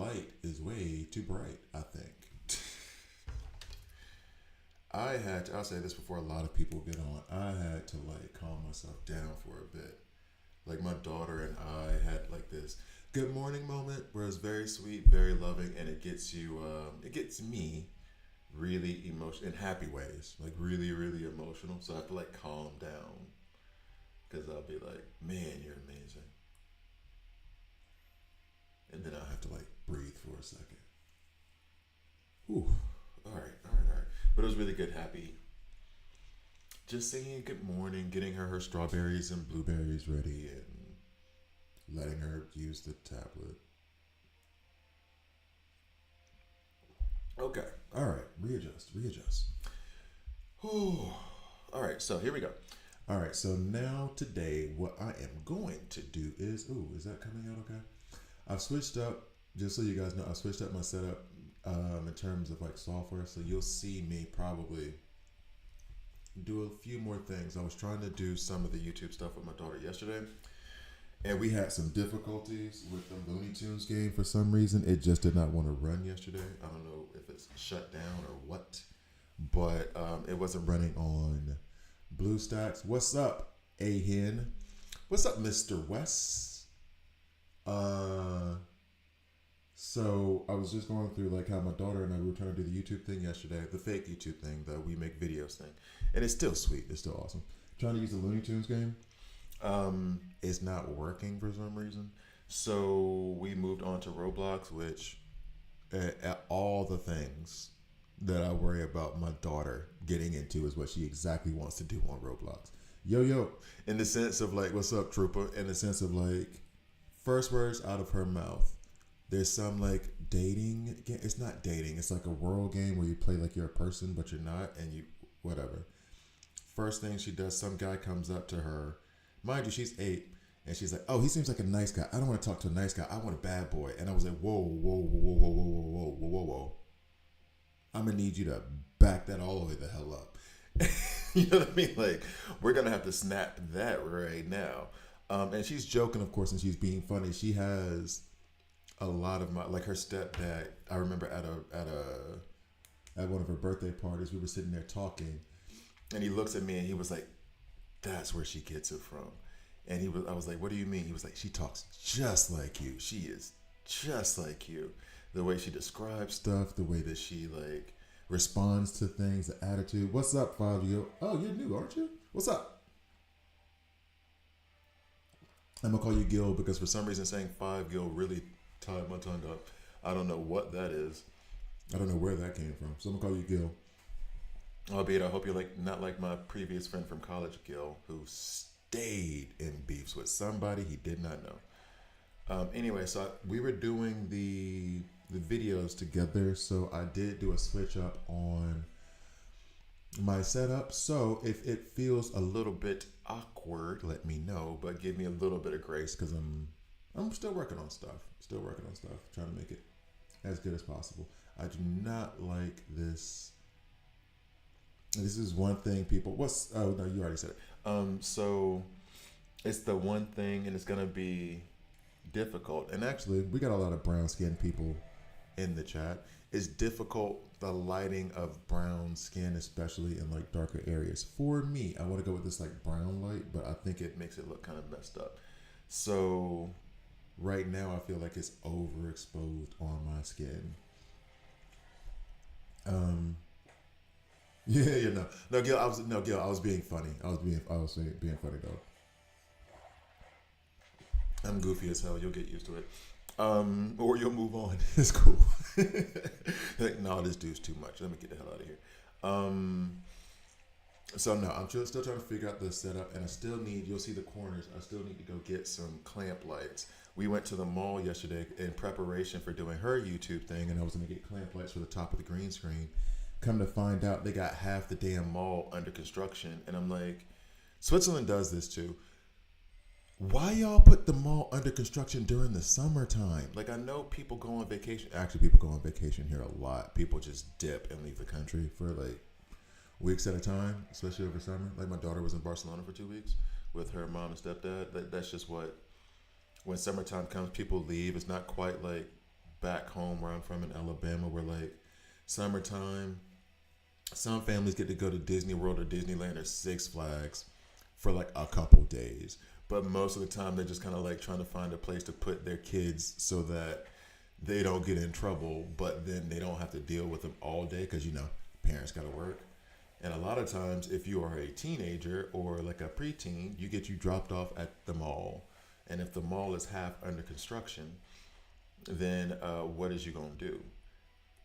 light is way too bright, I think. I'll say this before a lot of people get on. I had to like calm myself down for a bit. Like my daughter and I had like this good morning moment where it's very sweet, very loving, and it gets you, it gets me really emotional in happy ways, like really, really emotional. So I have to like calm down because I'll be like, man, you're amazing. And then I'll have to like breathe for a second. Whew. All right, all right, all right. But it was really good, happy. Just singing good morning, getting her strawberries and blueberries ready, and letting her use the tablet. Okay, all right, readjust, readjust. Whew. All right, so here we go. All right, so now today, what I am going to do is, ooh, is that coming out okay? I've switched up, just so you guys know, I've switched up my setup in terms of like software. So you'll see me probably do a few more things. I was trying to do some of the YouTube stuff with my daughter yesterday, and we had some difficulties with the Looney Tunes game for some reason. It just did not want to run yesterday. I don't know if it's shut down or what, but it wasn't running on BlueStacks. What's up, A-Hen? What's up, Mr. West? So I was just going through like how my daughter and I we were trying to do the YouTube thing yesterday, the fake YouTube thing, the we make videos thing, and it's still sweet, it's still awesome. Trying to use the Looney Tunes game, it's not working for some reason. So we moved on to Roblox, which at all the things that I worry about my daughter getting into is what she exactly wants to do on Roblox. Yo yo, in the sense of like, what's up, trooper? In the sense of like, first words out of her mouth. There's some like dating game. It's not dating. It's like a world game where you play like you're a person, but you're not, and you whatever. First thing she does, some guy comes up to her. Mind you, she's 8, and she's like, "Oh, he seems like a nice guy. I don't want to talk to a nice guy. I want a bad boy." And I was like, "Whoa, whoa, whoa, whoa, whoa, whoa, whoa, whoa, whoa, whoa! I'm gonna need you to back that all the way the hell up." You know what I mean? Like, we're gonna have to snap that right now. And she's joking, of course, and she's being funny. She has a lot of my like her stepdad. I remember at one of her birthday parties, we were sitting there talking, and he looks at me and he was like, "That's where she gets it from." And I was like, "What do you mean?" He was like, "She talks just like you. She is just like you. The way she describes stuff, the way that she like responds to things, the attitude." What's up, 5 year? Oh, you're new, aren't you? What's up? I'm gonna call you Gil because for some reason saying 5 Gil really tied my tongue up. I don't know what that is. I don't know where that came from. So I'm gonna call you Gil. Albeit, I hope you're like not like my previous friend from college, Gil, who stayed in beefs with somebody he did not know. Anyway, so we were doing the videos together. So I did do a switch up on my setup. So if it feels a little bit awkward, let me know. But give me a little bit of grace because I'm still working on stuff. Still working on stuff. Trying to make it as good as possible. I do not like this. This is one thing people. Oh no, you already said it. So it's the one thing, and it's gonna be difficult. And actually, we got a lot of brown skinned people in the chat. It's difficult the lighting of brown skin, especially in like darker areas. For me, I want to go with this like brown light, but I think it makes it look kind of messed up. So right now, I feel like it's overexposed on my skin. Yeah, yeah, no, Gil, I was being funny. I was being funny though. I'm goofy as hell. You'll get used to it. Or you'll move on. It's cool. Like, no, this dude's too much. Let me get the hell out of here. So no, I'm still trying to figure out the setup, and I still need. You'll see the corners. I still need to go get some clamp lights. We went to the mall yesterday in preparation for doing her YouTube thing, and I was gonna get clamp lights for the top of the green screen. Come to find out, they got half the damn mall under construction, and I'm like, Switzerland does this too. Why y'all put the mall under construction during the summertime? Like, I know people go on vacation. Actually, people go on vacation here a lot. People just dip and leave the country for like weeks at a time, especially over summer. Like, my daughter was in Barcelona for 2 weeks with her mom and stepdad. That's just what, when summertime comes, people leave. It's not quite like back home where I'm from in Alabama, where like summertime, some families get to go to Disney World or Disneyland or Six Flags for like a couple days. But most of the time, they're just kind of like trying to find a place to put their kids so that they don't get in trouble, but then they don't have to deal with them all day because, parents got to work. And a lot of times, if you are a teenager or like a preteen, you get you dropped off at the mall. And if the mall is half under construction, then what is you going to do?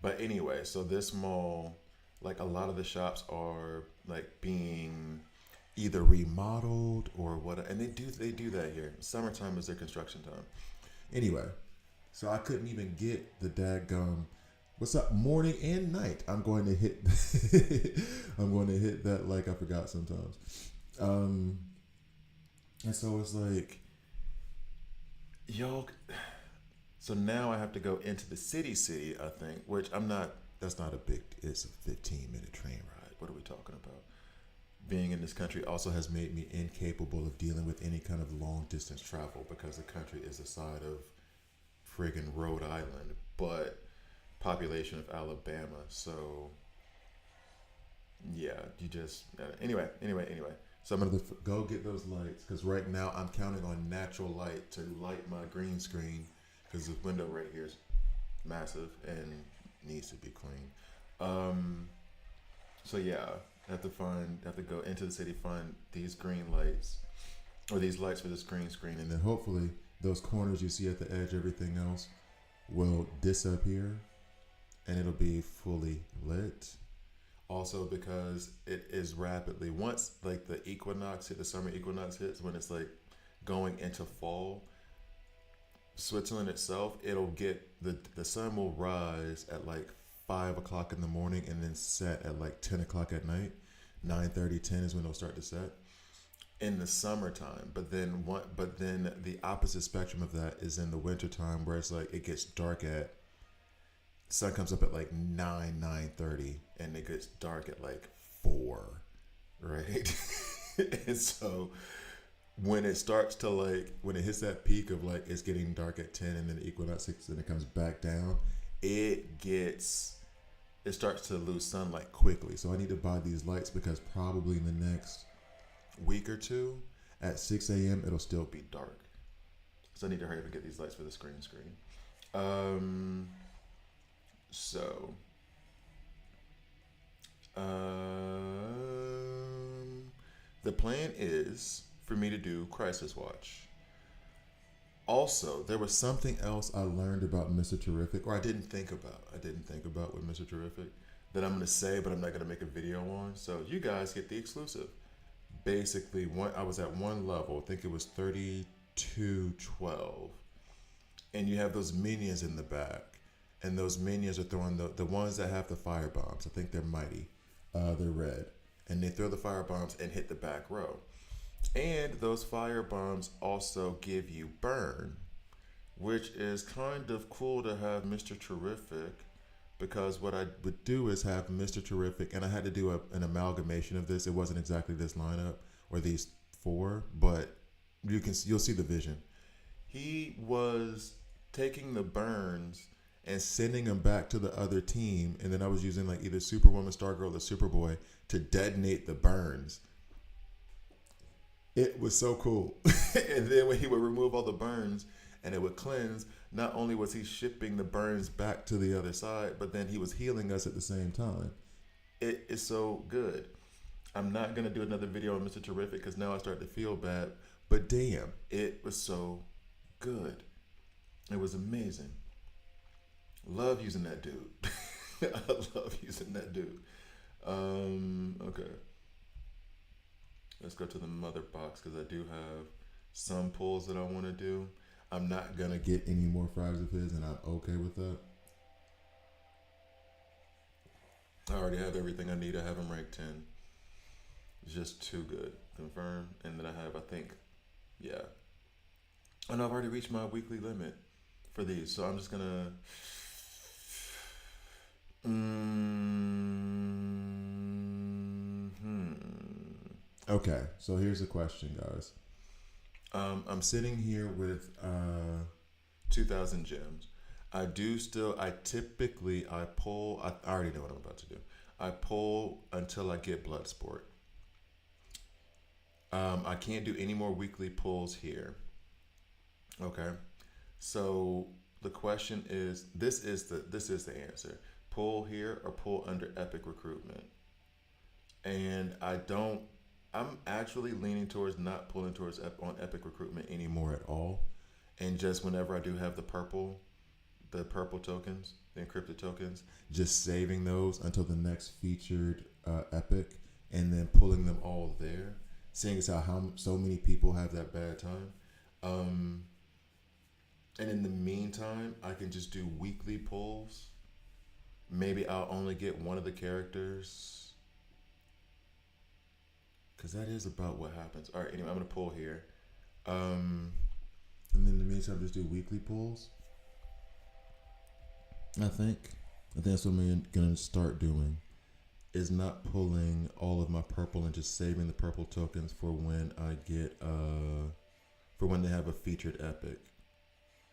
But anyway, so this mall, like a lot of the shops are like being either remodeled or what, and they do that here. Summertime is their construction time. Anyway, so I couldn't even get the daggum. What's up, morning and night? I'm going to hit. I'm going to hit that like I forgot sometimes. And so it's like, y'all. So now I have to go into the city, I think, which I'm not, that's not a big, it's a 15-minute train ride. What are we talking about? Being in this country also has made me incapable of dealing with any kind of long distance travel because the country is the side of friggin' Rhode Island, but population of Alabama. So yeah, you just, anyway. So I'm going to go get those lights because right now I'm counting on natural light to light my green screen because the window right here is massive and needs to be clean. So yeah, I have to go into the city, find these green lights or these lights for this green screen, and then hopefully those corners you see at the edge, everything else will disappear and it'll be fully lit. Also because it is rapidly, once like the summer equinox hits, when it's like going into fall, Switzerland itself, it'll get, the sun will rise at like 5 o'clock in the morning and then set at like 10 o'clock at night. 9:30, 10 is when it'll start to set in the summertime. But then the opposite spectrum of that is in the wintertime, where it's like it gets dark at, sun comes up at like 9:30 and it gets dark at like 4, right? And so when it starts to like, when it hits that peak of like it's getting dark at 10 and then the equinox 6 and it comes back down, it starts to lose sunlight quickly. So I need to buy these lights because probably in the next week or two at 6 a.m. it'll still be dark. So I need to hurry up and get these lights for the screen. So the plan is for me to do Crisis Watch. Also, there was something else I learned about Mr. Terrific, or I didn't think about with Mr. Terrific, that I'm going to say, but I'm not going to make a video on. So you guys get the exclusive. Basically, I was at one level, I think it was 3212, and you have those minions in the back, and those minions are throwing the ones that have the fire bombs. I think they're mighty. They're red, and they throw the fire bombs and hit the back row. And those fire bombs also give you burn, which is kind of cool to have Mr. Terrific, because what I would do is have Mr. Terrific, and I had to do an amalgamation of this. It wasn't exactly this lineup or these 4, but you'll see the vision. He was taking the burns and sending them back to the other team, and then I was using like either Superwoman, Stargirl, or Superboy to detonate the burns. It was so cool. And then when he would remove all the burns and it would cleanse, not only was he shipping the burns back to the other side, but then he was healing us at the same time. It is so good. I'm not going to do another video on Mr. Terrific because now I start to feel bad. But damn, it was so good. It was amazing. Love using that dude. I love using that dude. Okay. Let's go to the mother box because I do have some pulls that I want to do. I'm not going to get any more frags of his, and I'm okay with that. I already have everything I need. I have him ranked 10. It's just too good. Confirm. And then I have, I think, yeah. And I've already reached my weekly limit for these. So I'm just going to... Okay, so here's the question, guys. I'm sitting here with 2,000 gems. I typically, I pull, I already know what I'm about to do. I pull until I get blood sport. I can't do any more weekly pulls here. Okay. So the question is, this is the answer. Pull here or pull under Epic Recruitment. And I'm actually leaning towards not pulling towards on Epic Recruitment anymore at all. And just whenever I do have the purple tokens, the encrypted tokens, just saving those until the next featured Epic, and then pulling them all there. Seeing as how so many people have that bad time. Um, and in the meantime, I can just do weekly pulls. Maybe I'll only get one of the characters, because that is about what happens. All right, anyway, I'm going to pull here. Um, and then in the meantime, just do weekly pulls. I think. I think that's what I'm going to start doing. Is not pulling all of my purple and just saving the purple tokens for when I get for when they have a featured epic,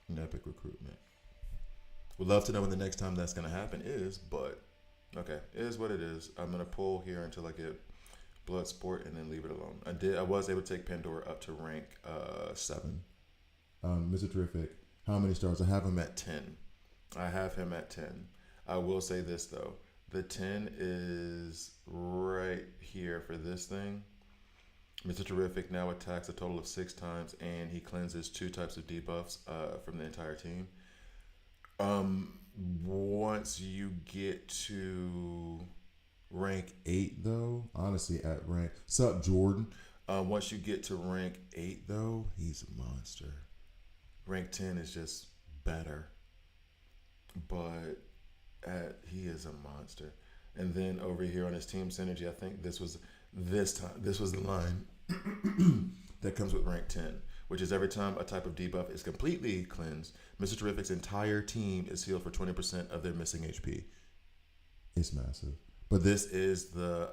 an epic recruitment. Would love to know when the next time that's gonna happen is, but okay, it is what it is. I'm gonna pull here until I get blood sport and then leave it alone. I was able to take Pandora up to rank 7. Mr. Terrific, how many stars? I have him at 10. I have him at 10. I will say this though. The 10 is right here for this thing. Mr. Terrific now attacks a total of 6 times, and he cleanses 2 types of debuffs from the entire team. Once you get to rank 8, though, honestly, at rank... Sup, Jordan? Once you get to rank 8, though, he's a monster. Rank 10 is just better. But he is a monster. And then over here on his team synergy, I think this was the line that comes with rank 10, which is every time a type of debuff is completely cleansed, Mr. Terrific's entire team is healed for 20% of their missing HP. It's massive. But this is the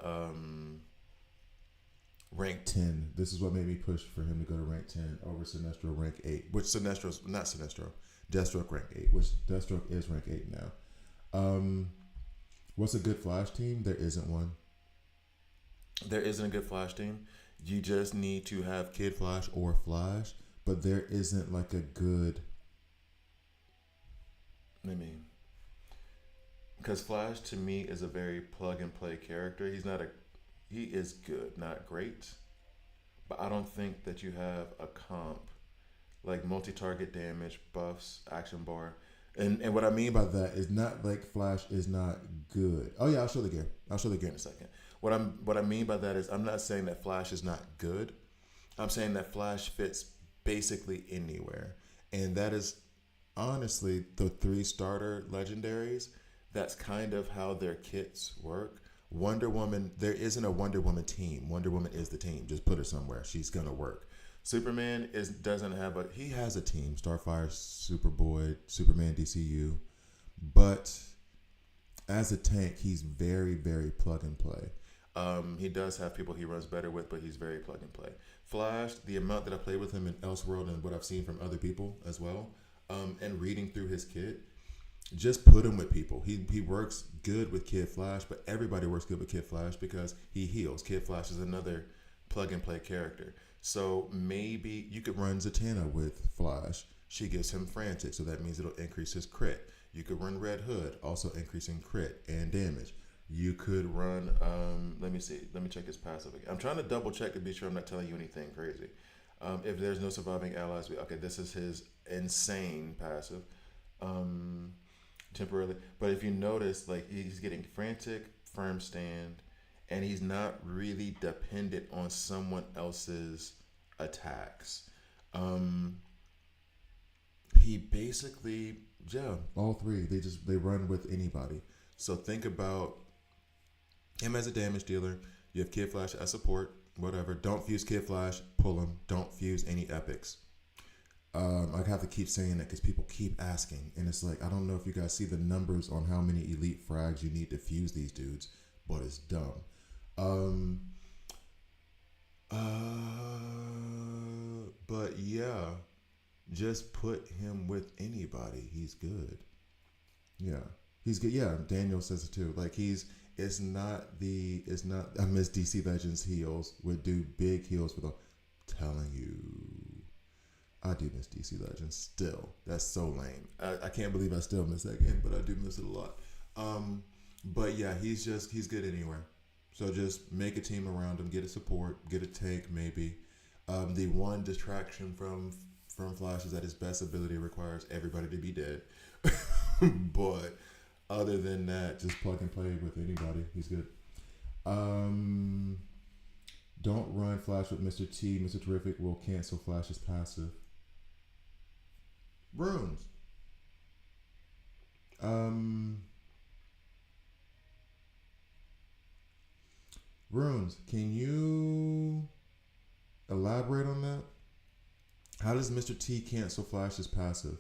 rank 10. This is what made me push for him to go to rank 10 over Sinestro rank 8, which Sinestro's not Sinestro. Deathstroke rank 8, which Deathstroke is rank 8 now. What's a good Flash team? There isn't one. There isn't a good Flash team. You just need to have Kid Flash or Flash, but there isn't like a good... because Flash to me is a very plug and play character. He is good, not great, but I don't think that you have a comp like multi-target damage, buffs, action bar. And what I mean by that is not like Flash is not good. Oh yeah, I'll show the gear. I'll show the gear in a second. What I mean by that is I'm not saying that Flash is not good. I'm saying that Flash fits basically anywhere. And that is honestly the 3 starter legendaries. That's kind of how their kits work. Wonder Woman, there isn't a Wonder Woman team. Wonder Woman is the team. Just put her somewhere. She's gonna work. Superman doesn't have he has a team. Starfire, Superboy, Superman DCU. But as a tank, he's very, very plug and play. He does have people he runs better with, but he's very plug and play. Flash, the amount that I played with him in Elseworld and what I've seen from other people as well, and reading through his kit, just put him with people. He works good with Kid Flash, but everybody works good with Kid Flash because he heals. Kid Flash is another plug and play character. So maybe you could run Zatanna with Flash. She gives him frantic, so that means it'll increase his crit. You could run Red Hood, also increasing crit and damage. You could run, let me check his passive again. I'm trying to double check to be sure I'm not telling you anything crazy. If there's no surviving allies, okay, this is his insane passive. Temporarily. But if you notice, like, he's getting frantic, firm stand, and he's not really dependent on someone else's attacks. He basically, all 3, they run with anybody. So think about him as a damage dealer. You have Kid Flash as support, whatever. Don't fuse Kid Flash, pull him. Don't fuse any epics. I have to keep saying that because people keep asking, and it's like, I don't know if you guys see the numbers on how many elite frags you need to fuse these dudes, but it's dumb. But yeah, just put him with anybody. He's good. Yeah, he's good. Yeah, Daniel says it too. Like it's not. I miss DC Legends heels would do big heels for the. Telling you, I do miss DC Legends still. That's so lame. I can't believe I still miss that game, but I do miss it a lot. But yeah, he's good anywhere. So just make a team around him, get a support, get a tank maybe. The one distraction from Flash is that his best ability requires everybody to be dead. But other than that, just plug and play with anybody. He's good. Um, don't run Flash with Mr. T. Mr. Terrific will cancel Flash's passive. Runes. Um, Runes. Can you elaborate on that? How does Mr. T cancel Flash's passive?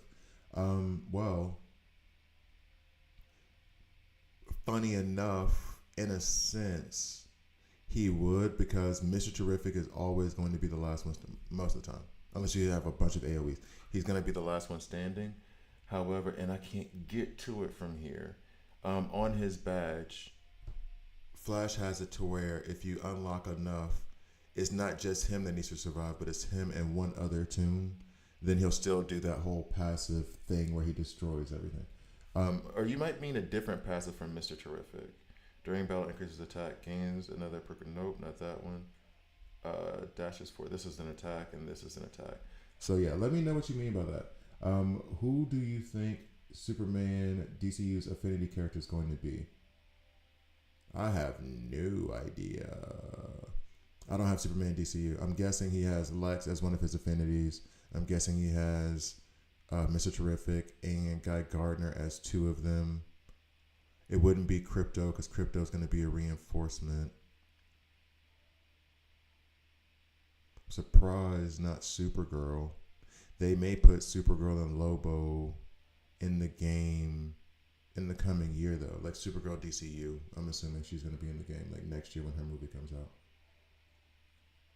Well, funny enough, in a sense, he would because Mr. Terrific is always going to be the last one most of the time, unless you have a bunch of AOE's. He's going to be the last one standing. However, and I can't get to it from here. On his badge, Flash has it to where if you unlock enough, it's not just him that needs to survive, but it's him and one other toon. Then he'll still do that whole passive thing where he destroys everything. Or you might mean a different passive from Mr. Terrific. During battle, increases attack, gains another perk. Nope, not that one. Dashes for this is an attack and this is an attack. So yeah, let me know what you mean by that. Who do you think Superman DCU's affinity character is going to be? I have no idea. I don't have Superman DCU. I'm guessing he has Lex as one of his affinities. I'm guessing he has Mr. Terrific and Guy Gardner as two of them. It wouldn't be Crypto because Crypto is going to be a reinforcement. Surprise, not Supergirl. They may put Supergirl and Lobo in the game in the coming year, though. Like Supergirl DCU. I'm assuming she's going to be in the game like next year when her movie comes out.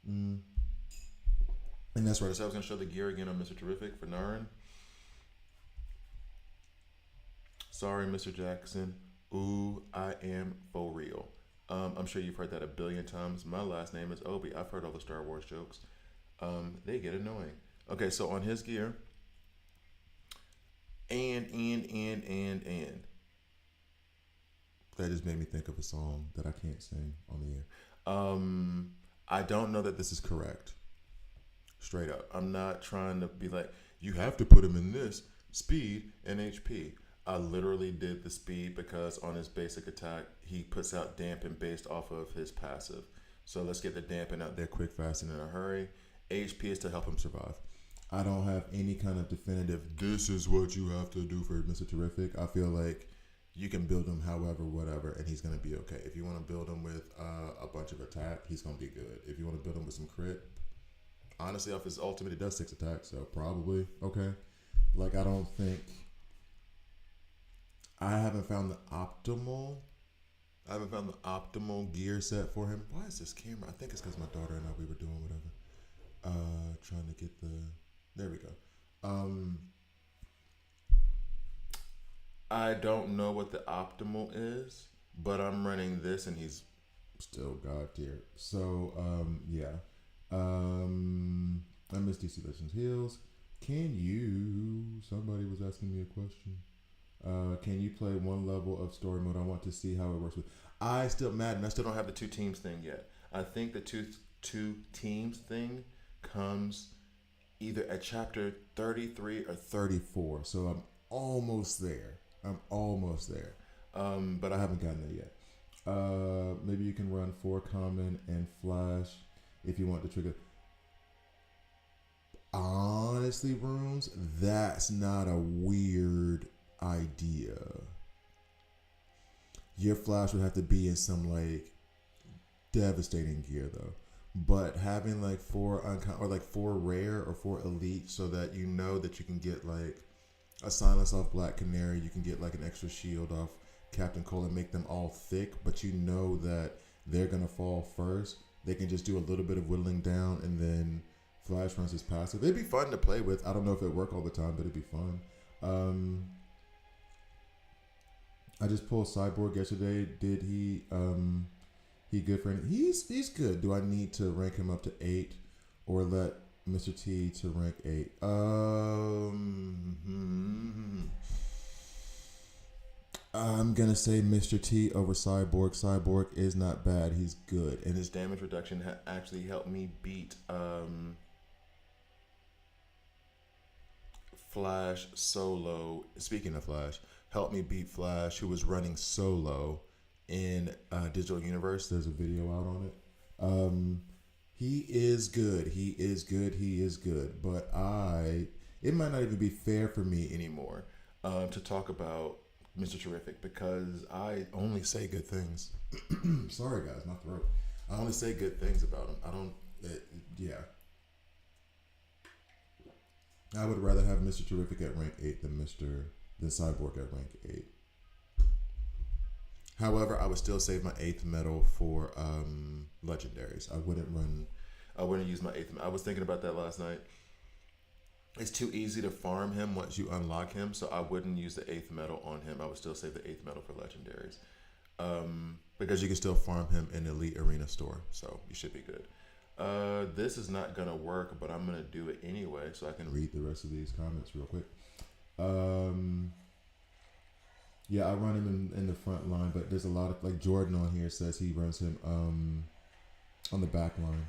And that's right. So I was going to show the gear again on Mr. Terrific for Naren. Sorry, Mr. Jackson. Ooh, I am for real. I'm sure you've heard that a billion times. My last name is Obi. I've heard all the Star Wars jokes. They get annoying. Okay, so on his gear, and. That just made me think of a song that I can't sing on the air. I don't know that this is correct. Straight up. I'm not trying to be like, you have to put him in this speed and HP. I literally did the speed because on his basic attack, he puts out dampen based off of his passive. So let's get the dampen out there quick, fast, and in a hurry. HP is to help him survive. I don't have any kind of definitive, this is what you have to do for Mr. Terrific. I feel like you can build him however, whatever, and he's going to be okay. If you want to build him with a bunch of attack, he's going to be good. If you want to build him with some crit, honestly, off his ultimate, it does 6 attacks, so probably okay. Like, I don't think... I haven't found the optimal gear set for him. Why is this camera? I think it's because my daughter and I, we were doing whatever. Trying to get the... There we go. I don't know what the optimal is, but I'm running this and he's still God tier. So, yeah. I miss DC Legends Heals. Somebody was asking me a question. Can you play one level of story mode? I want to see how it works with. I still don't have the 2 teams thing yet. I think the two teams thing comes either at chapter 33 or 34. So I'm almost there. But I haven't gotten there yet. Maybe you can run 4 common and flash if you want to trigger. Honestly, Runes, that's not a weird idea. Your flash would have to be in some like devastating gear though. But having like 4 or like 4 rare or 4 elite, so that you know that you can get like a silence off Black Canary, you can get like an extra shield off Captain Cole and make them all thick, but you know that they're gonna fall first. They can just do a little bit of whittling down and then Flash runs his passive. It'd be fun to play with. I don't know if it work all the time, but it'd be fun. I just pulled Cyborg yesterday. Did he good for any? He's good. Do I need to rank him up to 8 or let Mr. T to rank 8? I'm gonna say Mr. T over Cyborg. Cyborg is not bad. He's good, and his damage reduction actually helped me beat Flash solo. Speaking of Flash, helped me beat Flash, who was running solo in Digital Universe. There's a video out on it. He is good. He is good. He is good. But it might not even be fair for me anymore to talk about Mr. Terrific because I only say good things. Sorry, guys, my throat. I only say good things about him. I don't. Yeah. I would rather have Mr. Terrific at rank 8 than Cyborg at rank 8. However, I would still save my 8th medal for legendaries. I wouldn't use my 8th medal. I was thinking about that last night. It's too easy to farm him once you unlock him, so I wouldn't use the 8th medal on him. I would still save the 8th medal for legendaries. Because you can still farm him in Elite Arena store, so you should be good. This is not gonna work, but I'm gonna do it anyway, so I can read the rest of these comments real quick. Yeah, I run him in the front line, but there's a lot of like Jordan on here says he runs him on the back line.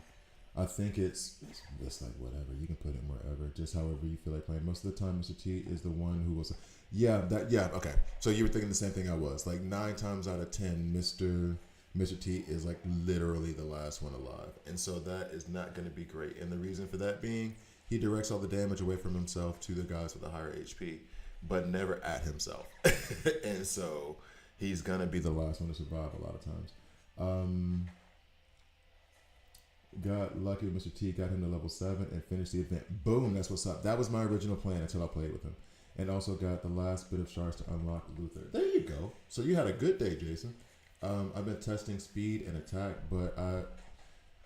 I think it's like whatever, you can put him wherever, just however you feel like playing. Most of the time, Mr. T is the one who was okay. So you were thinking the same thing I was. Like 9 times out of 10, Mr. T is like literally the last one alive. And so that is not going to be great. And the reason for that being, he directs all the damage away from himself to the guys with the higher HP, but never at himself. And so he's going to be the last one to survive a lot of times. Got lucky with Mr. T, got him to level 7 and finished the event. Boom, that's what's up. That was my original plan until I played with him. And also got the last bit of shards to unlock Luther. There you go. So you had a good day, Jason. I've been testing speed and attack, but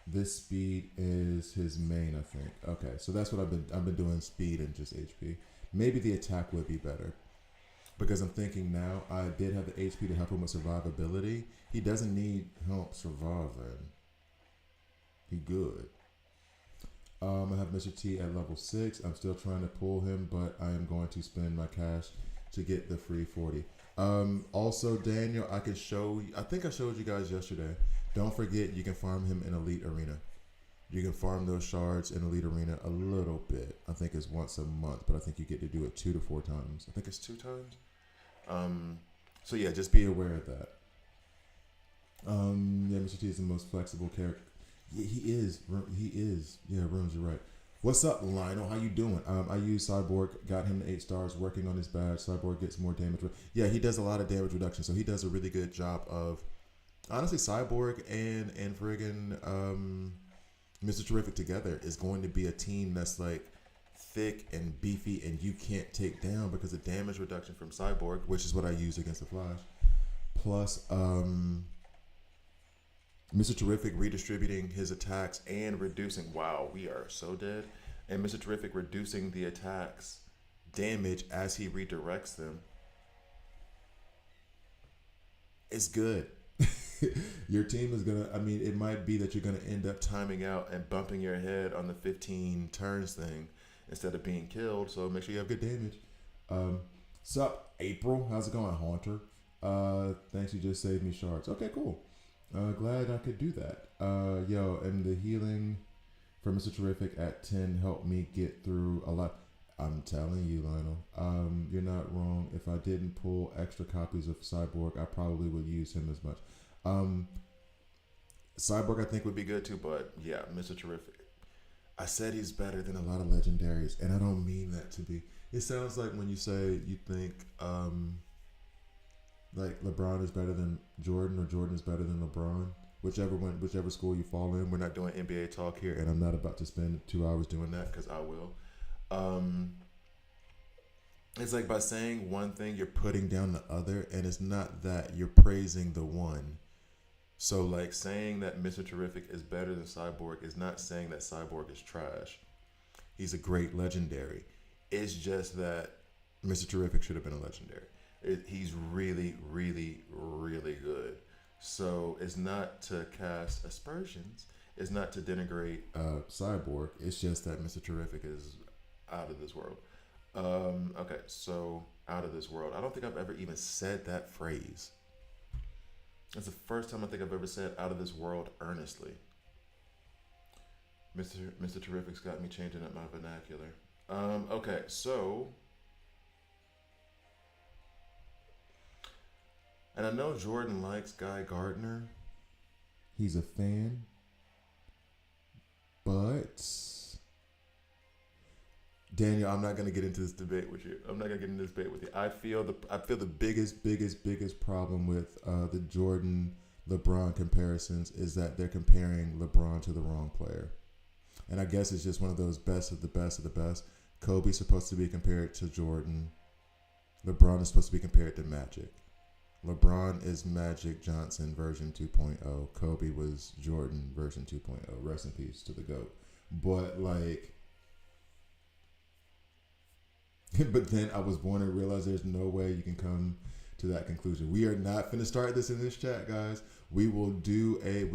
this speed is his main, I think. Okay, so that's what I've been doing, speed and just HP. Maybe the attack would be better because I'm thinking now I did have the HP to help him with survivability. He doesn't need help surviving. He good. I have Mr. T at level 6. I'm still trying to pull him, but I am going to spend my cash to get the free 40. Also, Daniel, I think I showed you guys yesterday. Don't forget, you can farm him in Elite Arena. You can farm those shards in Elite Arena a little bit. I think it's once a month, but I think you get to do it 2 to 4 times. I think it's 2 times. So yeah, just be aware of that. Yeah, Mr. T is the most flexible character. Yeah, he is. Yeah, Rooms, you're right. What's up, Lionel? How you doing? I use Cyborg, got him to 8 stars, working on his badge. Cyborg gets more damage. Yeah, he does a lot of damage reduction, so he does a really good job of, honestly, Cyborg and friggin' Mr. Terrific together is going to be a team that's like thick and beefy and you can't take down because of damage reduction from Cyborg, which is what I use against the Flash. Plus, Mr. Terrific redistributing his attacks and reducing, wow, we are so dead. And Mr. Terrific reducing the attacks damage as he redirects them. It's good. Your team is going to, it might be that you're going to end up timing out and bumping your head on the 15 turns thing instead of being killed. So make sure you have good damage. Sup, April? How's it going, Haunter? Thanks, you just saved me shards. Okay, cool. Glad I could do that. And the healing for Mr. Terrific at 10 helped me get through a lot. I'm telling you, Lionel, you're not wrong. If I didn't pull extra copies of Cyborg, I probably would use him as much. Cyborg, I think, would be good too, but yeah, Mr. Terrific. I said he's better than a lot of legendaries, and I don't mean that to be. It sounds like when you say you think like LeBron is better than Jordan or Jordan is better than LeBron. Whichever school you fall in. We're not doing NBA talk here, and I'm not about to spend 2 hours doing that because I will. It's like by saying one thing, you're putting down the other, and it's not that you're praising the one. So like saying that Mr. Terrific is better than Cyborg is not saying that Cyborg is trash. He's a great legendary. It's just that Mr. Terrific should have been a legendary. He's really, really, really good. So it's not to cast aspersions. It's not to denigrate Cyborg. It's just that Mr. Terrific is out of this world. Okay, so out of this world. I don't think I've ever even said that phrase. It's the first time I think I've ever said out of this world earnestly. Mr. Terrific's got me changing up my vernacular. Okay, so, and I know Jordan likes Guy Gardner. He's a fan. But Daniel, I'm not gonna get into this debate with you. I'm not gonna get into this debate with you. I feel the biggest problem with the Jordan LeBron comparisons is that they're comparing LeBron to the wrong player. And I guess it's just one of those best of the best of the best. Kobe's supposed to be compared to Jordan. LeBron is supposed to be compared to Magic. LeBron is Magic Johnson version 2.0. Kobe was Jordan version 2.0. Rest in peace to the GOAT. But like, but then I was born and realized there's no way you can come to that conclusion. We are not going to start this in this chat, guys. We can do an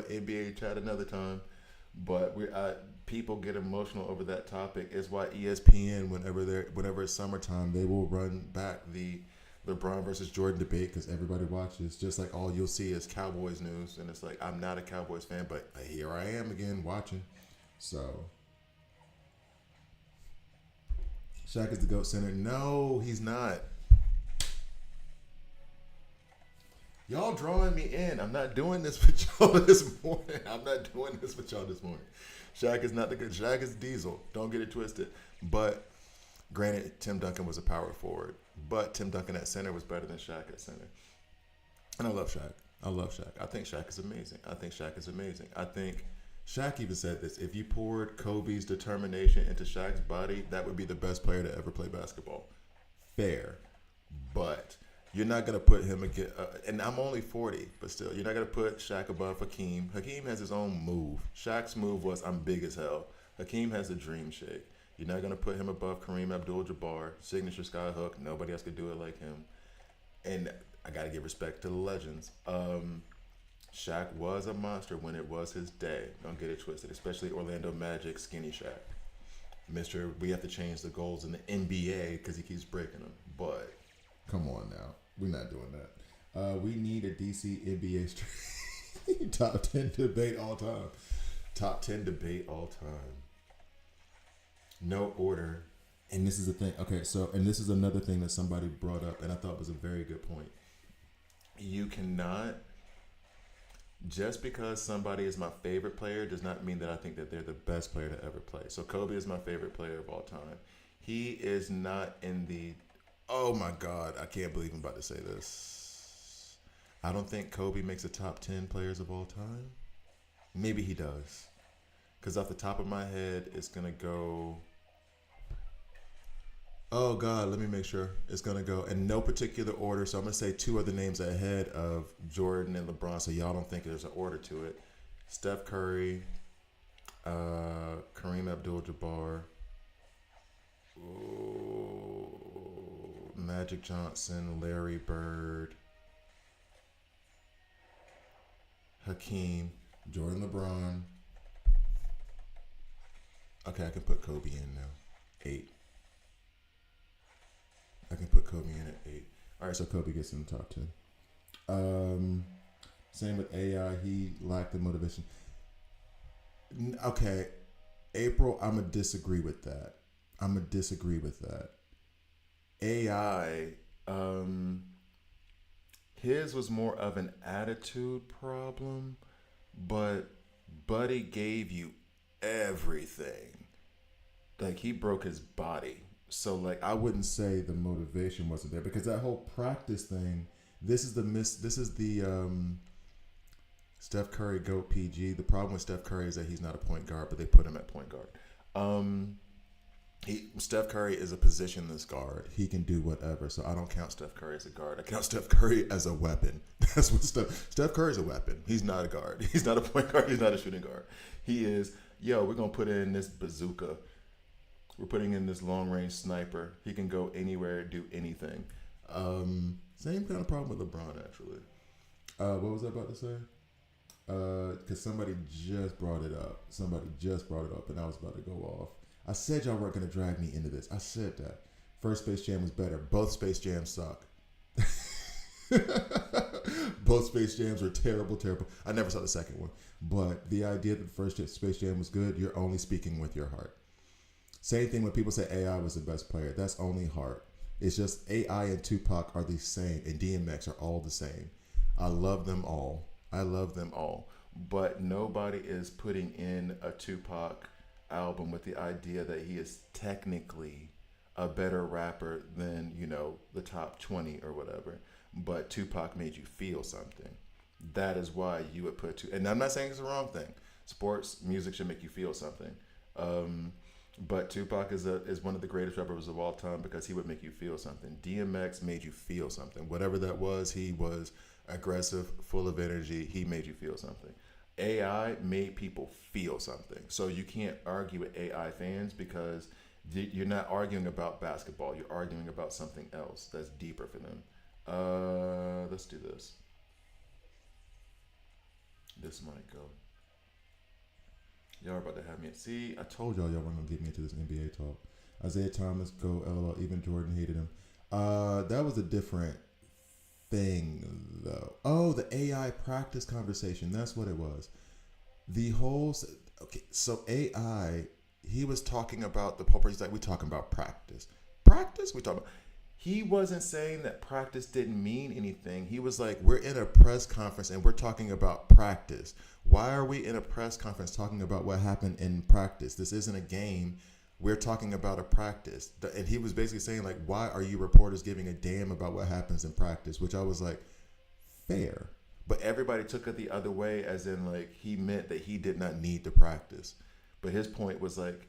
NBA chat another time. But people get emotional over that topic. It's why ESPN, whenever it's summertime, they will run back the LeBron versus Jordan debate because everybody watches. Just like all you'll see is Cowboys news, and it's like I'm not a Cowboys fan, but here I am again watching. So, Shaq is the GOAT center. No, he's not. Y'all drawing me in. I'm not doing this with y'all this morning. Shaq is not the good. Shaq is Diesel. Don't get it twisted. But granted, Tim Duncan was a power forward. But Tim Duncan at center was better than Shaq at center. And I love Shaq. I think Shaq is amazing. I think Shaq even said this. If you poured Kobe's determination into Shaq's body, that would be the best player to ever play basketball. Fair. But you're not going to put him again, and I'm only 40, but still, you're not going to put Shaq above Hakeem. Hakeem has his own move. Shaq's move was, I'm big as hell. Hakeem has the dream shake. You're not going to put him above Kareem Abdul-Jabbar, signature sky hook. Nobody else could do it like him. And I got to give respect to the legends. Shaq was a monster when it was his day. Don't get it twisted, especially Orlando Magic skinny Shaq. We have to change the goals in the NBA because he keeps breaking them. But come on now. We're not doing that. We need a DC NBA straight top 10 debate all time. No order. And this is the thing. Okay, so, and this is another thing that somebody brought up, and I thought was a very good point. You cannot, just because somebody is my favorite player does not mean that I think that they're the best player to ever play. So Kobe is my favorite player of all time. He is not in the, oh my God, I can't believe I'm about to say this. I don't think Kobe makes a top 10 players of all time. Maybe he does. Because off the top of my head, it's going to go, oh God, let me make sure. It's going to go in no particular order. So I'm going to say two other names ahead of Jordan and LeBron, so y'all don't think there's an order to it. Steph Curry, Kareem Abdul-Jabbar, Magic Johnson, Larry Bird, Hakeem, Jordan, LeBron. Okay, I can put Kobe in now. 8. I can put Kobe in at 8. All right, so Kobe gets in the top 10. Same with AI. He lacked the motivation. Okay, April, I'm going to disagree with that. AI, his was more of an attitude problem, but Buddy gave you everything. Like, he broke his body. So, like, I wouldn't say the motivation wasn't there, because that whole practice thing, this is the Steph Curry GOAT PG. The problem with Steph Curry is that he's not a point guard, but they put him at point guard. Steph Curry is a positionless guard. He can do whatever. So I don't count Steph Curry as a guard. I count Steph Curry as a weapon. That's what Steph Curry is a weapon. He's not a guard. He's not a point guard. He's not a shooting guard. He is, we're going to put in this bazooka. We're putting in this long range sniper. He can go anywhere, do anything. Same kind of problem with LeBron, actually. What was I about to say? Because somebody just brought it up. And I was about to go off. I said y'all weren't going to drag me into this. I said that. First Space Jam was better. Both Space Jams suck. Both Space Jams were terrible. I never saw the second one. But the idea that the first Space Jam was good, you're only speaking with your heart. Same thing when people say AI was the best player. That's only heart. It's just AI and Tupac are the same, and DMX are all the same. I love them all. But nobody is putting in a Tupac album with the idea that he is technically a better rapper than, the top 20 or whatever. But Tupac made you feel something. That is why you would put and I'm not saying it's the wrong thing. Sports, music should make you feel something. But Tupac is one of the greatest rappers of all time because he would make you feel something. DMX made you feel something. Whatever that was, he was aggressive, full of energy. He made you feel something. AI made people feel something. So you can't argue with AI fans because you're not arguing about basketball. You're arguing about something else that's deeper for them. Let's do this. This might go. Y'all are about to have me. See, I told y'all weren't gonna get me into this NBA talk. Isaiah Thomas, go LOL. Even Jordan hated him. That was a different thing though. Oh, the AI practice conversation. That's what it was. The whole so AI. He was talking about the pulpit. He's like, we talking about practice. Practice? We talking about. He wasn't saying that practice didn't mean anything. He was like, we're in a press conference and we're talking about practice. Why are we in a press conference talking about what happened in practice? This isn't a game. We're talking about a practice. And he was basically saying, like, why are you reporters giving a damn about what happens in practice? Which I was like, fair. But everybody took it the other way, as in, like, he meant that he did not need to practice. But his point was like,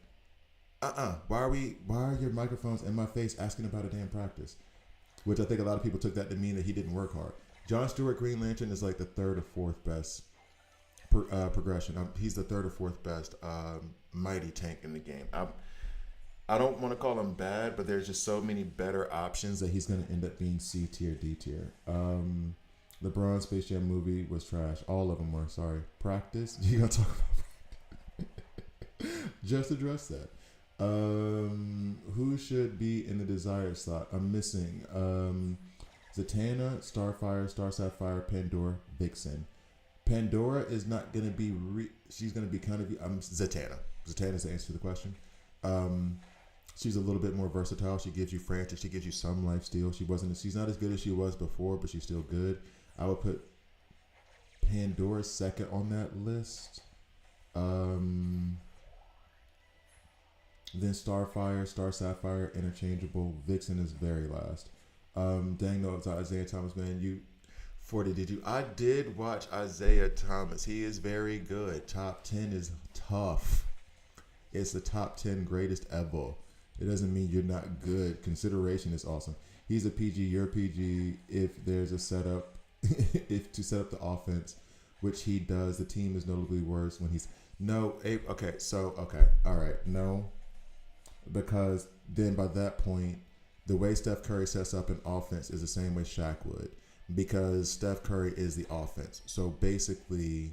why are your microphones in my face asking about a damn practice? Which I think a lot of people took that to mean that he didn't work hard. Jon Stewart, Green Lantern, is like the third or fourth best progression. He's the third or fourth best mighty tank in the game. I don't want to call him bad, but there's just so many better options that he's going to end up being C tier, D tier. LeBron Space Jam movie was trash. All of them were. Sorry. Practice? You got to talk about practice. Just address that. Who should be in the desired slot? I'm missing Zatanna, Starfire, Star Sapphire, Pandora, Vixen. Pandora is not going to be she's going to be kind of Zatanna. Zatanna's the answer to the question. She's a little bit more versatile. She gives you frantic. She gives you some life steal. She's not as good as she was before, but she's still good. I would put Pandora second on that list. Then Starfire, Star Sapphire, interchangeable. Vixen is very last. Dang, no, it's Isaiah Thomas, man. You 40, did you? I did watch Isaiah Thomas. He is very good. Top 10 is tough. It's the top 10 greatest ever. It doesn't mean you're not good. Consideration is awesome. He's a PG, you're a PG. If there's a setup, if to set up the offense, which he does, the team is notably worse when he's no. All right, no. Because then by that point, the way Steph Curry sets up an offense is the same way Shaq would. Because Steph Curry is the offense. So basically,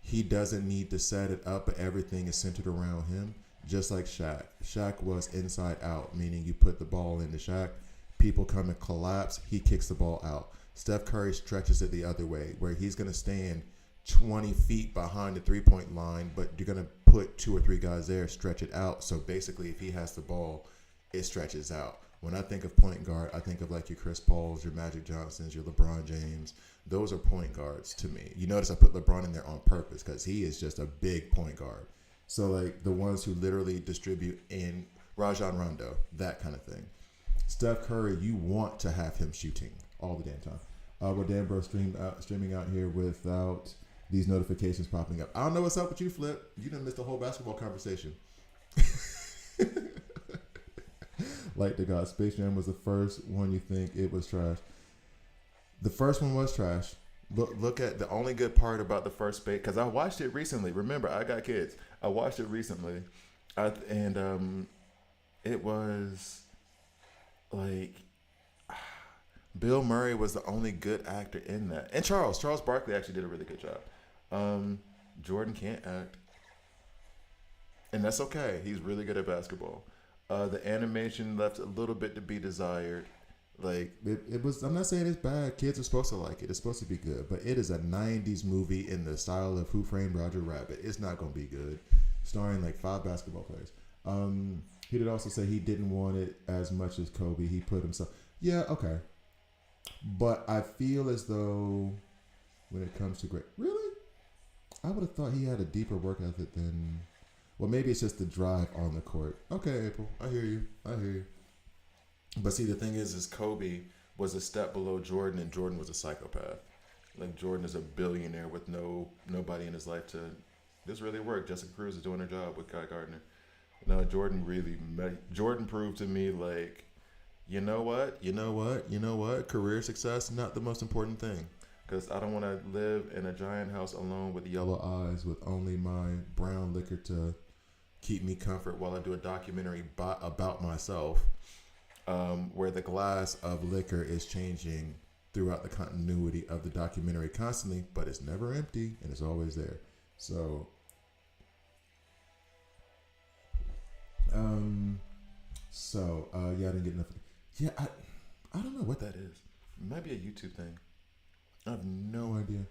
he doesn't need to set it up, but everything is centered around him, just like Shaq. Shaq was inside out, meaning you put the ball into Shaq, people come and collapse, he kicks the ball out. Steph Curry stretches it the other way, where he's going to stand 20 feet behind the three-point line, but you're going to put 2 or 3 guys there, stretch it out. So basically, if he has the ball, it stretches out. When I think of point guard, I think of like your Chris Pauls, your Magic Johnsons, your LeBron James. Those are point guards to me. You notice I put LeBron in there on purpose because he is just a big point guard. So like the ones who literally distribute in Rajon Rondo, that kind of thing. Steph Curry, you want to have him shooting all the damn time. Well, Dan Bro streaming out here without these notifications popping up. I don't know what's up with you, Flip. You done missed the whole basketball conversation. Like the God, Space Jam was the first one. You think it was trash? The first one was trash. Look at the only good part about the first Space, because I watched it recently. Remember, I got kids. I watched it recently, and it was like Bill Murray was the only good actor in that, and Charles Barkley actually did a really good job. Um, Jordan can't act, and that's okay. He's really good at basketball. The animation left a little bit to be desired. Like it was. I'm not saying it's bad. Kids are supposed to like it. It's supposed to be good, but it is a '90s movie in the style of Who Framed Roger Rabbit. It's not gonna be good. Starring like 5 basketball players. He did also say he didn't want it as much as Kobe. He put himself. Yeah, okay. But I feel as though when it comes to great, really, I would have thought he had a deeper work ethic than. Well, maybe it's just the drive on the court. Okay, April, I hear you. I hear you. But see, the thing is Kobe was a step below Jordan, and Jordan was a psychopath. Like Jordan is a billionaire with nobody in his life to. This really work. Jessica Cruz is doing her job with Kai Gardner. No, Jordan proved to me like, you know what, career success not the most important thing, because I don't want to live in a giant house alone with yellow eyes with only my brown liquor to keep me comfort while I do a documentary about myself, where the glass of liquor is changing throughout the continuity of the documentary constantly, but it's never empty and it's always there. So, yeah, I didn't get enough. Yeah, I don't know what that is. It might be a YouTube thing. I have no idea.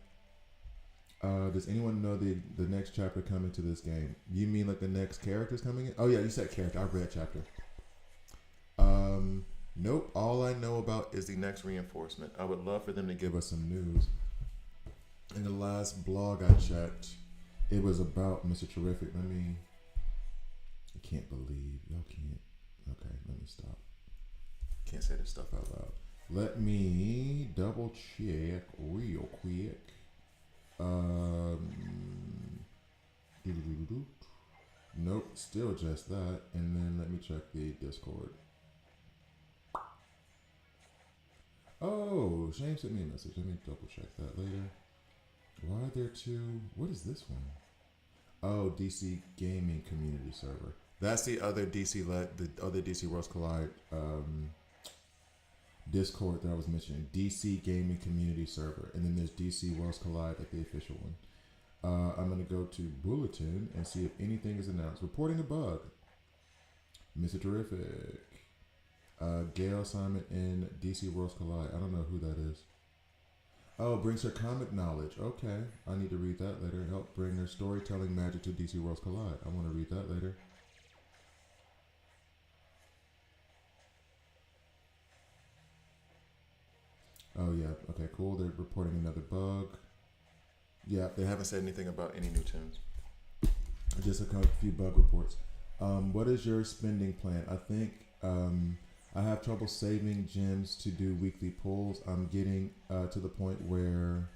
Does anyone know the next chapter coming to this game? You mean like the next characters coming in? Oh yeah, you said character. I read chapter. Nope. All I know about is the next reinforcement. I would love for them to give us some news. In the last blog I checked, it was about Mr. Terrific. I can't believe y'all can't. Okay, let me stop. Can't say this stuff out loud. Let me double check real quick. Nope, still just that. And then let me check the Discord. Oh, Shane sent me a message. Let me double check that later. Why are there two? What is this one? Oh, DC Gaming Community Server. That's the other the other DC Worlds Collide Discord that I was mentioning. DC Gaming Community Server, and then there's DC Worlds Collide, like the official one. I'm gonna go to Bulletin and see if anything is announced. Reporting a bug. Mr. Terrific. Gail Simon in DC Worlds Collide. I don't know who that is. Oh, brings her comic knowledge. Okay, I need to read that later. Help bring her storytelling magic to DC Worlds Collide. I want to read that later. Oh yeah, okay, cool. They're reporting another bug. Yeah, they haven't said anything about any new tunes. Just a few bug reports. What is your spending plan? I think I have trouble saving gems to do weekly pulls. I'm getting to the point where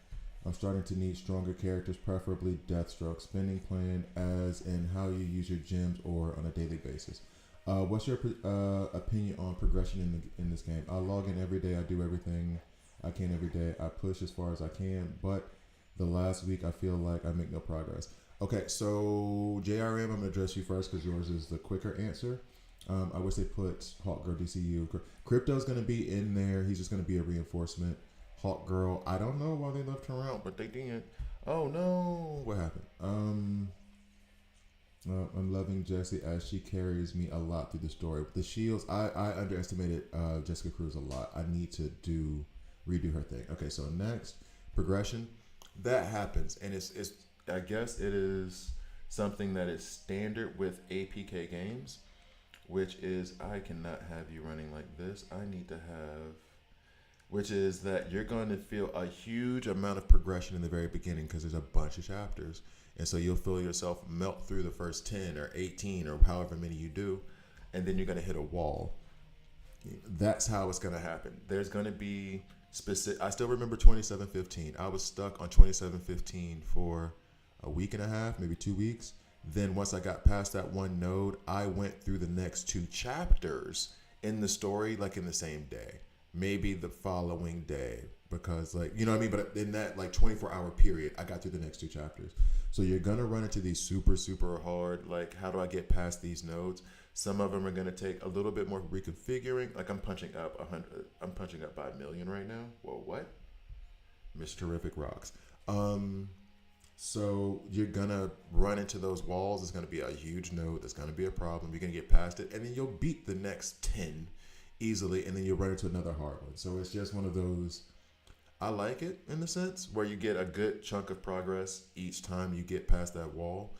I'm starting to need stronger characters, preferably Deathstroke. Spending plan as in how you use your gems or on a daily basis. What's your opinion on progression in this game? I log in every day. I do everything I can every day. I push as far as I can, but the last week I feel like I make no progress. Okay, so JRM, I'm going to address you first because yours is the quicker answer. I wish they put Hawk Girl DCU. Crypto's going to be in there. He's just going to be a reinforcement. Hawk Girl, I don't know why they left her out, but they did. Oh no, what happened? I'm loving Jessie as she carries me a lot through the story. The shields, I underestimated Jessica Cruz a lot. I need to redo her thing. Okay, so next, progression. That happens, and it's I guess it is something that is standard with APK games, which is I cannot have you running like this. I need to have, which is that you're going to feel a huge amount of progression in the very beginning because there's a bunch of chapters. And so you'll feel yourself melt through the first 10 or 18 or however many you do, and then you're going to hit a wall. That's how it's going to happen. There's going to be specific. I still remember 2715. I was stuck on 2715 for a week and a half, maybe 2 weeks. Then once I got past that one node, I went through the next 2 chapters in the story like in the same day, maybe the following day, because like, you know what I mean? But in that like 24-hour period, I got through the next 2 chapters. So you're going to run into these super, super hard, like, how do I get past these nodes? Some of them are going to take a little bit more reconfiguring. Like I'm punching up 100. I'm punching up by a million right now. Whoa, what? Mr. Terrific rocks. So you're gonna run into those walls. It's gonna be a huge node. That's gonna be a problem. You're gonna get past it, and then you'll beat the next 10 easily, and then you'll run into another hard one. So it's just one of those. I like it in the sense where you get a good chunk of progress each time you get past that wall.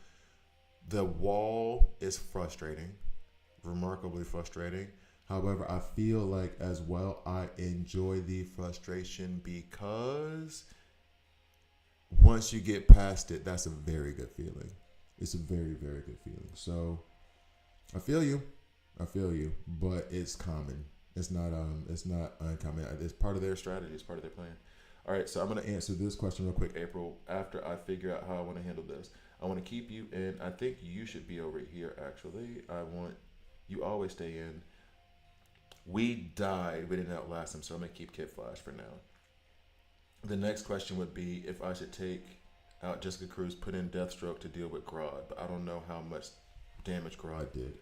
The wall is frustrating, remarkably frustrating. However, I feel like as well I enjoy the frustration because once you get past it, that's a very good feeling. It's a very, very good feeling. So I feel you. But it's common. It's not uncommon. It's part of their strategy. It's part of their plan. All right, so I'm going to answer this question real quick, April, after I figure out how I want to handle this. I want to keep you in. I think you should be over here, actually. I want you always stay in. We died. We didn't outlast him, so I'm going to keep Kid Flash for now. The next question would be if I should take out Jessica Cruz, put in Deathstroke to deal with Grodd, but I don't know how much damage Grodd did.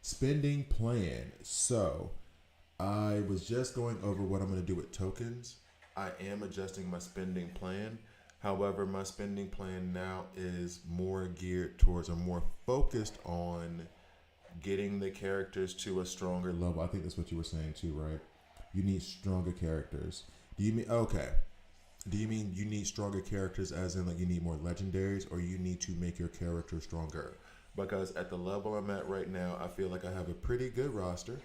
Spending plan. So I was just going over what I'm going to do with tokens. I am adjusting my spending plan. However, my spending plan now is more geared towards or more focused on getting the characters to a stronger level. I think that's what you were saying too, right? You need stronger characters. Do you mean you need stronger characters as in like you need more legendaries, or you need to make your character stronger? Because at the level I'm at right now, I feel like I have a pretty good roster.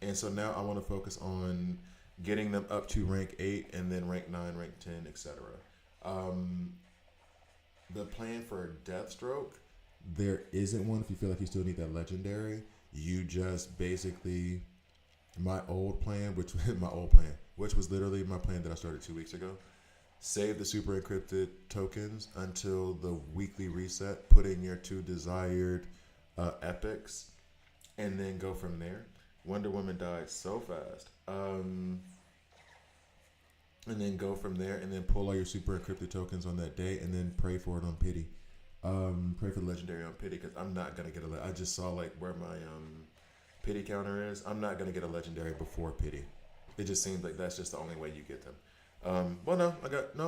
And so now I want to focus on getting them up to rank 8 and then rank 9, rank 10, etc. The plan for Deathstroke, there isn't one if you feel like you still need that legendary. You just basically, my old plan, which was literally my plan that I started 2 weeks ago, save the super encrypted tokens until the weekly reset, put in your 2 desired epics, and then go from there. Wonder Woman died so fast. And then go from there, and then pull all your super encrypted tokens on that day, and then pray for it on pity. Pray for the legendary on pity, because I'm not gonna get I just saw like where my pity counter is. I'm not gonna get a legendary before pity. It just seems like that's just the only way you get them. I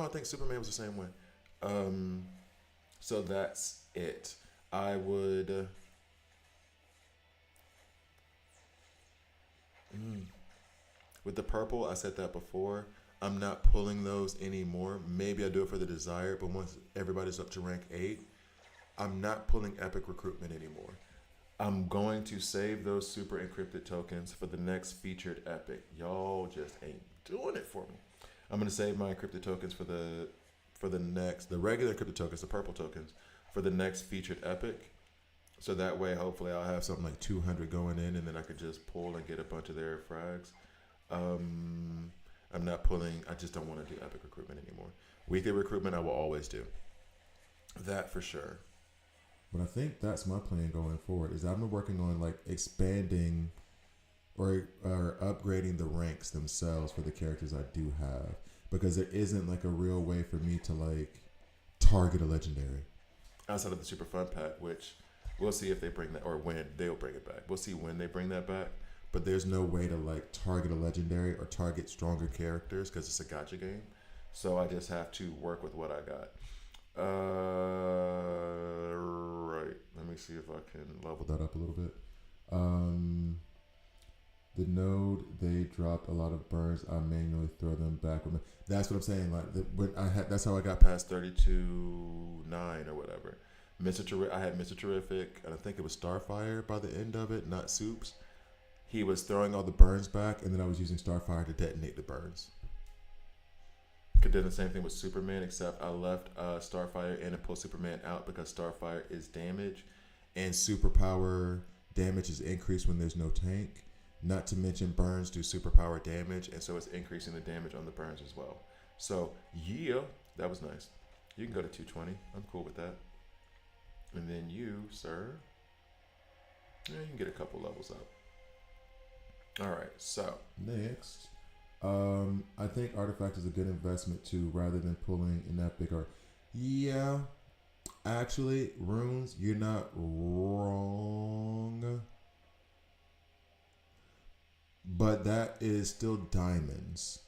think Superman was the same way. So that's it. I would. With the purple, I said that before. I'm not pulling those anymore. Maybe I do it for the desired, but once everybody's up to rank 8, I'm not pulling epic recruitment anymore. I'm going to save those super encrypted tokens for the next featured epic. Y'all just ain't doing it for me. I'm going to save my encrypted tokens for the regular encrypted tokens, the purple tokens, for the next featured epic. So that way, hopefully, I'll have something like 200 going in, and then I could just pull and get a bunch of their frags. I'm not pulling. I just don't want to do epic recruitment anymore. Weekly recruitment, I will always do. That for sure. But I think that's my plan going forward. Is I've been working on like expanding or upgrading the ranks themselves for the characters I do have, because there isn't like a real way for me to like target a legendary outside of the super fun pack, which we'll see if they bring that, or when they'll bring it back. We'll see when they bring that back. But there's no way to like target a legendary or target stronger characters because it's a gacha game. So I just have to work with what I got. Right. Let me see if I can level that up a little bit. The node, they dropped a lot of burns. I manually throw them back. That's what I'm saying. Like that's how I got past 32.9 or whatever. I had Mr. Terrific, and I think it was Starfire by the end of it, not Soups. He was throwing all the burns back, and then I was using Starfire to detonate the burns. Could do the same thing with Superman, except I left Starfire in and pulled Superman out because Starfire is damage, and superpower damage is increased when there's no tank. Not to mention burns do superpower damage, and so it's increasing the damage on the burns as well. So yeah, that was nice. You can go to 220. I'm cool with that. And then you, sir, you can get a couple levels up. All right, so next, I think Artifact is a good investment too, rather than pulling an epic. Actually, runes, you're not wrong, but that is still diamonds,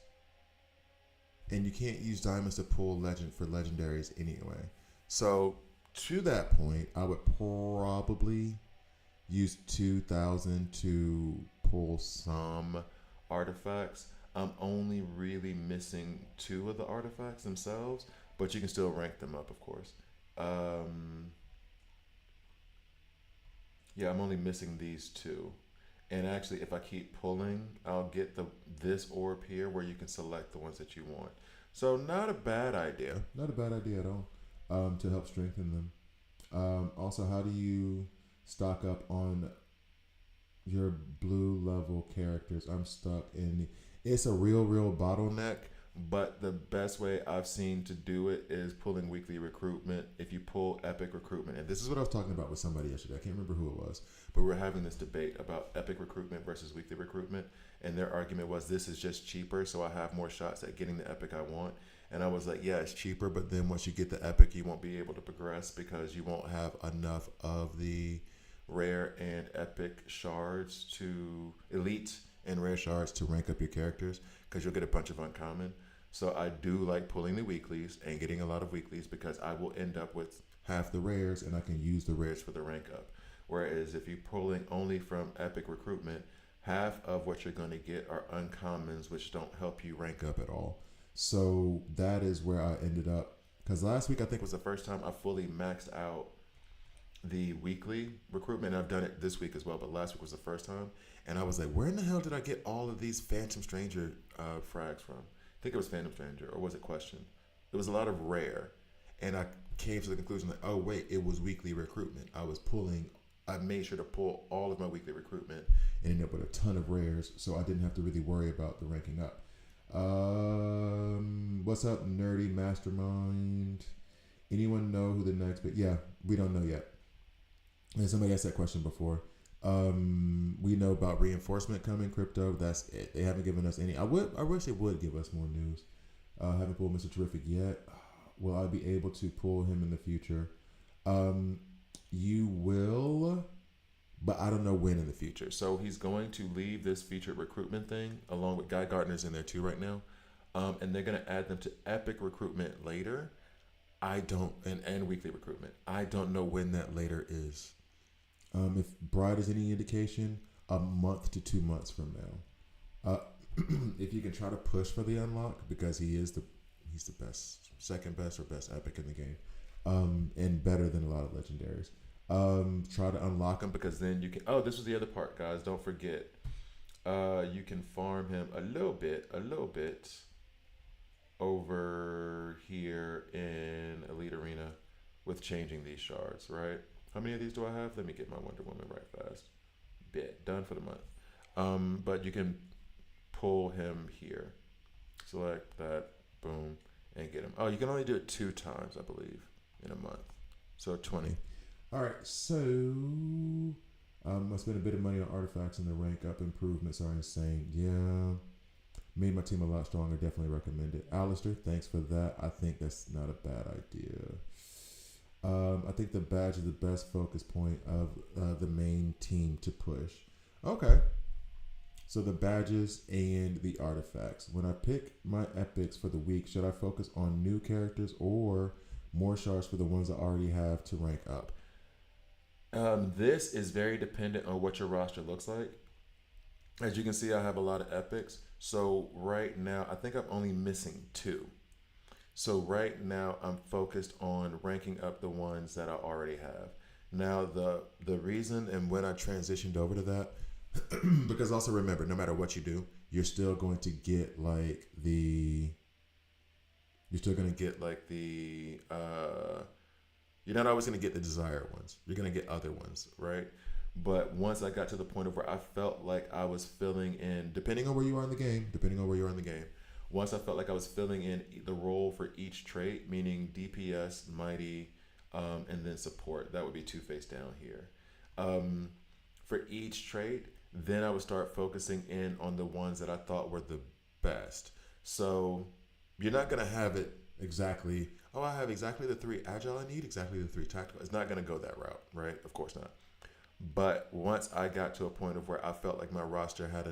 and you can't use diamonds to pull legend for legendaries anyway. So to that point, I would probably use 2,000 to pull some artifacts. I'm only really missing two of the artifacts themselves, but you can still rank them up, of course. Um, yeah, I'm only missing these two. And actually, if I keep pulling, I'll get the this orb here where you can select the ones that you want. So not a bad idea. Not a bad idea at all. To help strengthen them. Also, how do you stock up on your blue level characters? I'm stuck in. It's a real bottleneck. But the best way I've seen to do it is pulling weekly recruitment. If you pull epic recruitment, and this is what I was talking about with somebody yesterday. I can't remember who it was, but we were having this debate about epic recruitment versus weekly recruitment. And their argument was this is just cheaper, so I have more shots at getting the epic I want. And I was like, yeah, it's cheaper, but then once you get the epic, you won't be able to progress because you won't have enough of the rare and epic shards to elite and rare shards to rank up your characters because you'll get a bunch of uncommon. So I do like pulling the weeklies and getting a lot of weeklies because I will end up with half the rares and I can use the rares for the rank up. Whereas if you're pulling only from epic recruitment, half of what you're going to get are uncommons, which don't help you rank up at all. So that is where I ended up. Because last week I think was the first time I fully maxed out the weekly recruitment. And I've done it this week as well, but last week was the first time. And I was like, where in the hell did I get all of these Phantom Stranger frags from? I think it was Phantom Stranger, or was it Question? It was a lot of rare. And I came to the conclusion that, oh, wait, it was weekly recruitment. I made sure to pull all of my weekly recruitment and ended up with a ton of rares, so I didn't have to really worry about the ranking up. What's up, nerdy mastermind? Anyone know who the next? But yeah, we don't know yet. And somebody asked that question before. We know about reinforcement coming, crypto. That's it. They haven't given us any. I wish they would give us more news. Haven't pulled Mr. Terrific yet. Will I be able to pull him in the future? You will, but I don't know when in the future. So he's going to leave this featured recruitment thing along with Guy Gardner's in there too right now. And they're going to add them to epic recruitment later. I don't, and weekly recruitment. I don't know when that later is. If Bride is any indication, a month to 2 months from now. If you can try to push for the unlock, because he's the best, second best or best epic in the game, and better than a lot of legendaries. Try to unlock him because then you can. Oh, this was the other part, guys. Don't forget. You can farm him a little bit over here in Elite Arena with changing these shards, right? How many of these do I have? Let me get my Wonder Woman right fast. Bit done for the month. But you can pull him here. Select that, boom, and get him. Oh, you can only do it 2 times, I believe, in a month. So 20. All right, so I spent a bit of money on artifacts and the rank up improvements are insane. Yeah. Made my team a lot stronger. Definitely recommend it. Alistair, thanks for that. I think that's not a bad idea. I think the badge is the best focus point of the main team to push. Okay. So the badges and the artifacts. When I pick my epics for the week, should I focus on new characters or more shards for the ones I already have to rank up? This is very dependent on what your roster looks like. As you can see, I have a lot of epics. So right now, I think I'm only missing 2. So right now, I'm focused on ranking up the ones that I already have. Now, the reason and when I transitioned over to that, because also remember, no matter what you do, you're still going to get like the. You're still going to get like the. You're not always going to get the desired ones. You're going to get other ones, right? But once I got to the point of where I felt like I was filling in, depending on where you are in the game, once I felt like I was filling in the role for each trait, meaning DPS, mighty, and then support, that would be two-face down here. For each trait, then I would start focusing in on the ones that I thought were the best. So you're not going to have it exactly, oh, I have exactly the 3 agile I need, exactly the 3 tactical. It's not going to go that route, right? Of course not. But once I got to a point of where I felt like my roster had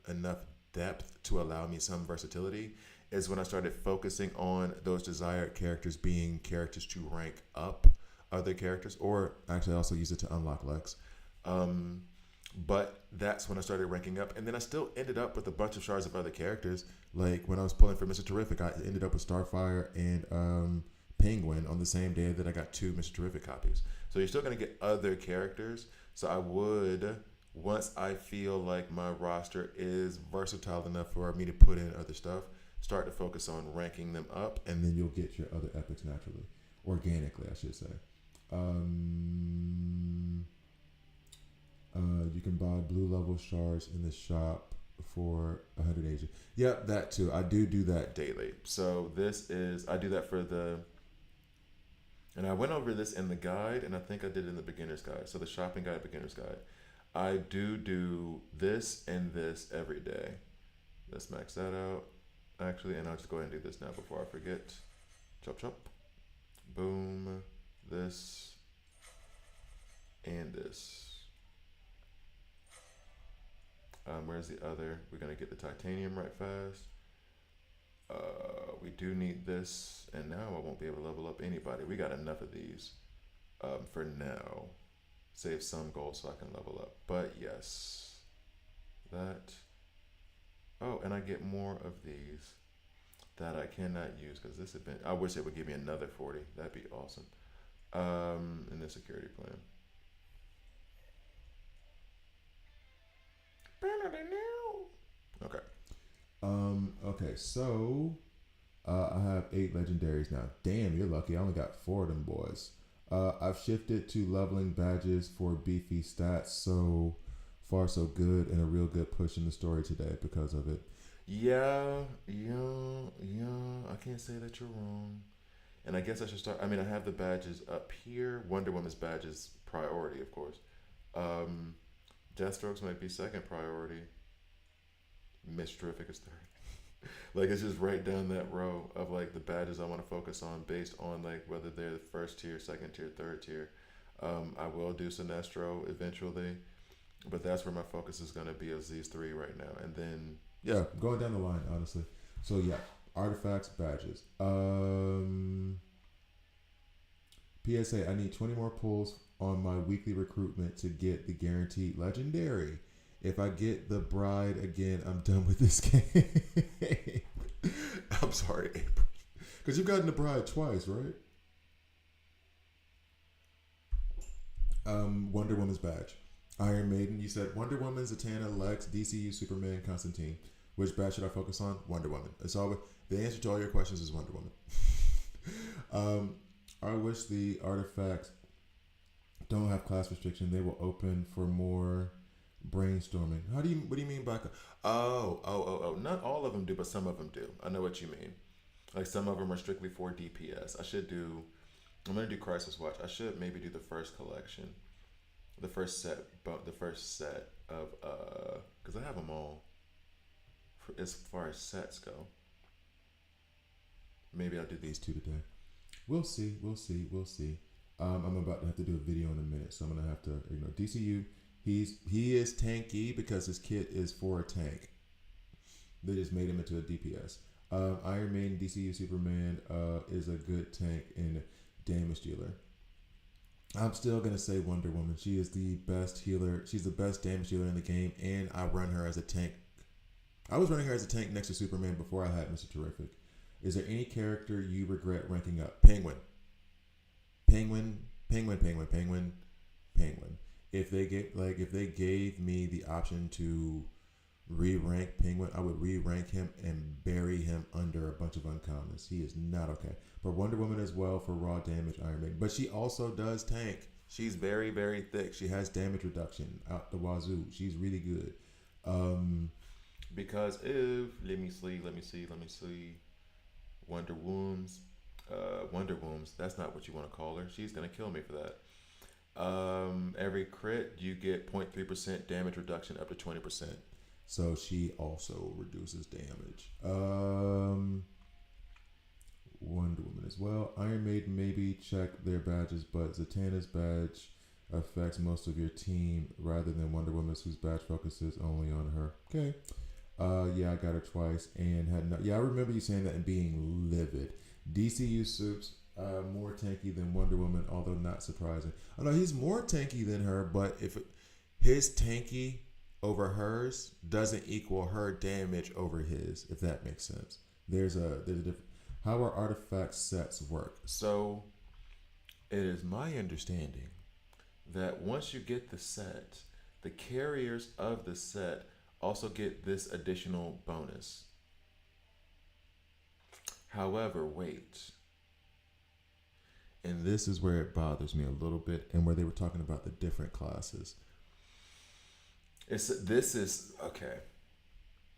enough depth to allow me some versatility, is when I started focusing on those desired characters being characters to rank up other characters, or actually I also use it to unlock Lex. Um, but that's when I started ranking up, and then I still ended up with a bunch of shards of other characters. Like when I was pulling for Mr. Terrific, I ended up with Starfire and Penguin on the same day that I got 2 Mr. Terrific copies. So you're still gonna get other characters. So I would, once I feel like my roster is versatile enough for me to put in other stuff, start to focus on ranking them up, and then you'll get your other epics naturally, organically, I should say. Um, you can buy blue level shards in the shop for 180. Yep, that too. I do that daily. So this is, I do that for the, and I went over this in the guide, and I think I did it in the beginner's guide. So the shopping guide, beginner's guide. I do this and this every day. Let's max that out, actually, and I'll just go ahead and do this now before I forget. Chop chop. Boom. This and this. Where's the other? We're gonna get the titanium right fast. We do need this, and now I won't be able to level up anybody. We got enough of these for now. Save some gold so I can level up. But yes, that. Oh, and I get more of these that I cannot use because this event. I wish it would give me another 40. That'd be awesome. In the security plan. Okay. Okay. So, I have 8 legendaries now. Damn, you're lucky. I only got 4 of them boys. I've shifted to leveling badges for beefy stats. So far, so good, and a real good push in the story today because of it. Yeah. I can't say that you're wrong. And I guess I should start. I mean, I have the badges up here. Wonder Woman's badge is priority, of course. Um, Deathstrokes might be second priority. Miss Terrific is third. Like it's just right down that row of like the badges I want to focus on based on like whether they're the first tier, second tier, third tier. I will do Sinestro eventually, but that's where my focus is going to be is these 3 right now. And then yeah, going down the line honestly. So yeah, artifacts, badges. PSA: I need 20 more pulls on my weekly recruitment to get the guaranteed legendary. If I get the bride again, I'm done with this game. I'm sorry, April. Because you've gotten the bride twice, right? Wonder Woman's badge. Iron Maiden, you said Wonder Woman, Zatanna, Lex, DCU, Superman, Constantine. Which badge should I focus on? Wonder Woman. It's always, the answer to all your questions is Wonder Woman. I wish the artifacts don't have class restriction. They will open for more brainstorming. What do you mean by? Oh. Not all of them do, but some of them do. I know what you mean. Like some of them are strictly for DPS. I'm gonna do Crisis Watch. I should maybe do the first collection, the first set of because I have them all. As far as sets go, maybe I'll do these 2 today. We'll see. I'm about to have to do a video in a minute, so I'm gonna have to, DCU. He is tanky because his kit is for a tank. They just made him into a DPS. Iron Maiden, DCU, Superman is a good tank and damage dealer. I'm still gonna say Wonder Woman. She is the best healer. She's the best damage dealer in the game, and I run her as a tank. I was running her as a tank next to Superman before I had Mr. Terrific. Is there any character you regret ranking up? Penguin. If they gave me the option to re-rank Penguin, I would re-rank him and bury him under a bunch of uncommons. He is not okay. But Wonder Woman as well for raw damage, Iron Man. But she also does tank. She's very, very thick. She has damage reduction out the wazoo. She's really good. Because if let me see. Wonder Wombs. That's not what you want to call her. She's gonna kill me for that. Every crit you get 0.3% damage reduction up to 20%. So she also reduces damage. Wonder Woman as well. Iron Maiden, maybe check their badges, but Zatanna's badge affects most of your team rather than Wonder Woman's, whose badge focuses only on her. Okay. Yeah, I got her twice and had not. Yeah, I remember you saying that and being livid. DCU suits more tanky than Wonder Woman, although not surprising. Oh no, he's more tanky than her, but if his tanky over hers doesn't equal her damage over his, if that makes sense. There's a difference. How are artifact sets work? So it is my understanding that once you get the set, the carriers of the set also get this additional bonus. However, wait. And this is where it bothers me a little bit, and where they were talking about the different classes. This is okay,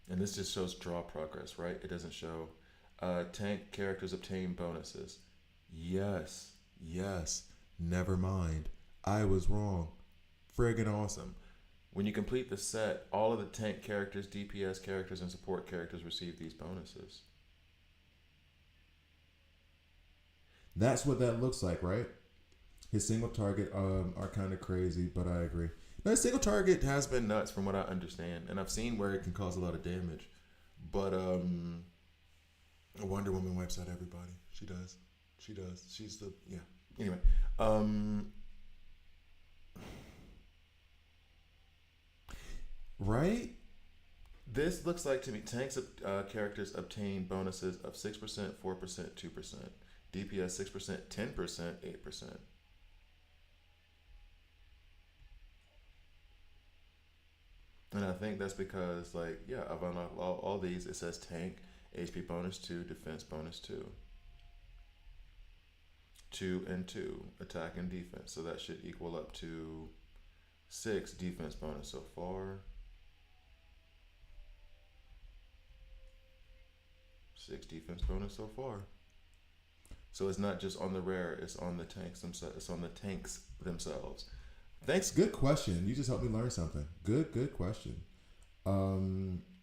and this just shows draw progress, right? It doesn't show tank characters obtain bonuses. Yes, never mind. I was wrong. Friggin' awesome. When you complete the set, all of the tank characters, DPS characters, and support characters receive these bonuses. That's what that looks like, right? His single target are kind of crazy, but I agree. Now, his single target has been nuts from what I understand, and I've seen where it can cause a lot of damage. But Wonder Woman wipes out everybody. She does. She's the yeah. Anyway, right? This looks like to me tanks characters obtain bonuses of 6%, 4%, 2%. DPS 6%, 10%, 8%. And I think that's because, like, yeah, I've unlocked all these. It says tank, HP bonus 2, defense bonus 2. 2 and 2, attack and defense. So that should equal up to 6 defense bonus so far. 6 defense bonus so far. So it's not just on the rare, it's on the tanks themselves. It's on the tanks themselves. Thanks. Good question. You just helped me learn something. Good question.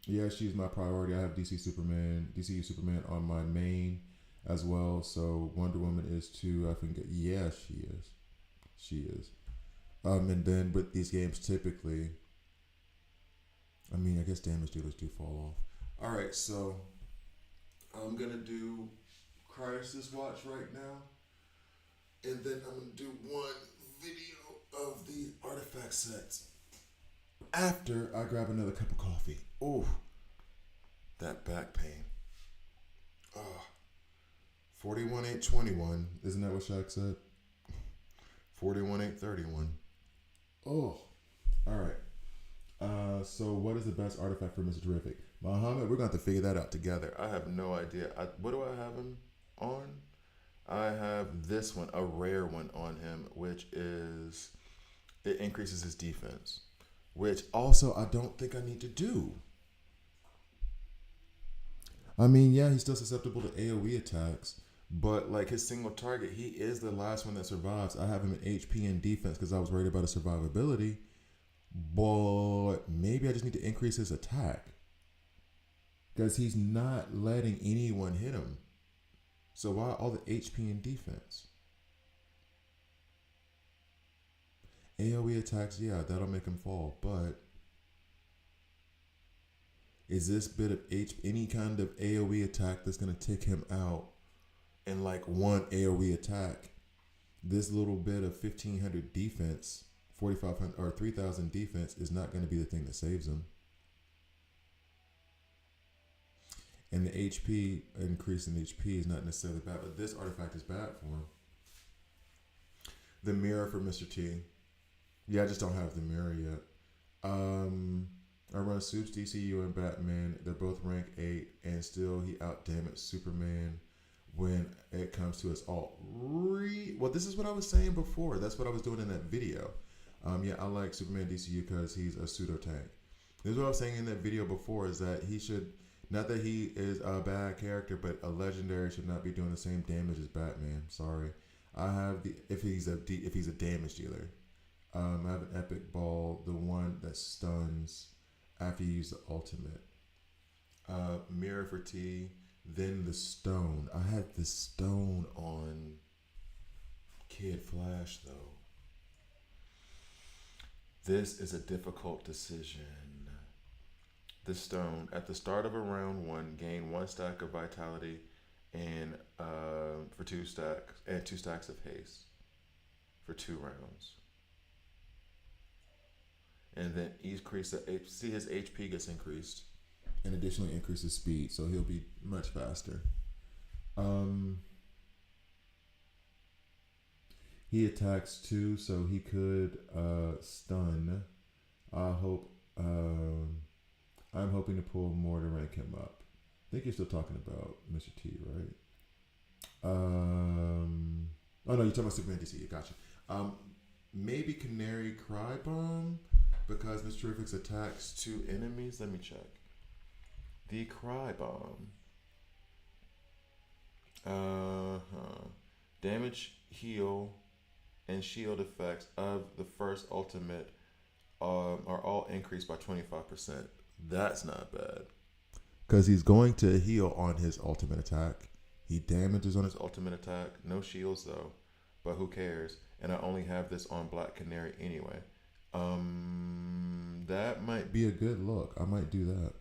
Yeah, she's my priority. I have DCU Superman on my main as well. So Wonder Woman is too. I think. Yeah, she is. She is. And then with these games, typically, I mean, I guess damage dealers do fall off. All right, so I'm gonna do Crisis Watch right now, and then I'm gonna do one video of the artifact sets after I grab another cup of coffee. Oh, that back pain. 41,821. Isn't that what Shaq said? 41,831. Oh, all right. So what is the best artifact for Mr. Terrific? Muhammad, we're going to have to figure that out together. I have no idea. What do I have him on? I have this one, a rare one on him, which is, it increases his defense, which also I don't think I need to do. I mean, yeah, he's still susceptible to AoE attacks, but like his single target, he is the last one that survives. I have him in HP and defense because I was worried about his survivability, but maybe I just need to increase his attack because he's not letting anyone hit him. So why all the HP and defense? AoE attacks, yeah, that'll make him fall, but is this bit of any kind of AoE attack that's going to take him out in like one AoE attack? This little bit of 1,500 defense, 4,500 or 3,000 defense is not going to be the thing that saves him. And the HP, increase in HP is not necessarily bad, but this artifact is bad for him. The mirror for Mr. T. Yeah, I just don't have the mirror yet. I run Supes, DCU, and Batman. They're both rank 8, and still he outdamaged Superman when it comes to his alt. Well, this is what I was saying before. That's what I was doing in that video. Yeah, I like Superman DCU because he's a pseudo tank. This is what I was saying in that video before, is that he should, not that he is a bad character, but a legendary should not be doing the same damage as Batman. Sorry. I have if he's a damage dealer. I have an epic ball, the one that stuns after you use the ultimate. Mirror for T. Then the stone. I had the stone on Kid Flash though. This is a difficult decision. The stone at the start of a round one gain one stack of vitality and for two stacks and two stacks of haste for 2 rounds. And then increase the see his HP gets increased. And additionally increases speed, so he'll be much faster. He attacks too, so he could stun. I hope. I'm hoping to pull more to rank him up. I think you're still talking about Mr. T, right? Oh no, you're talking about Superman DC. Gotcha. Maybe Canary Cry Bomb because Mr. Terrific's attacks 2 enemies. Let me check. The Cry Bomb. Damage, heal, and shield effects of the first ultimate are all increased by 25%. That's not bad. Because he's going to heal on his ultimate attack. He damages on his ultimate attack. No shields though. But who cares? And I only have this on Black Canary anyway. That might be a good look. I might do that.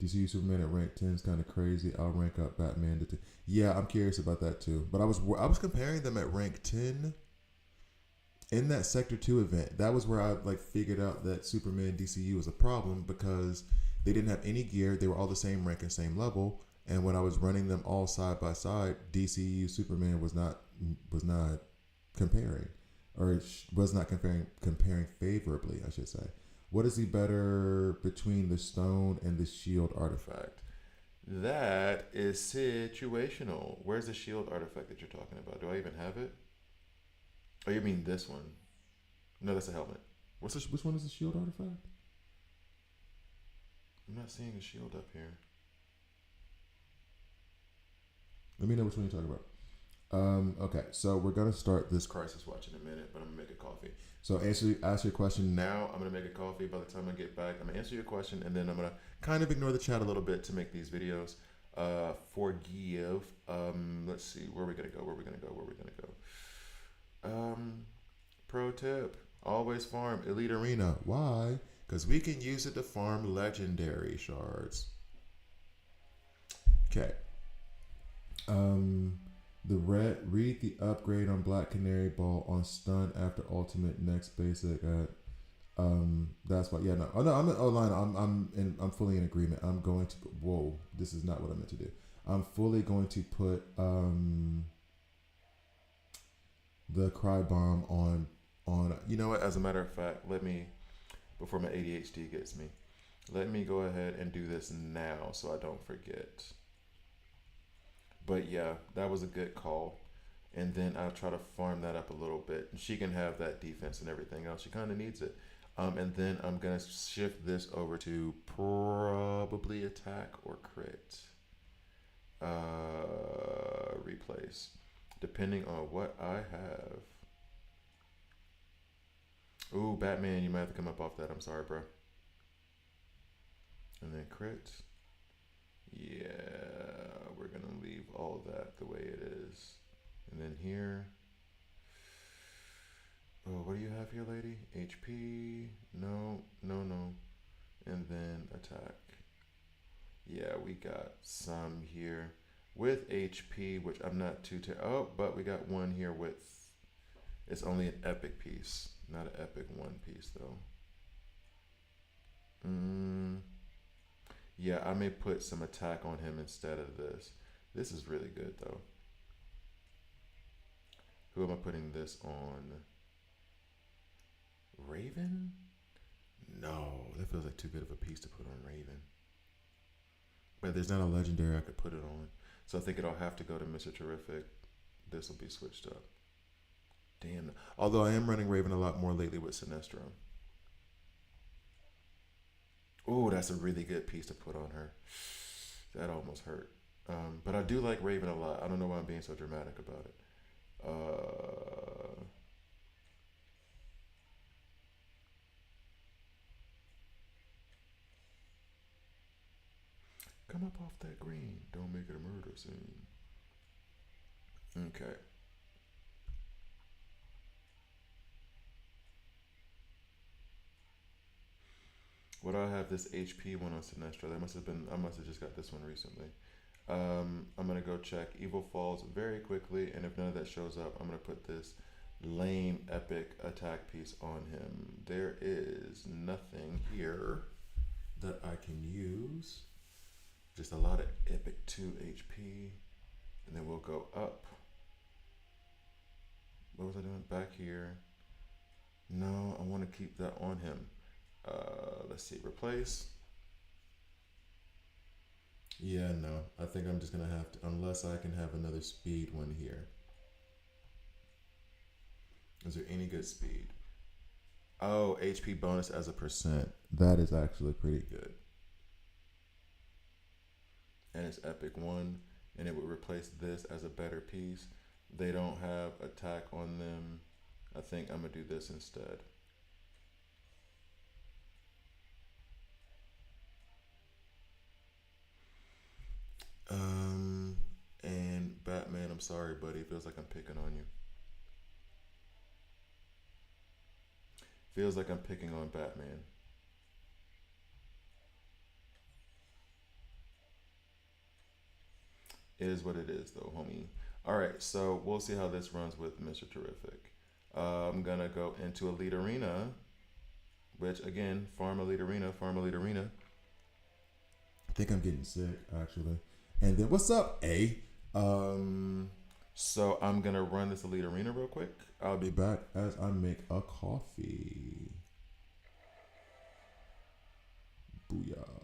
DCU Superman at rank 10 is kind of crazy. I'll rank up Batman to 10. Yeah, I'm curious about that too. But I was comparing them at rank 10 in that Sector 2 event. That was where I figured out that Superman DCU was a problem because they didn't have any gear. They were all the same rank and same level. And when I was running them all side by side, DCU Superman was not comparing, or was not comparing favorably, I should say. What is the better between the stone and the shield artifact? That is situational. Where's the shield artifact that you're talking about? Do I even have it? Oh, you mean this one? No, that's a helmet. Which one is the shield artifact? I'm not seeing a shield up here. Let me know which one you're talking about. Okay, so we're gonna start this Crisis Watch in a minute, but I'm gonna make a coffee. So ask your question now. I'm gonna make a coffee. By the time I get back, I'm gonna answer your question, and then I'm gonna kind of ignore the chat a little bit to make these videos. Forgive. Let's see. Where are we gonna go? Pro tip: always farm Elite Arena. Why? Because we can use it to farm legendary shards. Okay. Read the upgrade on Black Canary Ball on stun after ultimate next basic. That's why. Yeah, no. Oh no, I'm fully in agreement. I'm going to. Whoa, this is not what I meant to do. I'm fully going to put the Cry Bomb on. You know what? As a matter of fact, let me, before my ADHD gets me, let me go ahead and do this now so I don't forget. But yeah, that was a good call. And then I'll try to farm that up a little bit. And she can have that defense and everything else. She kind of needs it. And then I'm going to shift this over to probably attack or crit. Replace. Depending on what I have. Ooh, Batman, you might have to come up off that. I'm sorry, bro. And then crit. Yeah, we're going to leave all that the way it is. And then here. Oh, what do you have here, lady? HP. No. And then attack. Yeah, we got some here with HP, which I'm not too but we got one here with, it's only an epic piece, not an epic one piece though. Yeah, I may put some attack on him instead of this. This is really good though. Who am I putting this on? Raven? No, that feels like too good of a piece to put on Raven. But there's not a legendary I could put it on. So I think it'll have to go to Mr. Terrific. This will be switched up. Damn. Although I am running Raven a lot more lately with Sinestro. Oh, that's a really good piece to put on her. That almost hurt. But I do like Raven a lot. I don't know why I'm being so dramatic about it. Come up off that green. Don't make it a murder scene. Okay. What do I have this HP one on Sinestro? That must have been. I must have just got this one recently. I'm gonna go check Evil Falls very quickly, and if none of that shows up, I'm gonna put this lame epic attack piece on him. There is nothing here that I can use. Just a lot of epic 2 HP, and then we'll go up. What was I doing back here? No, I want to keep that on him. Let's see, replace. Yeah, no, I think I'm just gonna have to, unless I can have another speed one here. Is there any good speed? Oh, HP bonus as a percent. That is actually pretty good. And it's epic 1, and it would replace this as a better piece. They don't have attack on them. I think I'm gonna do this instead. And Batman, I'm sorry, buddy. It feels like I'm picking on you. Feels like I'm picking on Batman. It is what it is, though, homie. All right, so we'll see how this runs with Mr. Terrific. I'm gonna go into Elite Arena, which again, Farm Elite Arena, Farm Elite Arena. I think I'm getting sick, actually. And then what's up, A? So I'm gonna run this Elite Arena real quick. I'll be back as I make a coffee. Booyah.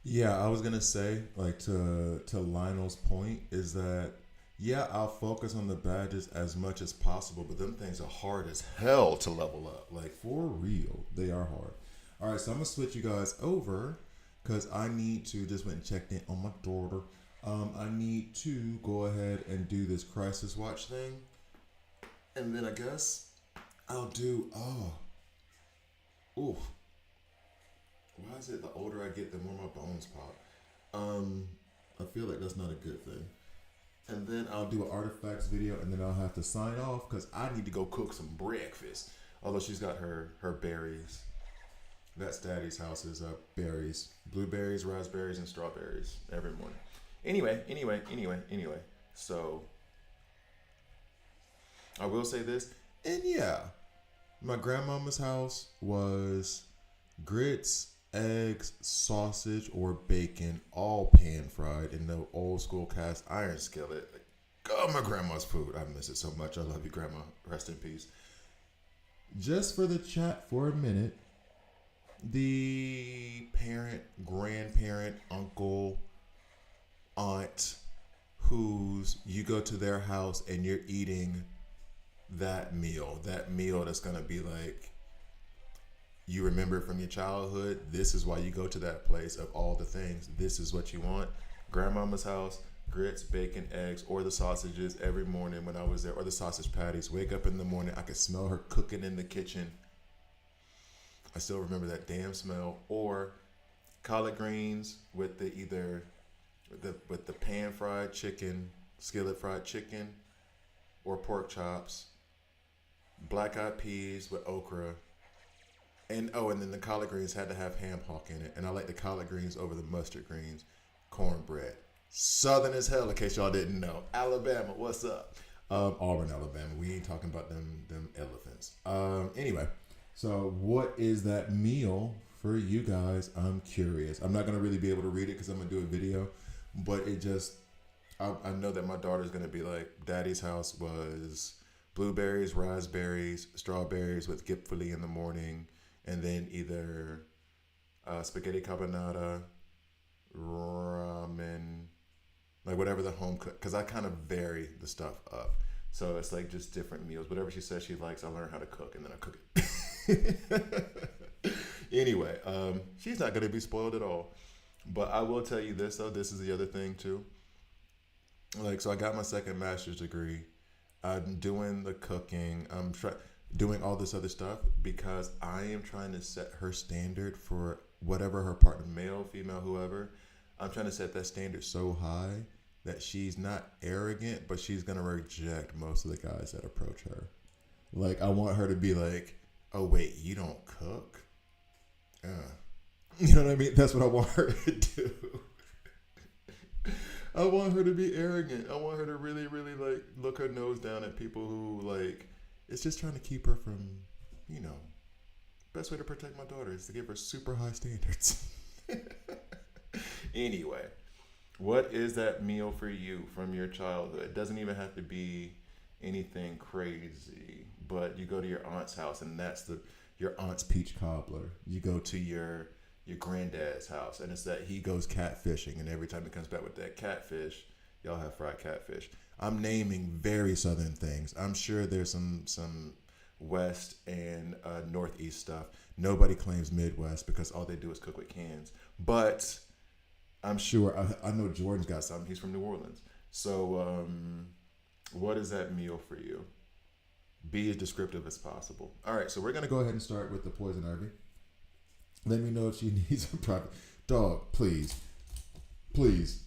Yeah, I was gonna say, like to Lionel's point, is that yeah, I'll focus on the badges as much as possible, but them things are hard as hell to level up. Like for real, they are hard. All right, so I'm gonna switch you guys over because I need to just went and checked in on my daughter. I need to go ahead and do this crisis watch thing, and then I guess I'll do. Oof. Why is it the older I get, the more my bones pop? I feel like that's not a good thing. And then I'll do an artifacts video, and then I'll have to sign off because I need to go cook some breakfast. Although she's got her berries. That's Daddy's house is berries, blueberries, raspberries, and strawberries every morning. Anyway. So I will say this, and yeah, my grandmama's house was grits, eggs, sausage, or bacon, all pan fried in the old school cast iron skillet. God, my grandma's food. I miss it so much. I love you, Grandma. Rest in peace. Just for the chat for a minute, the parent, grandparent, uncle, aunt, who's you go to their house and you're eating that meal that's gonna be like, you remember from your childhood, this is why you go to that place of all the things. This is what you want. Grandmama's house, grits, bacon, eggs, or the sausages every morning when I was there, or the sausage patties. Wake up in the morning, I could smell her cooking in the kitchen. I still remember that damn smell. Or collard greens with the either with the pan fried chicken, skillet fried chicken, or pork chops, black eyed peas with okra. And then the collard greens had to have ham hock in it. And I like the collard greens over the mustard greens. Cornbread. Southern as hell, in case y'all didn't know. Alabama, what's up? Auburn, Alabama. We ain't talking about them elephants. Anyway, so what is that meal for you guys? I'm curious. I'm not going to really be able to read it because I'm going to do a video. But it just, I know that my daughter's going to be like, Daddy's house was blueberries, raspberries, strawberries with gipfeli in the morning. And then either spaghetti carbonara, ramen, like whatever the home cook. Because I kind of vary the stuff up. So it's like just different meals. Whatever she says she likes, I learn how to cook and then I cook it. Anyway, she's not going to be spoiled at all. But I will tell you this, though. This is the other thing, too. Like, so I got my second master's degree. I'm doing the cooking. I'm doing all this other stuff because I am trying to set her standard for whatever her partner, male, female, whoever. I'm trying to set that standard so high that she's not arrogant, but she's going to reject most of the guys that approach her. Like, I want her to be like, oh, wait, you don't cook? You know what I mean? That's what I want her to do. I want her to be arrogant. I want her to really, really, like, look her nose down at people who, like, it's just trying to keep her from, best way to protect my daughter is to give her super high standards. Anyway, what is that meal for you from your childhood? It doesn't even have to be anything crazy, but you go to your aunt's house and that's your aunt's peach cobbler. You go to your granddad's house and it's that he goes catfishing, and every time he comes back with that catfish, y'all have fried catfish. I'm naming very southern things. I'm sure there's some west and northeast stuff. Nobody claims Midwest because all they do is cook with cans. But I'm sure, I know Jordan's got something. He's from New Orleans. So what is that meal for you? Be as descriptive as possible. All right, so we're going to go ahead and start with the poison ivy. Let me know if she needs a private. Dog, please.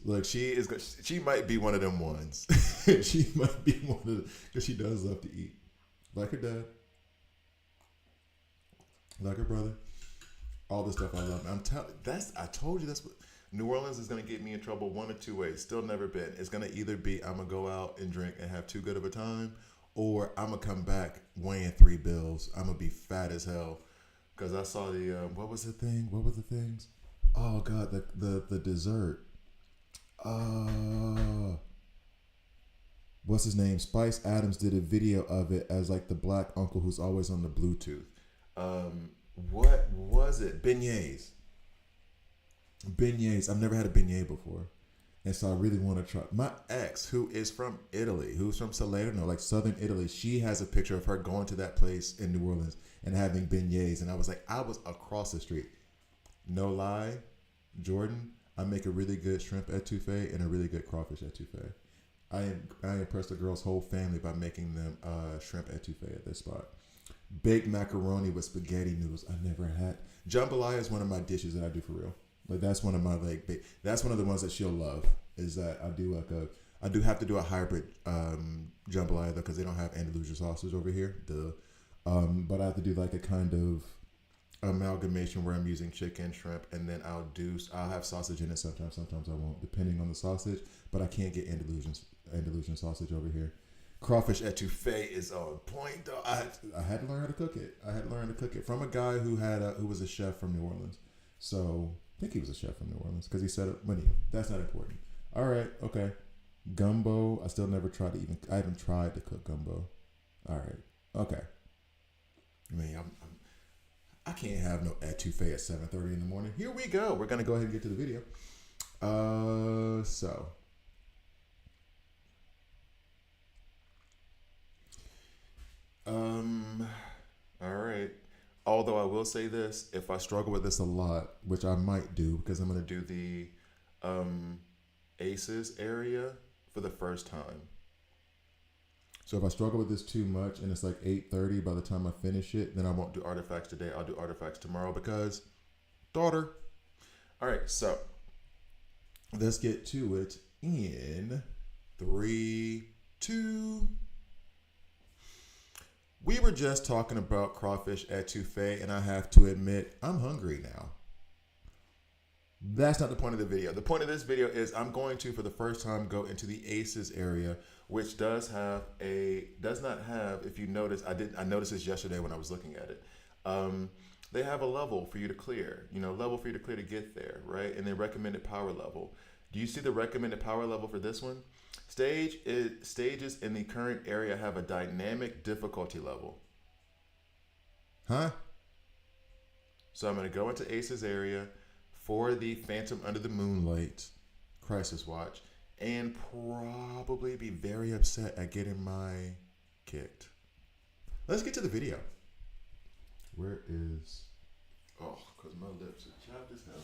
Like, she might be one of them ones. She might be one of them, because she does love to eat. Like her dad. Like her brother. All the stuff I love. I told you that's what New Orleans is going to get me in trouble one of two ways. Still never been. It's going to either be I'm going to go out and drink and have too good of a time, or I'm going to come back weighing 3 bills. I'm going to be fat as hell. Because I saw the, what was the things? Oh, God, the dessert. What's his name? Spice Adams did a video of it as like the black uncle who's always on the Bluetooth. What was it? Beignets. Beignets. I've never had a beignet before. And so I really want to try. My ex, who is from Italy, who's from Salerno, like southern Italy, she has a picture of her going to that place in New Orleans and having beignets. And I was like, I was across the street. No lie, Jordan, I make a really good shrimp etouffee and a really good crawfish etouffee. I impressed the girl's whole family by making them shrimp etouffee at this spot. Baked macaroni with spaghetti noodles. I never had. Jambalaya is one of my dishes that I do for real. Like that's one of my that's one of the ones that she'll love. Is that I do have to do a hybrid jambalaya though because they don't have Andalusia sausage over here. But I have to do like a kind of amalgamation where I'm using chicken, shrimp, and then I'll have sausage in it sometimes. Sometimes I won't, depending on the sausage. But I can't get Andalusian sausage over here. Crawfish etouffee is on point though. I had to learn how to cook it. I had to learn how to cook it from a guy who was a chef from New Orleans. So I think he was a chef from New Orleans because he said it. But anyway, that's not important. All right, okay. Gumbo. I still never tried to I haven't tried to cook gumbo. All right, okay. I mean, I can't have no etouffee at 7:30 in the morning. Here we go. We're gonna go ahead and get to the video. So. All right. Although I will say this, if I struggle with this a lot, which I might do because I'm gonna do the ACEs area for the first time. So if I struggle with this too much and it's like 8:30 by the time I finish it, then I won't do artifacts today. I'll do artifacts tomorrow because daughter. All right, so let's get to it in 3, 2. We were just talking about crawfish etouffee, and I have to admit, I'm hungry now. That's not the point of the video. The point of this video is I'm going to, for the first time, go into the ACEs area, which does not have, if you notice, I noticed this yesterday when I was looking at it. They have a level for you to clear, level for you to clear to get there, right? And then recommended power level. Do you see the recommended power level for this one? Stages in the current area have a dynamic difficulty level. Huh? So I'm going to go into ACEs area for the Phantom Under the Moonlight Crisis Watch and probably be very upset at getting my kicked. Let's get to the video. Where is... Oh, because my lips are chapped as hell.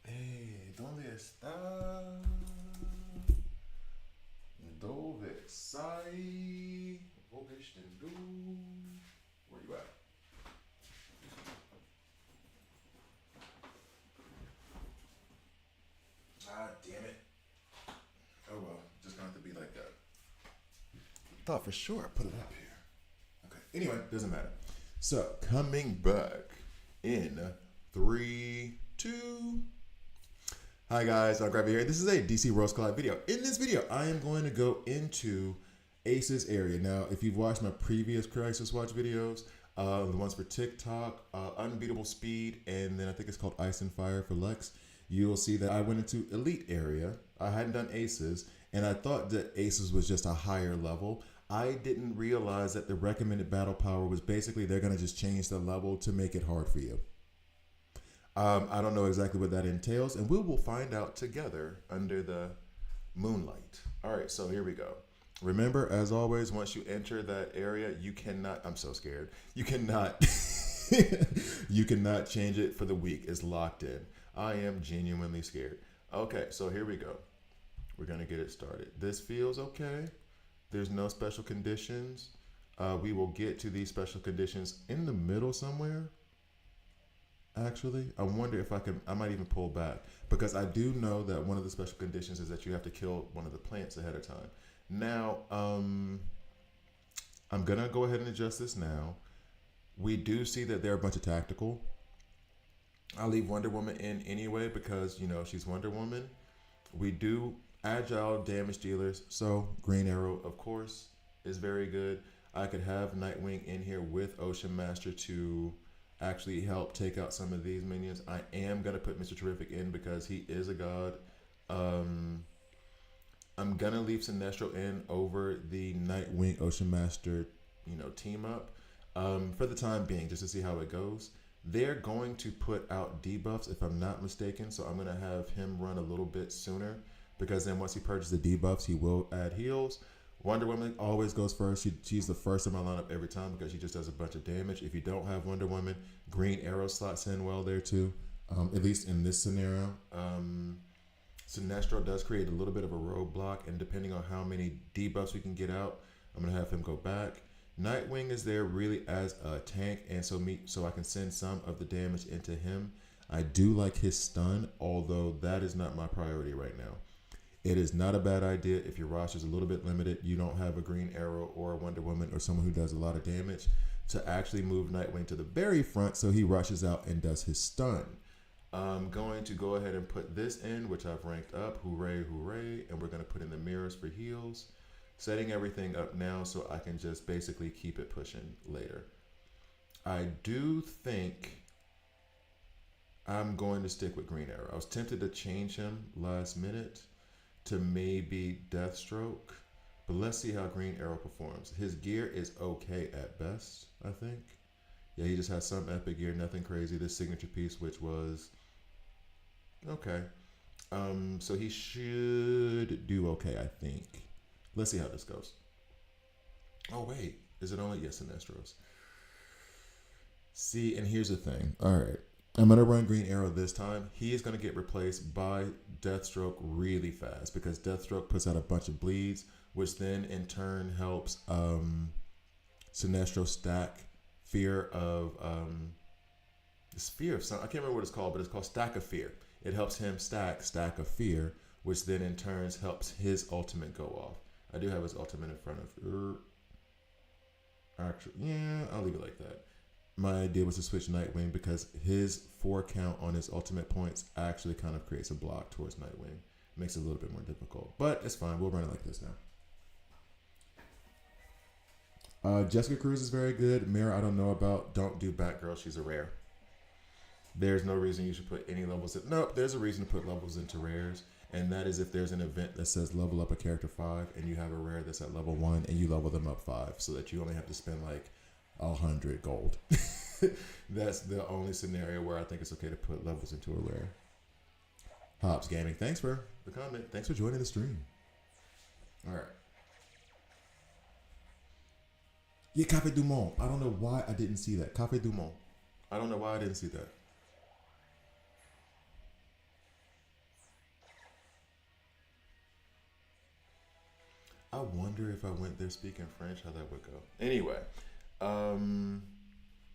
Hey, ¿dónde está? ¿Dónde está? Where you at? Ah, damn it. Oh well, just gonna have to be like that. Thought for sure I put it up here. Okay, anyway, doesn't matter. So, coming back in 3, 2... Hi guys, I'm Gravy here. This is a DC Rose Collide video. In this video, I am going to go into ACEs area. Now, if you've watched my previous Crisis Watch videos, the ones for TikTok, Unbeatable Speed, and then I think it's called Ice and Fire for Lex, you'll see that I went into Elite area. I hadn't done ACEs, and I thought that ACEs was just a higher level. I didn't realize that the recommended battle power was basically they're going to just change the level to make it hard for you. I don't know exactly what that entails, and we will find out together under the moonlight. All right, so here we go. Remember, as always, once you enter that area, you cannot, I'm so scared, you cannot, you cannot change it for the week. It's locked in. I am genuinely scared. Okay, so here we go. We're going to get it started. This feels okay. There's no special conditions. We will get to these special conditions in the middle somewhere. Actually, I wonder if I might even pull back because I do know that one of the special conditions is that you have to kill one of the plants ahead of time. Now, I'm going to go ahead and adjust this now. We do see that they're a bunch of tactical. I'll leave Wonder Woman in anyway because, she's Wonder Woman. We do agile damage dealers. So Green Arrow, of course, is very good. I could have Nightwing in here with Ocean Master to actually help take out some of these minions. I am going to put Mr. Terrific in because he is a god. I'm going to leave Sinestro in over the Nightwing Ocean Master, team up for the time being, just to see how it goes. They're going to put out debuffs if I'm not mistaken, so I'm gonna have him run a little bit sooner because then once he purchases the debuffs, he will add heals. Wonder Woman always goes first. She's the first in my lineup every time because she just does a bunch of damage. If you don't have Wonder Woman, Green Arrow slots in well there too, at least in this scenario. Sinestro does create a little bit of a roadblock, and depending on how many debuffs we can get out, I'm going to have him go back. Nightwing is there really as a tank, and so I can send some of the damage into him. I do like his stun, although that is not my priority right now. It is not a bad idea if your roster is a little bit limited, you don't have a Green Arrow or a Wonder Woman or someone who does a lot of damage, to actually move Nightwing to the very front so he rushes out and does his stun. I'm going to go ahead and put this in, which I've ranked up. Hooray, hooray. And we're going to put in the mirrors for heals. Setting everything up now so I can just basically keep it pushing later. I do think I'm going to stick with Green Arrow. I was tempted to change him last minute to maybe Deathstroke, but let's see how Green Arrow performs. His gear is okay at best, I think. Yeah, he just has some epic gear, nothing crazy. This signature piece, which was okay. So he should do okay, I think. Let's see how this goes. Oh, wait. Is it only? Yes, Sinestros. See, and here's the thing. All right. I'm going to run Green Arrow this time. He is going to get replaced by Deathstroke really fast because Deathstroke puts out a bunch of bleeds, which then in turn helps Sinestro stack Fear of I can't remember what it's called, but it's called Stack of Fear. It helps him Stack of Fear, which then in turn helps his ultimate go off. I do have his ultimate in front of actually, yeah, I'll leave it like that. My idea was to switch Nightwing because his 4 count on his ultimate points actually kind of creates a block towards Nightwing. Makes it a little bit more difficult, but it's fine. We'll run it like this now. Jessica Cruz is very good. Mira, I don't know about. Don't do Batgirl. She's a rare. There's no reason you should put any levels in. Nope, there's a reason to put levels into rares. And that is if there's an event that says level up a character 5 and you have a rare that's at level 1 and you level them up 5 so that you only have to spend like 100 gold. That's the only scenario where I think it's okay to put levels into a rare. Hobbs Gaming, thanks for the comment. Thanks for joining the stream. All right. Yeah, Café du Monde. I don't know why I didn't see that. Café du Monde. I don't know why I didn't see that. I wonder if I went there speaking French, how that would go. Anyway,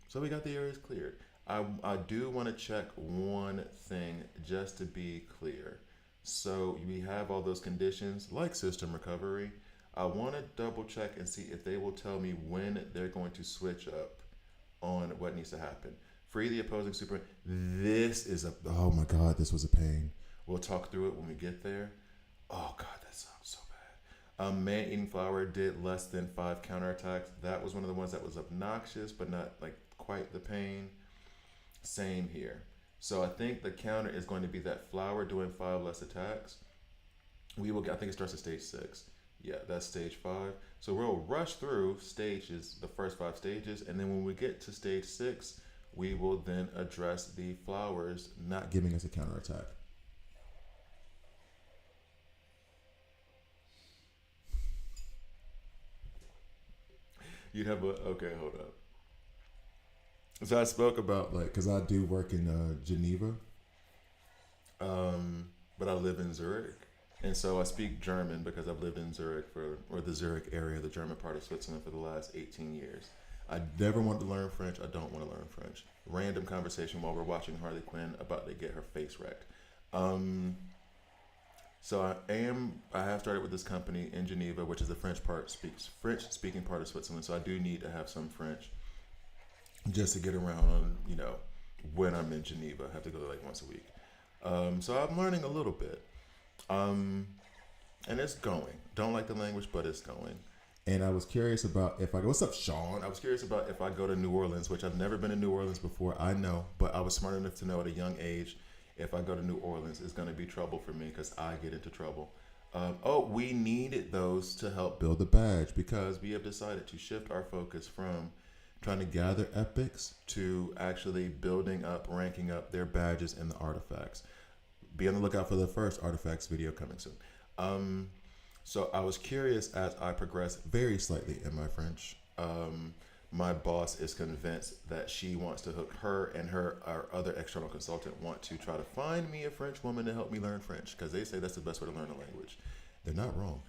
so we got the areas cleared. I do want to check one thing just to be clear. So we have all those conditions like system recovery. I want to double check and see if they will tell me when they're going to switch up on what needs to happen. Free the opposing super. This is oh my God, this was a pain. We'll talk through it when we get there. Oh God, that sounds so bad. Man-eating flower did less than 5 counterattacks. That was one of the ones that was obnoxious, but not like quite the pain. Same here. So I think the counter is going to be that flower doing 5 less attacks. I think it starts at stage 6. Yeah, that's stage 5. So we'll rush through stages, the first 5 stages, and then when we get to stage 6, we will then address the flowers not giving us a counterattack. You'd have okay, hold up. So I spoke about because I do work in Geneva, but I live in Zurich. And so I speak German because I've lived in Zurich or the Zurich area, the German part of Switzerland, for the last 18 years. I never wanted to learn French. I don't want to learn French. Random conversation while we're watching Harley Quinn about to get her face wrecked. So I have started with this company in Geneva, which is the French speaking part of Switzerland. So I do need to have some French just to get around on, when I'm in Geneva. I have to go there once a week. So I'm learning a little bit. And it's going. Don't like the language, but it's going. And I was curious about what's up, Sean? I was curious about if I go to New Orleans, which I've never been to New Orleans before. I know, but I was smart enough to know at a young age, if I go to New Orleans, it's going to be trouble for me because I get into trouble. We needed those to help build the badge because we have decided to shift our focus from trying to gather epics to actually building up, ranking up their badges and the artifacts. Be on the lookout for the first artifacts video coming soon. So I was curious as I progressed very slightly in my French. My boss is convinced that she wants to hook her and our other external consultant want to try to find me a French woman to help me learn French because they say that's the best way to learn a language. They're not wrong.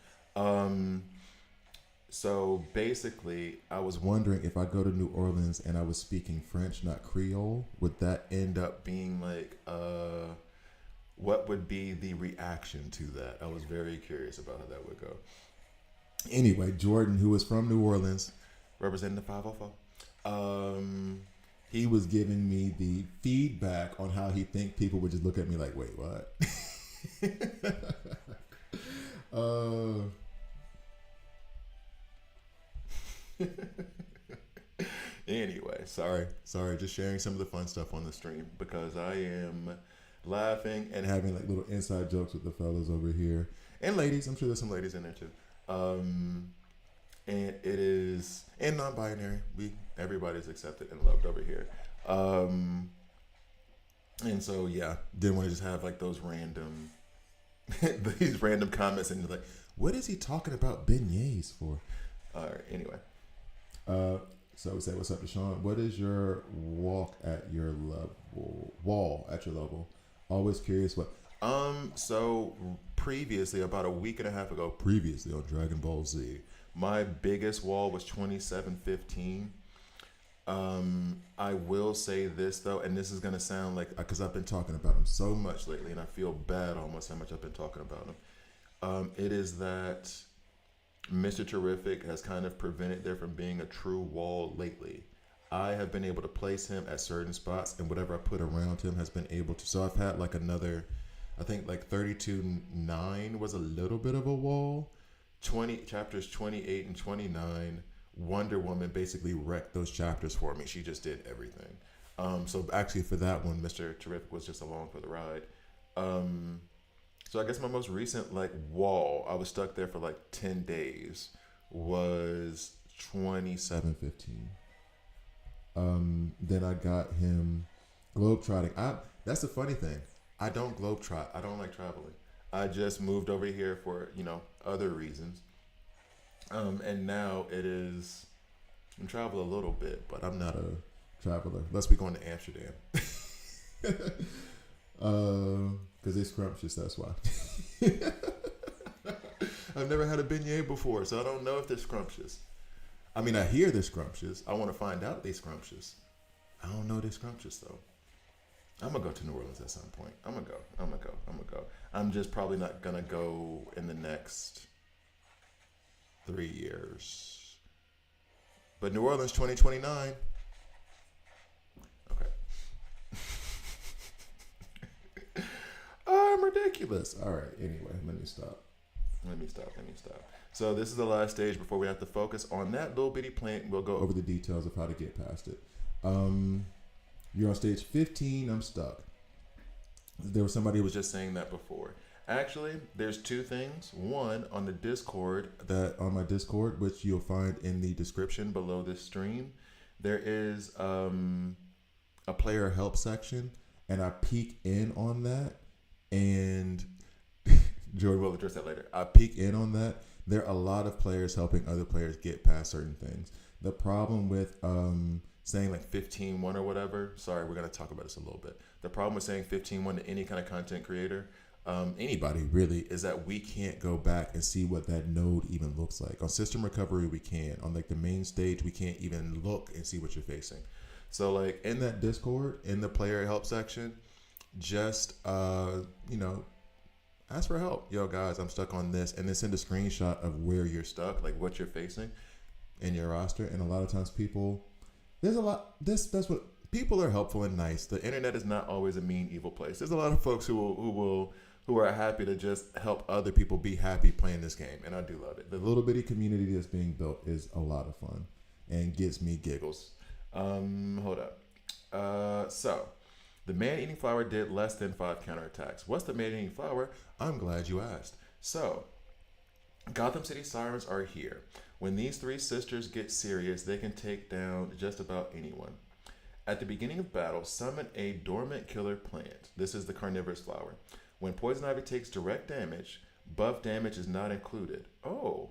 So basically, I was wondering if I go to New Orleans and I was speaking French, not Creole, would that end up being like, what would be the reaction to that? I was very curious about how that would go. Anyway, Jordan, who is from New Orleans, representing the 504, he was giving me the feedback on how he think people would just look at me like, wait, what? Anyway, sorry, just sharing some of the fun stuff on the stream because I am laughing and having like little inside jokes with the fellas over here and ladies. I'm sure there's some ladies in there too. And it is, and non-binary, everybody's accepted and loved over here. And so yeah, didn't want to just have like those random these random comments and like, what is he talking about beignets for? All right, anyway. So we say, what's up, Deshaun? What is your wall at your level? Always curious what. So previously, about a week and a half ago, previously on Dragon Ball Z, my biggest wall was 2715. I will say this though, and this is gonna sound like, because I've been talking about him so much lately, and I feel bad almost how much I've been talking about him. It is that Mr. Terrific has kind of prevented there from being a true wall lately. I have been able to place him at certain spots, and whatever I put around him has been able to. So I've had like another, I think like 32:9 was a little bit of a wall. Chapters 28 and 29, Wonder Woman basically wrecked those chapters for me. She just did everything. So actually for that one, Mr. Terrific was just along for the ride. So I guess my most recent like wall, I was stuck there for like 10 days, was 2715. Then I got him globetrotting. That's the funny thing. I don't globetrot. I don't like traveling. I just moved over here for, other reasons. And now I'm traveling a little bit, but I'm not a traveler. Unless we're going to Amsterdam. Because they're scrumptious, that's why. I've never had a beignet before, so I don't know if they're scrumptious. I mean, I hear they're scrumptious. I want to find out they're scrumptious. I don't know they're scrumptious, though. I'm going to go to New Orleans at some point. I'm going to go. I'm just probably not going to go in the next 3 years. But New Orleans 2029. Okay. I'm ridiculous. All right. Anyway, let me stop. So this is the last stage before we have to focus on that little bitty plant. We'll go over the details of how to get past it. You're on stage 15. I'm stuck. There was somebody who was just saying that before. Actually, there's two things. One, on the Discord, on my Discord, which you'll find in the description below this stream, there is a player help section, and I peek in on that, and Joey will address that later. I peek in on that. There are a lot of players helping other players get past certain things. The problem with saying like 15-1 or whatever, sorry, we're going to talk about this a little bit. The problem with saying 15-1 to any kind of content creator, anybody really, is that we can't go back and see what that node even looks like. On system recovery, we can. On like the main stage, we can't even look and see what you're facing. So like in that Discord, in the player help section, just, ask for help. Yo, guys, I'm stuck on this. And then send a screenshot of where you're stuck, like what you're facing in your roster. And a lot of times that's what people are helpful and nice. The internet is not always a mean, evil place. There's a lot of folks who are happy to just help other people be happy playing this game. And I do love it. The little bitty community that's being built is a lot of fun and gives me giggles. Hold up. So the man-eating flower did less than 5 counterattacks. What's the man-eating flower? I'm glad you asked. So Gotham City Sirens are here. When these three sisters get serious, they can take down just about anyone. At the beginning of battle, summon a dormant killer plant. This is the carnivorous flower. When poison ivy takes direct damage, buff damage is not included. Oh,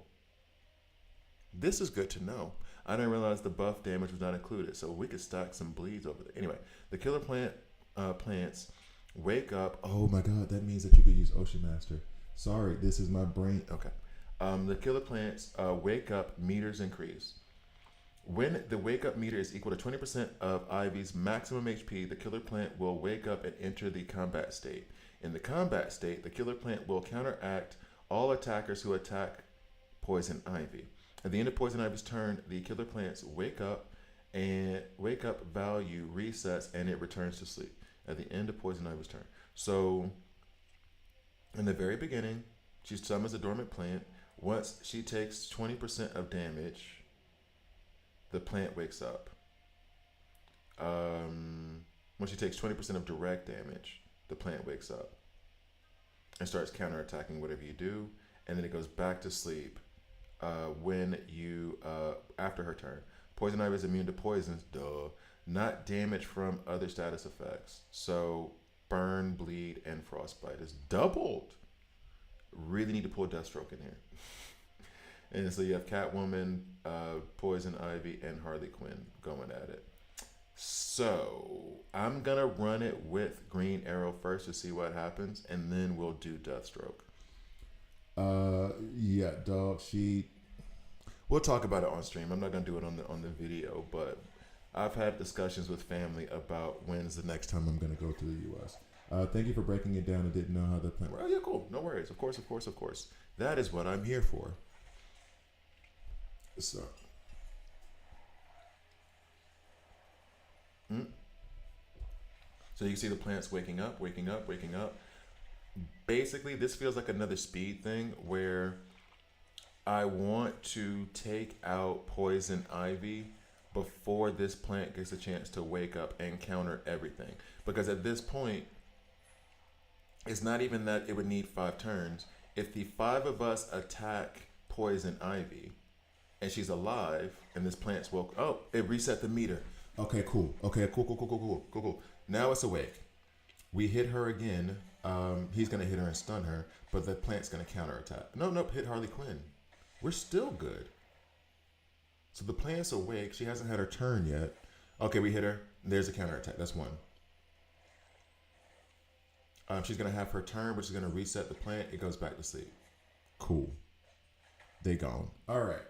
this is good to know. I didn't realize the buff damage was not included, so we could stack some bleeds over there. Anyway, the killer plants wake up. Oh my god, that means that you could use Ocean Master. Sorry, this is my brain. Okay. The killer plants wake up, meters increase. When the wake up meter is equal to 20% of Ivy's maximum HP, the killer plant will wake up and enter the combat state. In the combat state, the killer plant will counteract all attackers who attack Poison Ivy. At the end of Poison Ivy's turn, the killer plants wake up and wake up value resets and it returns to sleep. At the end of Poison Ivy's turn. So, in the very beginning, she summons a dormant plant. Once she takes 20% of damage, the plant wakes up. When she takes 20% of direct damage, the plant wakes up and starts counterattacking whatever you do, and then it goes back to sleep when you after her turn. Poison Ivy is immune to poisons, not damage from other status effects. So burn, bleed, and frostbite is doubled. Really need to pull Deathstroke in here. And so you have Catwoman, Poison Ivy, and Harley Quinn going at it. So I'm going to run it with Green Arrow first to see what happens, and then we'll do Deathstroke. Yeah, dog. We'll talk about it on stream. I'm not going to do it on the video, but I've had discussions with family about when's the next time I'm going to go to the U.S. Thank you for breaking it down. I didn't know how the plan. Well, yeah, cool. No worries. Of course. That is what I'm here for. So, So you see the plants waking up. Basically, this feels like another speed thing where I want to take out Poison Ivy before this plant gets a chance to wake up and counter everything. Because at this point, it's not even that it would need 5 turns. If the 5 of us attack Poison Ivy, and she's alive, and this plant's woke. Oh, it reset the meter. Okay, cool. Cool. Now it's awake. We hit her again. He's gonna hit her and stun her, but the plant's gonna counterattack. Nope, hit Harley Quinn. We're still good. So the plant's awake. She hasn't had her turn yet. Okay, we hit her. There's a counterattack. That's 1. She's gonna have her turn, which is gonna reset the plant. It goes back to sleep. Cool. They gone. All right.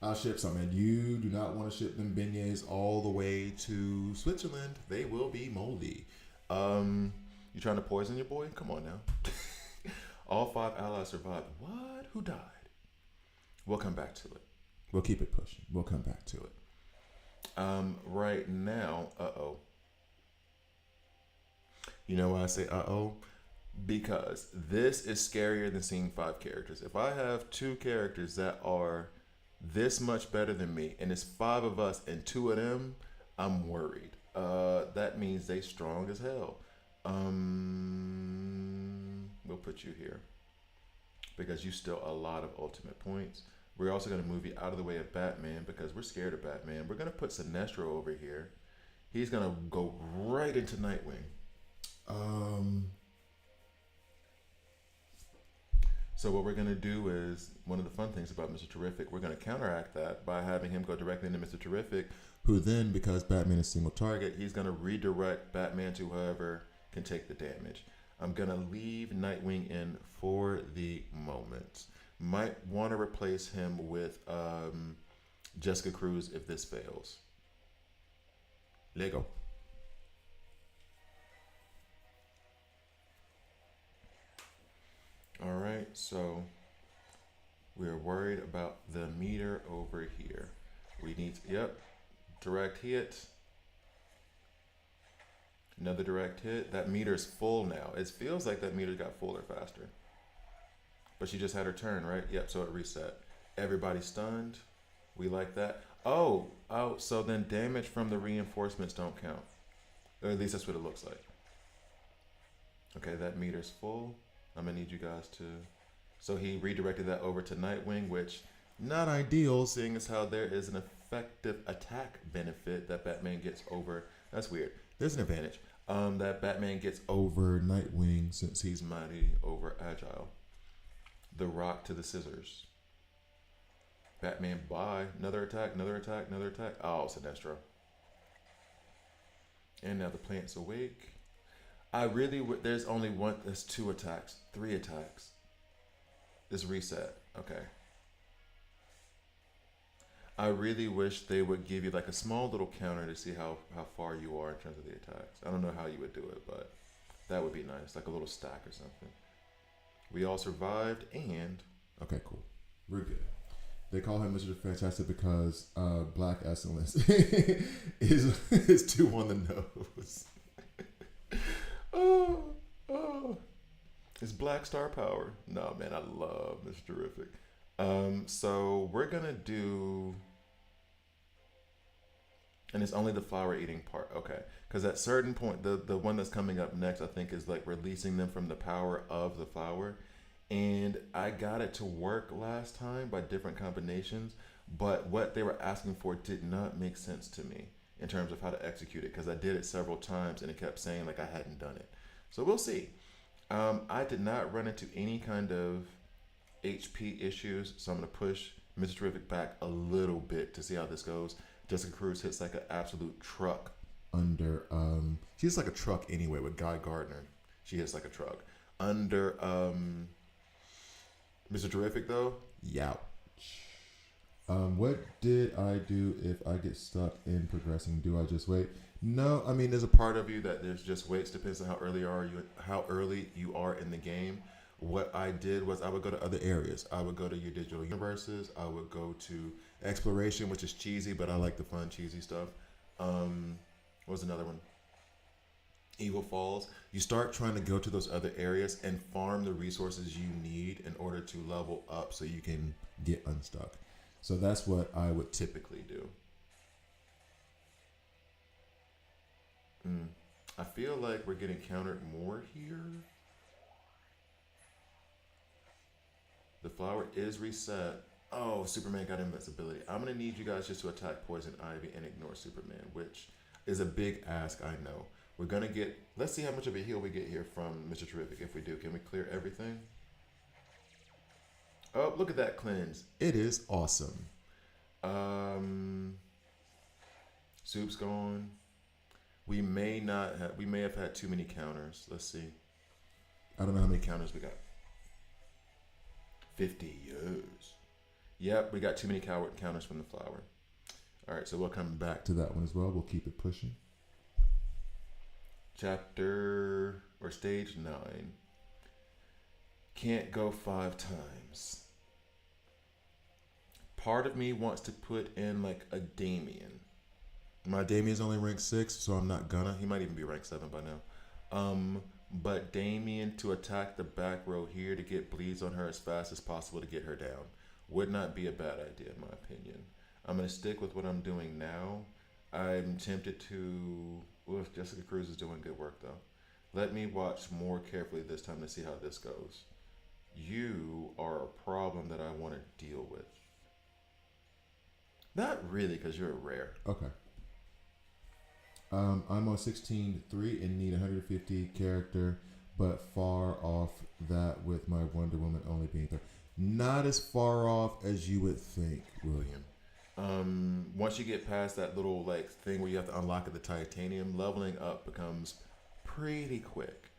I'll ship some, and you do not want to ship them beignets all the way to Switzerland. They will be moldy. You trying to poison your boy? Come on now. All 5 allies survived. What? Who died? We'll come back to it. We'll keep it pushing. We'll come back to it. Right now, You know why I say Because this is scarier than seeing 5 characters. If I have 2 characters that are this much better than me, and it's 5 of us and 2 of them, I'm worried. That means they strong as hell. We'll put you here because you still a lot of ultimate points. We're also going to move you out of the way of Batman because we're scared of Batman. We're going to put Sinestro over here. He's going to go right into Nightwing. So what we're going to do is, one of the fun things about Mr. Terrific, we're going to counteract that by having him go directly into Mr. Terrific, who then, because Batman is single target, he's going to redirect Batman to whoever can take the damage. I'm going to leave Nightwing in for the moment. Might want to replace him with Jessica Cruz if this fails. Lego. All right, so we're worried about the meter over here. We need to, direct hit. Another direct hit. That meter's full now. It feels like that meter got fuller faster. But she just had her turn, right? Yep, so it reset. Everybody stunned. We like that. Oh, so then damage from the reinforcements don't count. Or at least that's what it looks like. Okay, that meter's full. I'm gonna need you guys to So he redirected that over to Nightwing, which not ideal, seeing as how there is an effective attack benefit that Batman gets over. That's weird. There's an advantage that Batman gets over Nightwing since he's mighty over agile. The rock to the scissors. Batman, bye. Another attack, another attack, another attack. Oh, Sinestro. And now the plant's awake. I really would. There's only one. There's 2 attacks, 3 attacks. This reset. Okay. I really wish they would give you like a small little counter to see how far you are in terms of the attacks. I don't know how you would do it, but that would be nice. Like a little stack or something. We all survived and... Okay, cool. We're good. They call him Mr. Fantastic because black excellence is 2 on the nose. Oh. It's Black Star Power. No, man, I love Mr. Terrific. So we're going to do... And it's only the flower eating part. Okay. Because at certain point, the one that's coming up next, I think, is like releasing them from the power of the flower. And I got it to work last time by different combinations, but what they were asking for did not make sense to me in terms of how to execute it, because I did it several times and it kept saying like I hadn't done it. So we'll see. I did not run into any kind of HP issues, so I'm going to push Mr. Terrific back a little bit to see how this goes. Jessica Cruz hits like an absolute truck under, she's like a truck anyway with Guy Gardner. She hits like a truck. Under, Mr. Terrific, though? Youch. What did I do if I get stuck in progressing? Do I just wait? No, I mean, there's a part of you that there's just waits. Depends on how early you are in the game. What I did was I would go to other areas. I would go to your digital universes. I would go to exploration, which is cheesy, but I like the fun, cheesy stuff. What was another one? Evil Falls. You start trying to go to those other areas and farm the resources you need in order to level up so you can get unstuck. So that's what I would typically do. I feel like we're getting countered more here. The flower is reset. Oh, Superman got invincibility. I'm going to need you guys just to attack Poison Ivy and ignore Superman, which is a big ask, I know. We're going to get... Let's see how much of a heal we get here from Mr. Terrific. If we do, can we clear everything? Oh, look at that cleanse. It is awesome. Soup's gone. We may have had too many counters. Let's see. I don't know how many counters we got. 50 years. Yep, we got too many counters from the flower. All right, so we'll come back to that one as well. We'll keep it pushing. Stage 9. Can't go 5 times. Part of me wants to put in like a Damien. My Damien's only rank 6, so I'm not gonna. He might even be rank 7 by now. But Damien to attack the back row here to get bleeds on her as fast as possible to get her down would not be a bad idea in my opinion. I'm gonna stick with what I'm doing now. I'm tempted to... Oof, Jessica Cruz is doing good work though. Let me watch more carefully this time to see how this goes. You are a problem that I want to deal with. Not really, because you're a rare. Okay. I'm on 16.3 and need 150 character, but far off that with my Wonder Woman only being there. Not as far off as you would think, William. Once you get past that little like thing where you have to unlock the titanium, leveling up becomes pretty quick.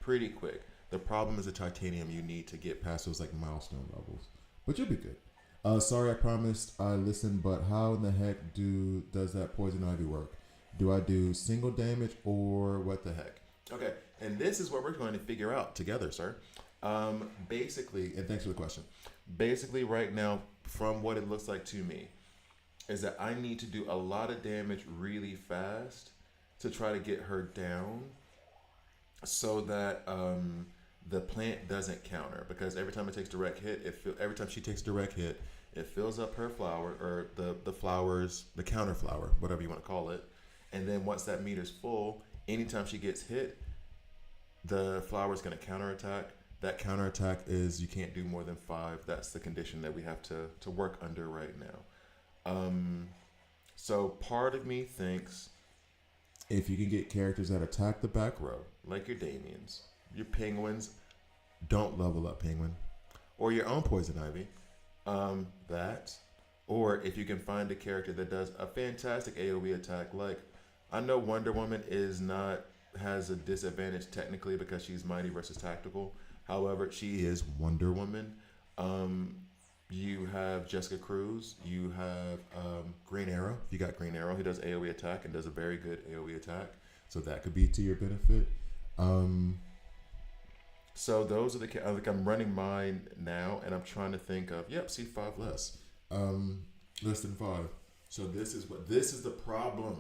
Pretty quick. The problem is the titanium you need to get past those like milestone levels. But you'll be good. Sorry, I promised I listened, but how in the heck does that Poison Ivy work? Do I do single damage or what the heck? Okay, and this is what we're going to figure out together, sir. Basically, and thanks for the question. Basically, right now, from what it looks like to me, is that I need to do a lot of damage really fast to try to get her down so that the plant doesn't counter. Because every time it takes direct hit, every time she takes direct hit, it fills up her flower, or the flowers, the counter flower, whatever you want to call it. And then once that meter's full, anytime she gets hit, the flower's going to counterattack. That counterattack is you can't do more than 5. That's the condition that we have to work under right now. So part of me thinks If you can get characters that attack the back row, like your Damians, your Penguins, don't level up Penguin, or your own Poison Ivy, that, or if you can find a character that does a fantastic AoE attack, like I know Wonder Woman has a disadvantage technically because she's mighty versus tactical. However, she is Wonder Woman. You have Jessica Cruz. You have Green Arrow. You got Green Arrow. He does AoE attack and does a very good AoE attack. so that could be to your benefit. So those are like I'm running mine now, and I'm trying to think of C5 less. Less than 5. So this is the problem.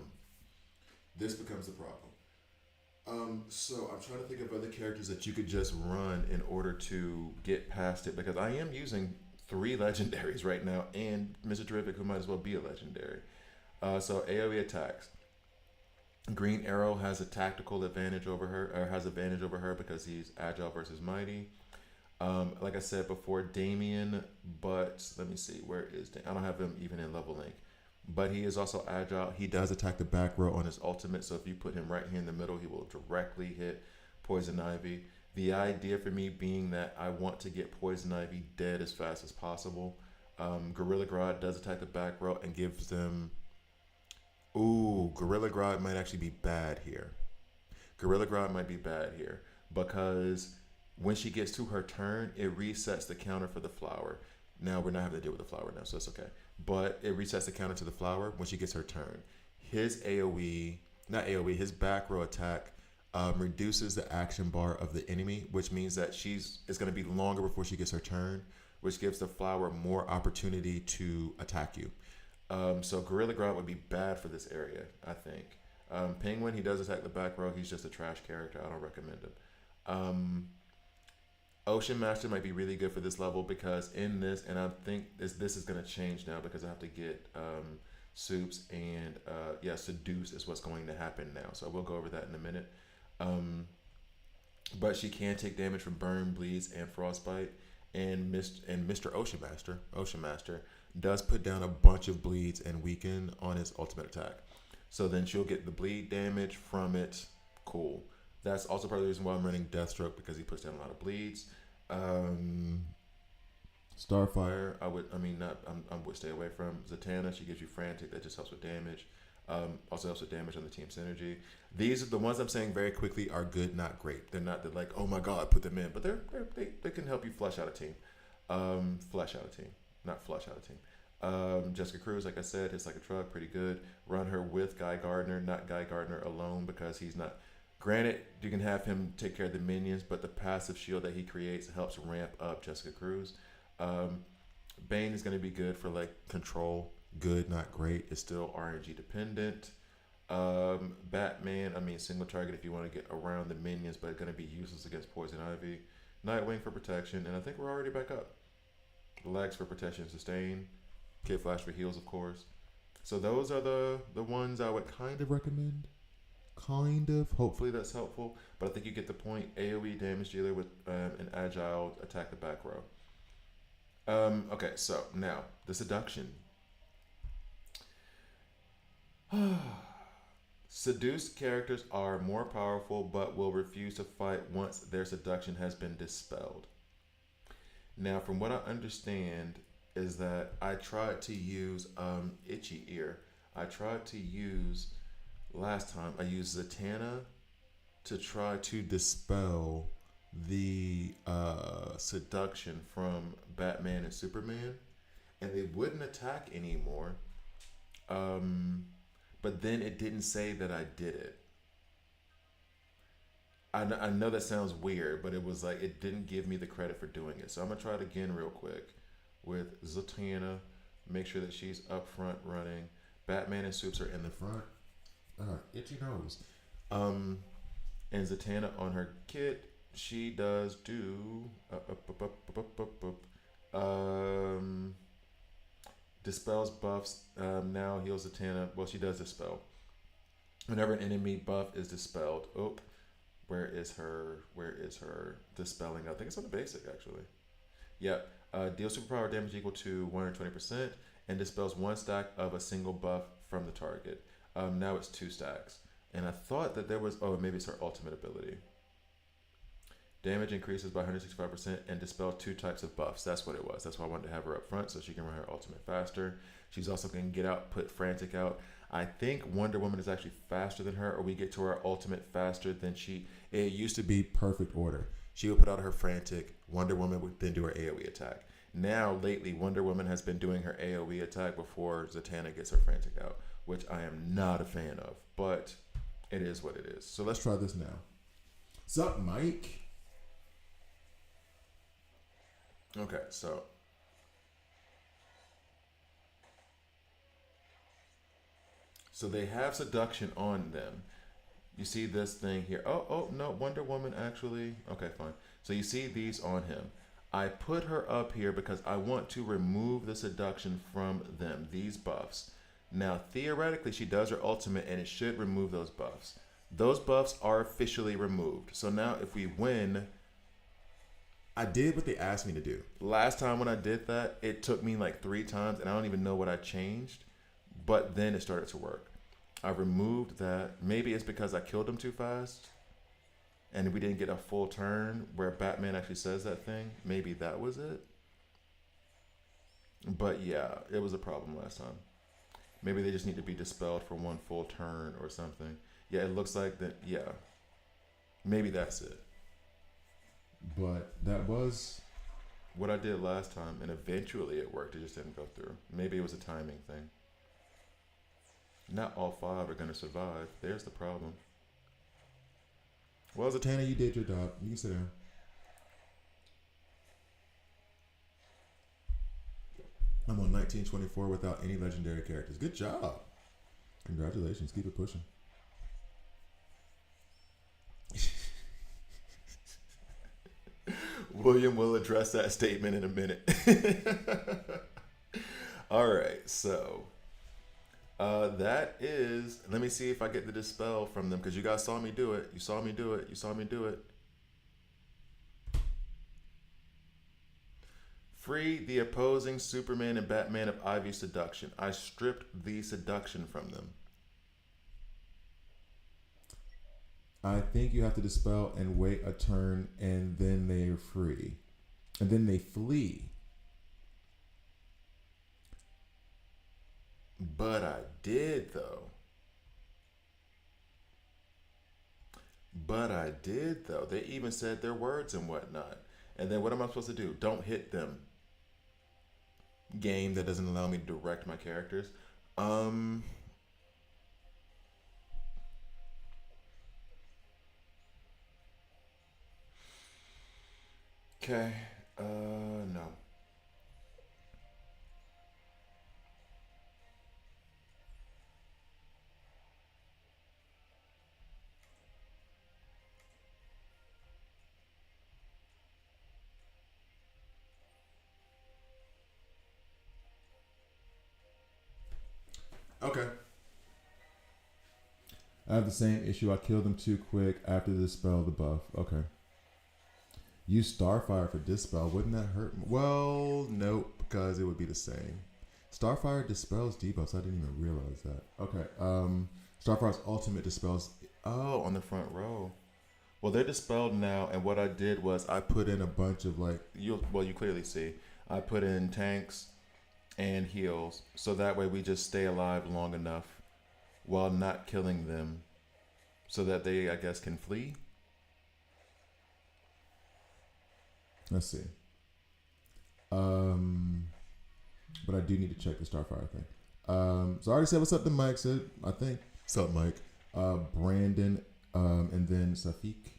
This becomes the problem. So I'm trying to think of other characters that you could just run in order to get past it, because I am using 3 legendaries right now, and Mr. Terrific, who might as well be a legendary. So AoE attacks. Green Arrow has a tactical advantage over her, or has advantage over her because he's agile versus mighty. Like I said before, Damien, but let me see, where is I don't have him even in level link, but he is also agile. He does attack the back row on his ultimate, so if you put him right here in the middle, he will directly hit Poison Ivy. The idea for me being that I want to get Poison Ivy dead as fast as possible. Gorilla Grodd does attack the back row and gives them... Ooh, Gorilla Grodd might actually be bad here. Gorilla Grodd might be bad here because when she gets to her turn, it resets the counter for the flower. Now, we're not having to deal with the flower now, so it's okay. But it resets the counter to the flower when she gets her turn. His his back row attack reduces the action bar of the enemy, which means that it's going to be longer before she gets her turn, which gives the flower more opportunity to attack you. So Gorilla Grodd would be bad for this area, I think. Penguin, he does attack the back row. He's just a trash character. I don't recommend him. Ocean Master might be really good for this level because in this, and I think this is going to change now because I have to get Soups and Seduce is what's going to happen now. So we'll go over that in a minute. But she can take damage from Burn, Bleeds, and Frostbite. And Mr. Ocean Master does put down a bunch of bleeds and weaken on his ultimate attack. So then she'll get the bleed damage from it. Cool. That's also part of the reason why I'm running Deathstroke, because he puts down a lot of bleeds. Starfire, I would stay away from. Zatanna, she gives you Frantic, that just helps with damage. Also helps with damage on the team synergy. These are the ones I'm saying very quickly are good, not great. They're not like, oh my god, put them in, but they can help you flesh out a team. Flesh out a team, not flush out a team. Jessica Cruz, like I said, hits like a truck, pretty good. Run her with Guy Gardner, not Guy Gardner alone, because he's not. Granted, you can have him take care of the minions, but the passive shield that he creates helps ramp up Jessica Cruz. Bane is going to be good for like control. Good, not great. It's still RNG dependent. Batman, single target if you want to get around the minions, but it's going to be useless against Poison Ivy. Nightwing for protection, and I think we're already back up. Legs for protection and sustain. Kid Flash for heals, of course. So those are the ones I would kind of recommend. Hopefully that's helpful. But I think you get the point. AoE damage dealer with an agile attack the back row. Okay, so now the seduction. Seduced characters are more powerful but will refuse to fight once their seduction has been dispelled. Now, from what I understand is that I tried to use Itchy Ear. Last time I used Zatanna to try to dispel the seduction from Batman and Superman, and they wouldn't attack anymore. But then it didn't say that I did it. I know that sounds weird, but it was like it didn't give me the credit for doing it. So I'm gonna try it again real quick with Zatanna. Make sure that she's up front running. Batman and Soups are in the front. Itchy nose. And Zatanna on her kit, she does do dispels buffs. Now heals Zatanna. Well, she does dispel. Whenever an enemy buff is dispelled, Where is her dispelling? I think it's on the basic actually. Yep. Deal superpower damage equal to 120% and dispels one stack of a single buff from the target. Now it's two stacks. And I thought that there was, oh, maybe it's her ultimate ability. Damage increases by 165% and dispels two types of buffs. That's what it was. That's why I wanted to have her up front so she can run her ultimate faster. She's also going to get out, put frantic out. I think Wonder Woman is actually faster than her, or we get to our ultimate faster than she. It used to be perfect order. She would put out her frantic. Wonder Woman would then do her AoE attack. Now, lately, Wonder Woman has been doing her AoE attack before Zatanna gets her frantic out, which I am not a fan of, but it is what it is. So let's try this now. What's up, Mike? Okay, so they have seduction on them. You see this thing here. Oh no, Wonder Woman actually. Okay, fine. So you see these on him. I put her up here because I want to remove the seduction from them, these buffs. Now, theoretically, she does her ultimate and it should remove those buffs. Those buffs are officially removed. So now if we win, I did what they asked me to do. Last time when I did that, it took me like 3 times and I don't even know what I changed, but then it started to work. I removed that. Maybe it's because I killed him too fast and we didn't get a full turn where Batman actually says that thing. Maybe that was it. But yeah, it was a problem last time. Maybe they just need to be dispelled for one full turn or something. Yeah, it looks like that. Yeah, maybe that's it. But that was what I did last time, and eventually it worked. It just didn't go through. Maybe it was a timing thing. Not all 5 are going to survive. There's the problem. Well, Zatanna, you did your job. You can sit down. I'm on 1924 without any legendary characters. Good job. Congratulations. Keep it pushing. William will address that statement in a minute. All right, so that is. Let me see if I get the dispel from them because you guys saw me do it. You saw me do it. You saw me do it. Free the opposing Superman and Batman of Ivy's seduction. I stripped the seduction from them. I think you have to dispel and wait a turn, and then they're free. And then they flee. But I did, though. They even said their words and whatnot. And then what am I supposed to do? Don't hit them. Game that doesn't allow me to direct my characters. Okay. No. Okay. I have the same issue. I killed him too quick after the dispel the buff. Okay. Use Starfire for dispel. Wouldn't that hurt? Well, nope, because it would be the same. Starfire dispels debuffs. I didn't even realize that. Okay. Starfire's ultimate dispels. Oh, on the front row. Well, they're dispelled now, and what I did was I put in a bunch of you clearly see. I put in tanks and heals, so that way we just stay alive long enough while not killing them, so that they, I guess, can flee. Let's see. But I do need to check the Starfire thing. So I already said what's up to Mike. Said I think what's up, Mike. Brandon, and then Safik.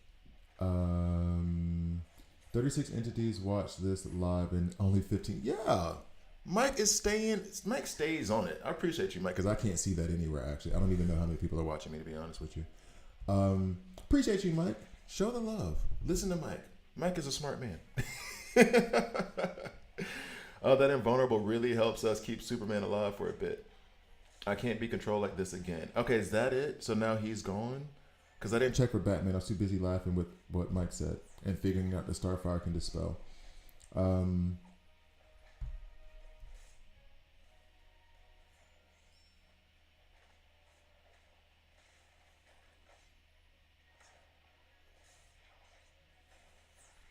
36 entities watch this live and only 15. Yeah, Mike stays on it. I appreciate you, Mike, because I can't see that anywhere. Actually, I don't even know how many people are watching me. To be honest with you, appreciate you, Mike. Show the love. Listen to Mike. Mike is a smart man. That invulnerable really helps us keep Superman alive for a bit. I can't be controlled like this again. Okay, is that it? So now he's gone? Because I didn't check for Batman. I was too busy laughing with what Mike said and figuring out the Starfire can dispel.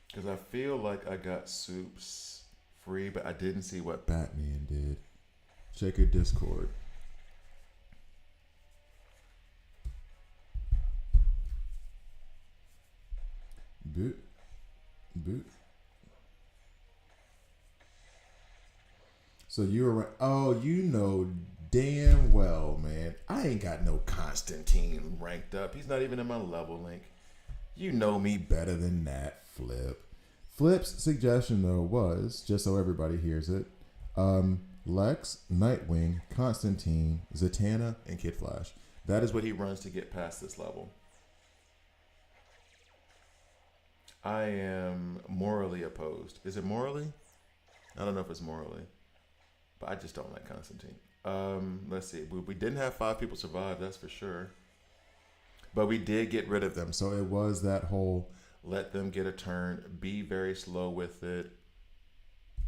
Because I feel like I got soups free, but I didn't see what. Batman did. Check your Discord. Boot. Boot. So you were, oh, you know damn well, man. I ain't got no Constantine ranked up. He's not even in my level link. You know me better than that, Flip. Flip's suggestion, though, was, just so everybody hears it, Lex, Nightwing, Constantine, Zatanna, and Kid Flash. That is what he runs to get past this level. I am morally opposed. Is it morally? I don't know if it's morally. But I just don't like Constantine. Let's see. We didn't have 5 people survive, that's for sure. But we did get rid of them. So it was that whole... Let them get a turn. Be very slow with it.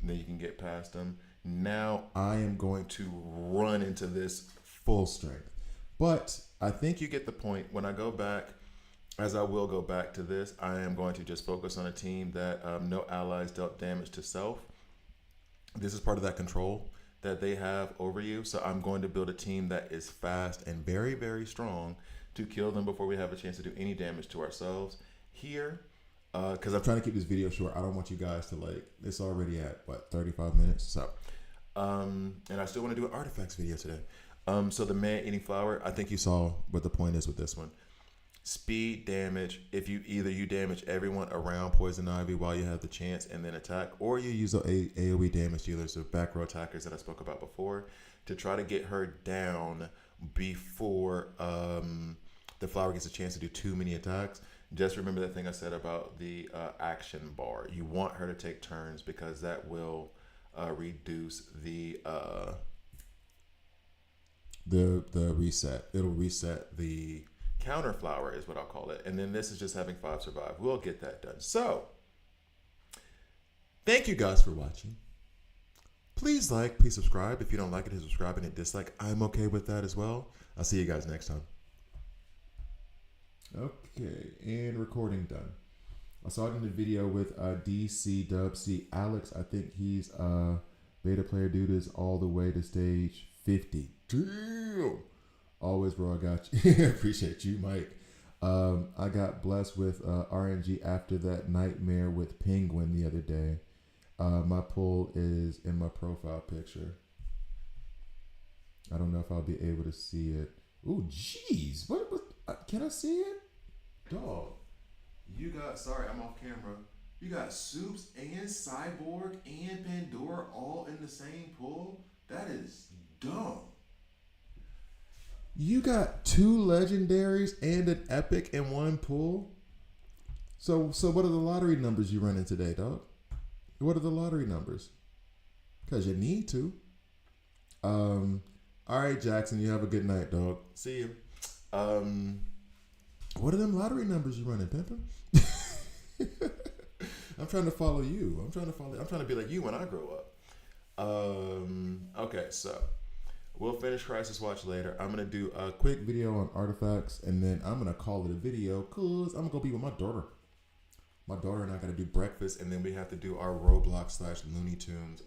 Then you can get past them. Now I am going to run into this full strength. But I think you get the point. When I go back, as I will go back to this, I am going to just focus on a team that no allies dealt damage to self. This is part of that control that they have over you. So I'm going to build a team that is fast and very, very strong to kill them before we have a chance to do any damage to ourselves. Here, because I'm trying to keep this video short. I don't want you guys to it's already at, 35 minutes? So, and I still want to do an artifacts video today. So the man-eating flower, I think you saw what the point is with this one. Speed damage, if you damage everyone around Poison Ivy while you have the chance and then attack, or you use AoE damage dealers, or back row attackers that I spoke about before, to try to get her down before the flower gets a chance to do too many attacks. Just remember that thing I said about the action bar. You want her to take turns because that will reduce the reset. It'll reset the counter flower is what I'll call it. And then this is just having 5 survive. We'll get that done. So, thank you guys for watching. Please like, please subscribe. If you don't like it, hit subscribe and hit dislike. I'm okay with that as well. I'll see you guys next time. Okay, and recording done. I saw it in the video with DC Dub. See, Alex, I think he's beta player dude is all the way to stage 50. Damn. Always, bro, I got you. Appreciate you, Mike. I got blessed with RNG after that nightmare with Penguin the other day. My pull is in my profile picture. I don't know if I'll be able to see it. Ooh, jeez. What can I see it? Dog. You got, sorry, I'm off camera. You got Soups and Cyborg and Pandora all in the same pull? That is dumb. You got 2 legendaries and an epic in one pull? So what are the lottery numbers you running today, dog? What are the lottery numbers? Because you need to. All right, Jackson, you have a good night, dog. See you. What are them lottery numbers you running, Pimpin'? I'm trying to follow you. I'm trying to be like you when I grow up. Okay, so we'll finish Crisis Watch later. I'm gonna do a quick video on artifacts, and then I'm gonna call it a video because I'm gonna be with my daughter. My daughter and I gotta do breakfast, and then we have to do our Roblox / Looney Tunes.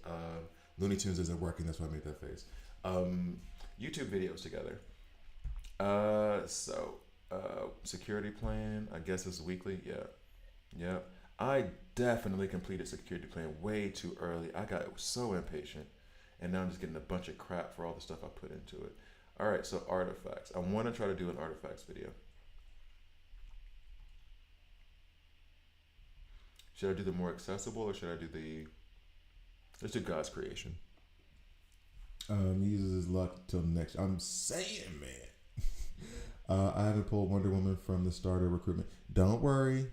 Looney Tunes isn't working, that's why I made that face. YouTube videos together. Security plan, I guess it's weekly. Yeah. I definitely completed security plan way too early. I got so impatient, and now I'm just getting a bunch of crap for all the stuff I put into it. All right, so artifacts. I want to try to do an artifacts video. Should I do the more accessible, or should I do let's do God's creation? He uses his luck till next. I'm saying, man. I haven't pulled Wonder Woman from the start of recruitment. Don't worry.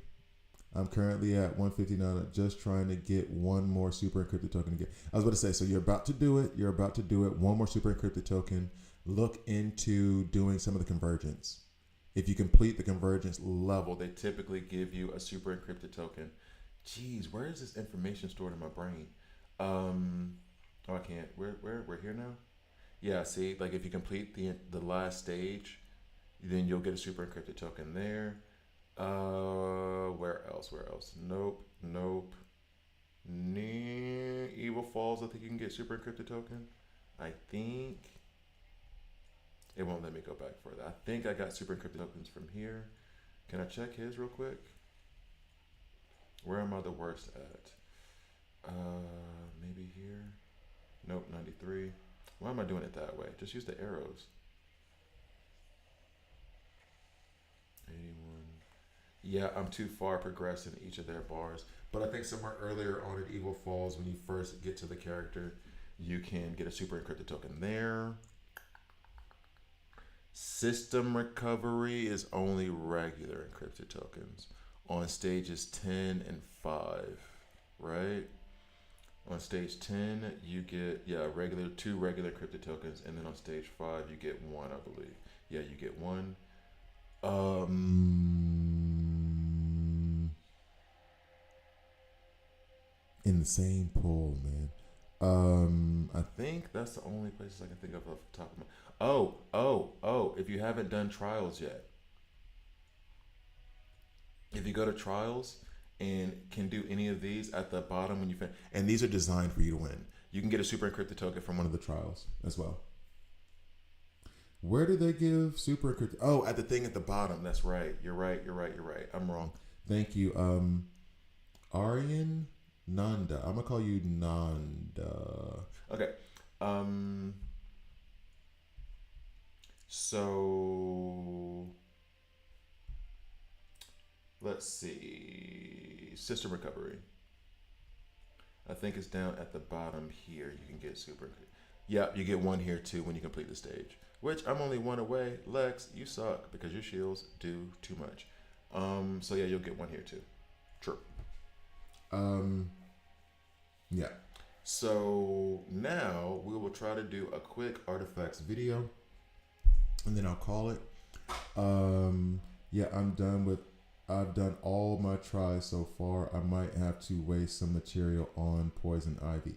I'm currently at 159, just trying to get one more super encrypted token to get. I was about to say, so you're about to do it. One more super encrypted token. Look into doing some of the convergence. If you complete the convergence level, they typically give you a super encrypted token. Jeez, where is this information stored in my brain? Oh, I can't. We're here now. Yeah, see, like if you complete the last stage, then you'll get a super encrypted token there. Where else? Where else? Nope, nope. Near Evil Falls, I think you can get super encrypted token. I think it won't let me go back further. I think I got super encrypted tokens from here. Can I check his real quick? Where am I the worst at? Maybe here. Nope, 93. Why am I doing it that way? Just use the arrows. 81. Yeah, I'm too far progressed in each of their bars. But I think somewhere earlier on in Evil Falls, when you first get to the character, you can get a super encrypted token there. System recovery is only regular encrypted tokens on stages 10 and 5, right? On stage 10, you get two regular encrypted tokens, and then on stage 5, you get one, I believe. Yeah, you get one. In the same pool, man. I think that's the only places I can think of off the top of my. Oh! If you haven't done trials yet, if you go to trials and can do any of these at the bottom when you finish, and these are designed for you to win. You can get a super encrypted token from one of the trials as well. Where do they give super encrypted? Oh, at the thing at the bottom. That's right. You're right. I'm wrong. Thank you. Aryan Nanda. I'm gonna call you Nanda. Okay. So let's see. System recovery. I think it's down at the bottom here. You can get super. Yeah, you get one here too when you complete the stage. Which I'm only one away. Lex, you suck because your shields do too much. So yeah, you'll get one here too. True. Yeah. So now we will try to do a quick artifacts video, and then I'll call it. Yeah, I've done all my tries so far. I might have to waste some material on Poison Ivy.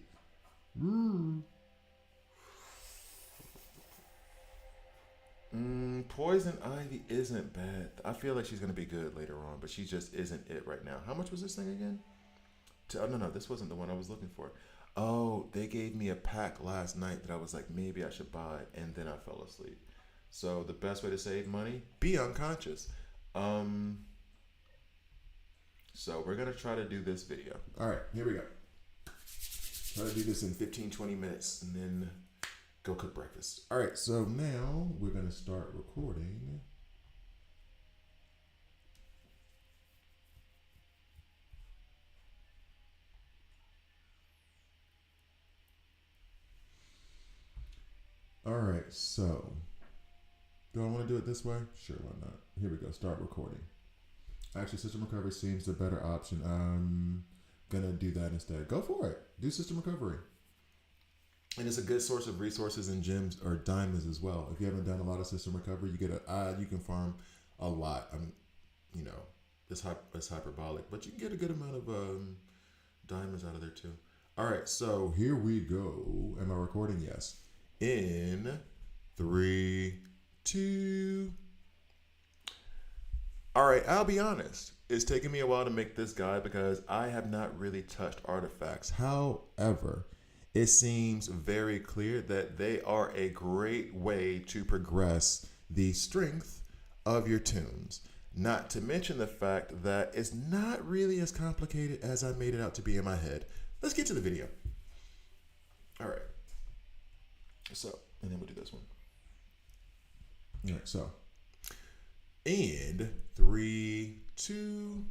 Poison Ivy isn't bad. I feel like she's gonna be good later on, but she just isn't it right now. How much was this thing again? Oh, no, this wasn't the one I was looking for. Oh, they gave me a pack last night that I was like, maybe I should buy, and then I fell asleep. So the best way to save money, be unconscious. So we're gonna try to do this video. All right, here we go. Try to do this in 15-20 minutes, and then go cook breakfast. All right, so now we're gonna start recording. All right, so do I want to do it this way? Sure, why not? Here we go. Start recording. Actually, system recovery seems the better option. I'm gonna do that instead. Go for it. Do system recovery. And it's a good source of resources and gems or diamonds as well. If you haven't done a lot of system recovery, you get you can farm a lot. It's hyperbolic, but you can get a good amount of diamonds out of there too. All right, so here we go. Am I recording? Yes. In 3, 2. All right, I'll be honest. It's taken me a while to make this guide because I have not really touched artifacts. However, it seems very clear that they are a great way to progress the strength of your tunes. Not to mention the fact that it's not really as complicated as I made it out to be in my head. Let's get to the video. All right. So, and then we'll do this one. All right, so. And 3, 2.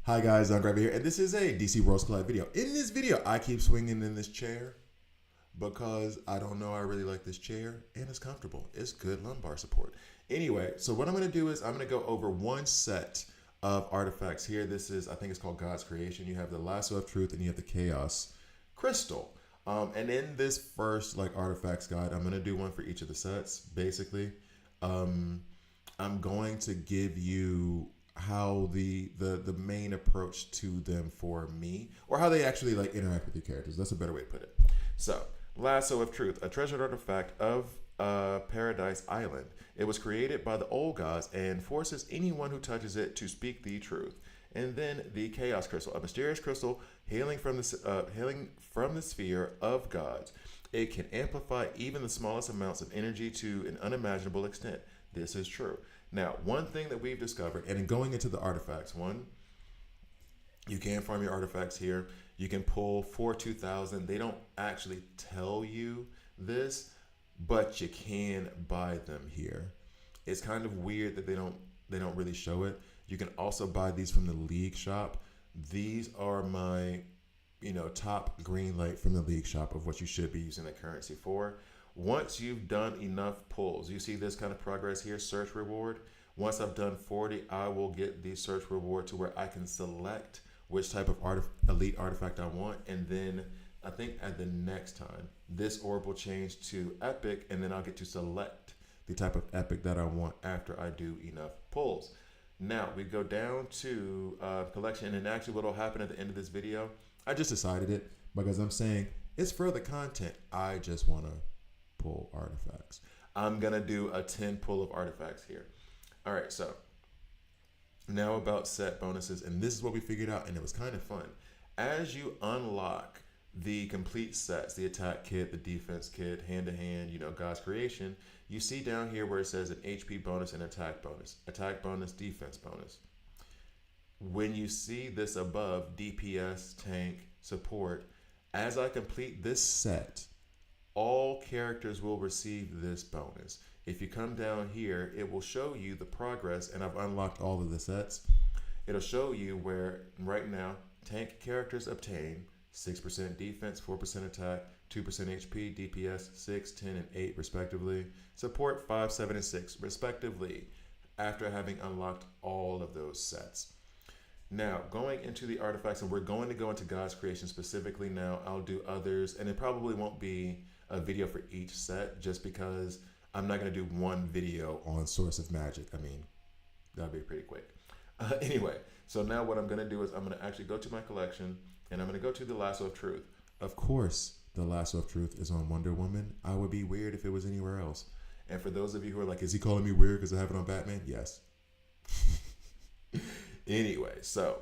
Hi guys, I'm Gravy here, and this is a DC Worlds Collide video. In this video, I keep swinging in this chair because I don't know, I really like this chair, and it's comfortable. It's good lumbar support. Anyway, so what I'm going to do is I'm going to go over one set of artifacts here. This is, I think it's called God's Creation. You have the Lasso of Truth, and you have the Chaos Crystal. And in this first artifacts guide, I'm going to do one for each of the sets, basically. I'm going to give you how the main approach to them for me, or how they actually like interact with your characters. That's a better way to put it. So, Lasso of Truth, a treasured artifact of Paradise Island. It was created by the old gods and forces anyone who touches it to speak the truth. And then the Chaos Crystal, a mysterious crystal hailing from the sphere of gods. It can amplify even the smallest amounts of energy to an unimaginable extent. This is true. Now, one thing that we've discovered, and in going into the artifacts, one, you can farm your artifacts here. You can pull for 2,000. They don't actually tell you this, but you can buy them here. It's kind of weird that they don't really show it. You can also buy these from the League shop. These are my, top green light from the League shop of what you should be using that currency for. Once you've done enough pulls, you see this kind of progress here, search reward. Once I've done 40, I will get the search reward to where I can select which type of elite artifact I want. And then I think at the next time, this orb will change to epic, and then I'll get to select the type of epic that I want after I do enough pulls. Now we go down to collection, and actually what will happen at the end of this video, I just decided it because I'm saying it's for the content. I just want to pull artifacts. I'm going to do a 10 pull of artifacts here. All right, so now about set bonuses, and this is what we figured out, and it was kind of fun. As you unlock the complete sets, the attack kit, the defense kit, hand-to-hand, God's creation, you see down here where it says an HP bonus and attack bonus, defense bonus. When you see this above, DPS, tank, support, as I complete this set, all characters will receive this bonus. If you come down here, it will show you the progress, and I've unlocked all of the sets. It'll show you where right now tank characters obtain 6% defense, 4% attack, 2% HP, DPS 6, 10, and 8 respectively. Support 5, 7, and 6 respectively after having unlocked all of those sets. Now, going into the artifacts, and we're going to go into God's creation specifically now. I'll do others, and it probably won't be a video for each set just because I'm not going to do one video on Source of Magic. I mean, that'll be pretty quick. Anyway, so now what I'm going to do is I'm going to actually go to my collection, and I'm going to go to the Lasso of Truth. Of course, the Lasso of Truth is on Wonder Woman. I would be weird if it was anywhere else. And for those of you who are like, is he calling me weird because I have it on Batman? Yes. Anyway, so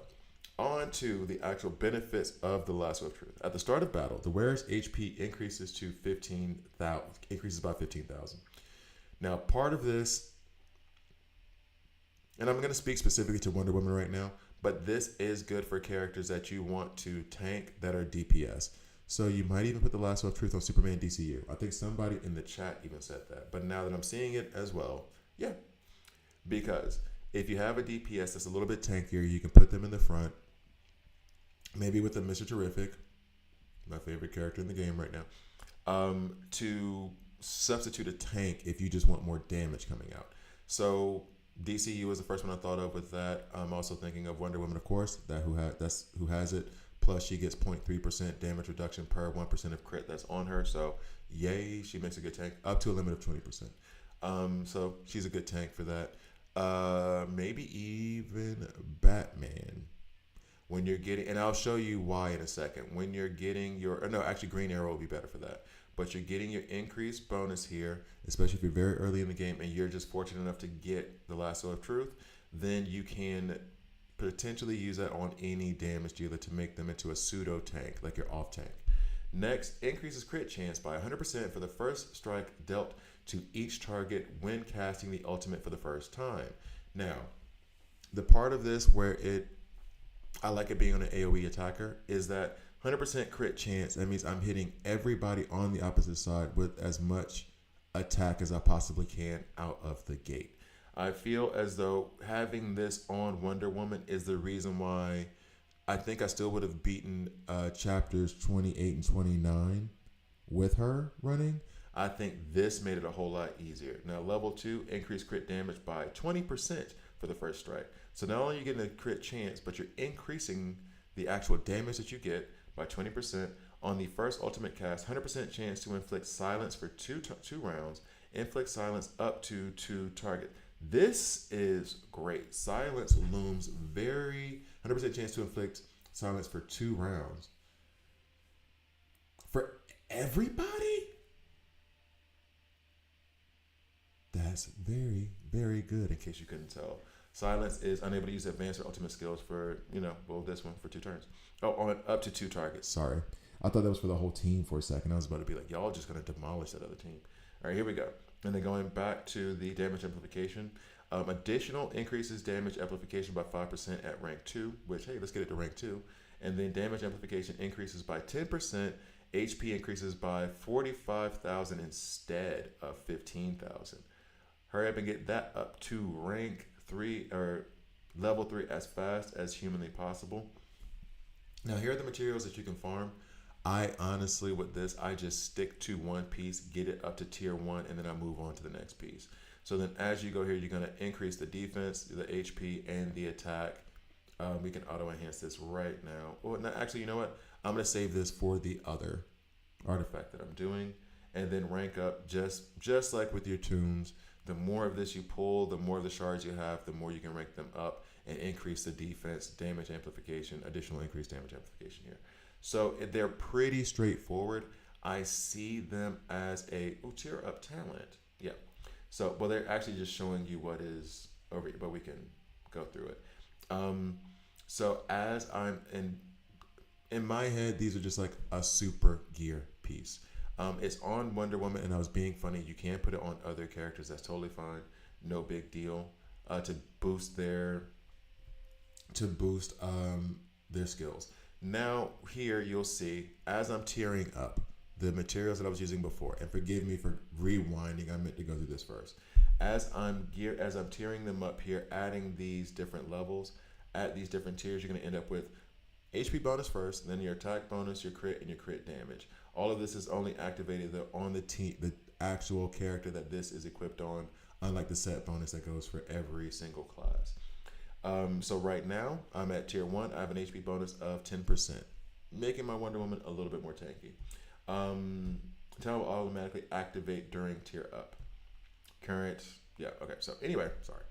on to the actual benefits of the Lasso of Truth. At the start of battle, the wearer's HP increases to 15,000, increases by 15,000. Now, part of this, and I'm going to speak specifically to Wonder Woman right now, but this is good for characters that you want to tank that are DPS. So you might even put the Lasso of Truth on Superman DCU. I think somebody in the chat even said that. But now that I'm seeing it as well, yeah. Because if you have a DPS that's a little bit tankier, you can put them in the front. Maybe with a Mr. Terrific, my favorite character in the game right now, to substitute a tank if you just want more damage coming out. So DCU is the first one I thought of with that. I'm also thinking of Wonder Woman, of course, that's who has it. Plus, she gets 0.3% damage reduction per 1% of crit that's on her. So, yay, she makes a good tank up to a limit of 20%. So she's a good tank for that. Maybe even Batman. When you're getting, and I'll show you why in a second. When you're getting actually Green Arrow will be better for that. But you're getting your increased bonus here, especially if you're very early in the game and you're just fortunate enough to get the Lasso of Truth, then you can potentially use that on any damage dealer to make them into a pseudo tank, like your off tank. Next, increases crit chance by 100% for the first strike dealt to each target when casting the ultimate for the first time. Now, the part of this where I like it being on an AoE attacker is that 100% crit chance. That means I'm hitting everybody on the opposite side with as much attack as I possibly can out of the gate. I feel as though having this on Wonder Woman is the reason why I think I still would have beaten chapters 28 and 29 with her running. I think this made it a whole lot easier. Now, level 2, increased crit damage by 20% for the first strike. So not only are you getting a crit chance, but you're increasing the actual damage that you get by 20%. On the first ultimate cast, 100% chance to inflict silence for two rounds. Inflict silence up to 2 target. This is great. Silence looms very 100% chance to inflict silence for 2 rounds. For everybody? That's very, very good in case you couldn't tell. Silence is unable to use advanced or ultimate skills for, this one for 2 turns. Oh, on up to 2 targets. Sorry. I thought that was for the whole team for a second. I was about About to be like, y'all just going to demolish that other team. All right, here we go. And then going back to the damage amplification. Additional increases damage amplification by 5% at rank 2, which, hey, let's get it to rank 2. And then damage amplification increases by 10%. HP increases by 45,000 instead of 15,000. Hurry up and get that up to rank 3 or level 3 as fast as humanly possible. Now, here are the materials that you can farm. I honestly, with this, I just stick to one piece, get it up to tier 1, and then I move on to the next piece. So then as you go here, you're going to increase the defense, the HP, and the attack. We can auto-enhance this right now. Well, no, actually, you know what? I'm going to save this for the other artifact that I'm doing, and then rank up just like with your tunes. The more of this you pull, the more of the shards you have, the more you can rank them up and increase the defense, damage amplification, additional increased damage amplification here. So they're pretty straightforward. I see them as a tier up talent. Yeah. So, well, they're actually just showing you what is over here, but we can go through it. So as I'm in my head, these are just like a super gear piece. It's on Wonder Woman, and I was being funny. You can put it on other characters. That's totally fine. No big deal. To boost their skills. Now here you'll see as I'm tiering up the materials that I was using before, and forgive me for rewinding. I meant to go through this first. As I'm tiering them up here, adding these different levels at these different tiers, you're going to end up with HP bonus first, then your attack bonus, your crit, and your crit damage. All of this is only activated on the actual character that this is equipped on, unlike the set bonus that goes for every single class. So right now, I'm at tier 1. I have an HP bonus of 10%, making my Wonder Woman a little bit more tanky. Talent will automatically activate during tier up. Current, yeah, okay. So anyway, sorry.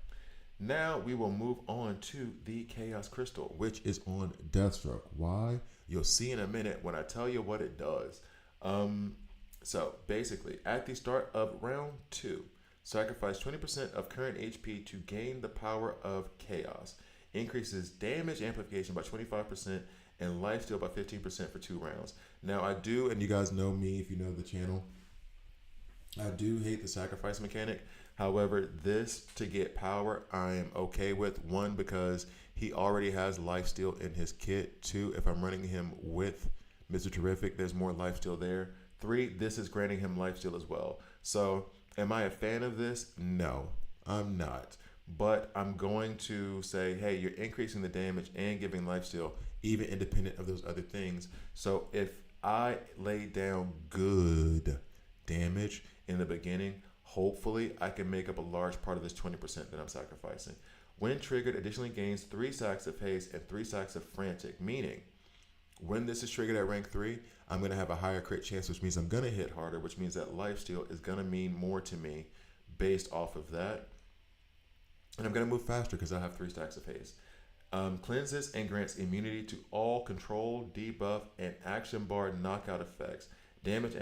Now we will move on to the Chaos Crystal, which is on Deathstroke. Why? You'll see in a minute when I tell you what it does. So basically, at the start of round 2, sacrifice 20% of current HP to gain the power of Chaos. Increases damage amplification by 25% and lifesteal by 15% for 2 rounds. Now I do, and you guys know me if you know the channel, I do hate the sacrifice mechanic. However, this to get power, I am okay with. 1, because he already has lifesteal in his kit. 2, if I'm running him with Mr. Terrific, there's more lifesteal there. 3, this is granting him lifesteal as well. So, am I a fan of this? No, I'm not. But I'm going to say, hey, you're increasing the damage and giving lifesteal, even independent of those other things. So, if I lay down good damage in the beginning, hopefully I can make up a large part of this 20% that I'm sacrificing. When triggered, additionally gains 3 sacks of haste and 3 sacks of frantic, meaning when this is triggered at rank 3, I'm going to have a higher crit chance, which means I'm going to hit harder, which means that lifesteal is going to mean more to me based off of that. And I'm going to move faster because I have 3 stacks of haste. Cleanses and grants immunity to all control, debuff, and action bar knockout effects. Damage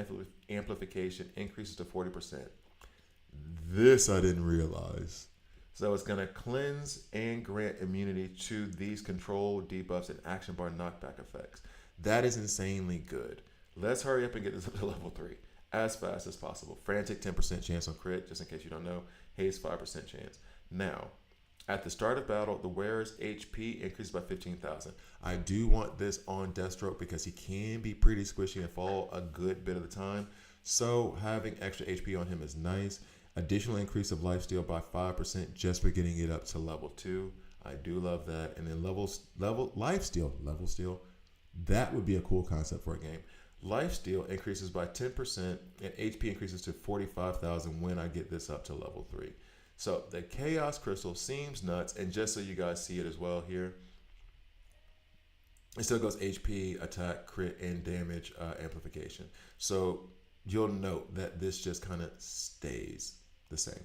amplification increases to 40%. This I didn't realize. So it's going to cleanse and grant immunity to these control, debuffs, and action bar knockback effects. That is insanely good. Let's hurry up and get this up to level 3 as fast as possible. Frantic, 10% chance on crit, just in case you don't know. Haste, 5% chance. Now, at the start of battle, the wearer's HP increases by 15,000. I do want this on Deathstroke because he can be pretty squishy and fall a good bit of the time. So having extra HP on him is nice. Additional increase of lifesteal by 5% just for getting it up to level 2. I do love that. And then level steal. That would be a cool concept for a game. Lifesteal increases by 10% and HP increases to 45,000 when I get this up to level 3. So the Chaos Crystal seems nuts, and just so you guys see it as well here, it still goes HP, attack, crit, and damage amplification. So you'll note that this just kind of stays the same.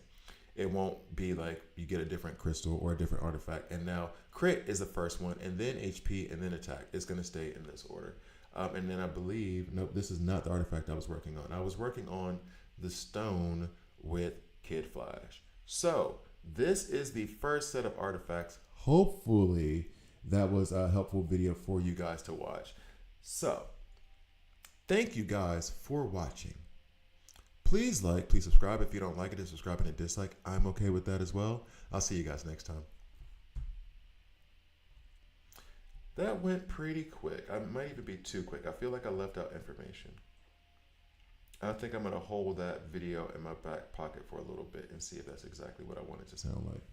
It won't be like you get a different crystal or a different artifact. And now crit is the first one, and then HP, and then attack. It's going to stay in this order. And then I believe, nope, this is not the artifact I was working on. I was working on the stone with Kid Flash. So this is the first set of artifacts. Hopefully that was a helpful video for you guys to watch. So thank you guys for watching. Please like, please subscribe. If you don't like it, and subscribe and a dislike. I'm okay with that as well. I'll see you guys next time. That went pretty quick. I might even be too quick. I feel like I left out information. I think I'm going to hold that video in my back pocket for a little bit and see if that's exactly what I want it to sound like.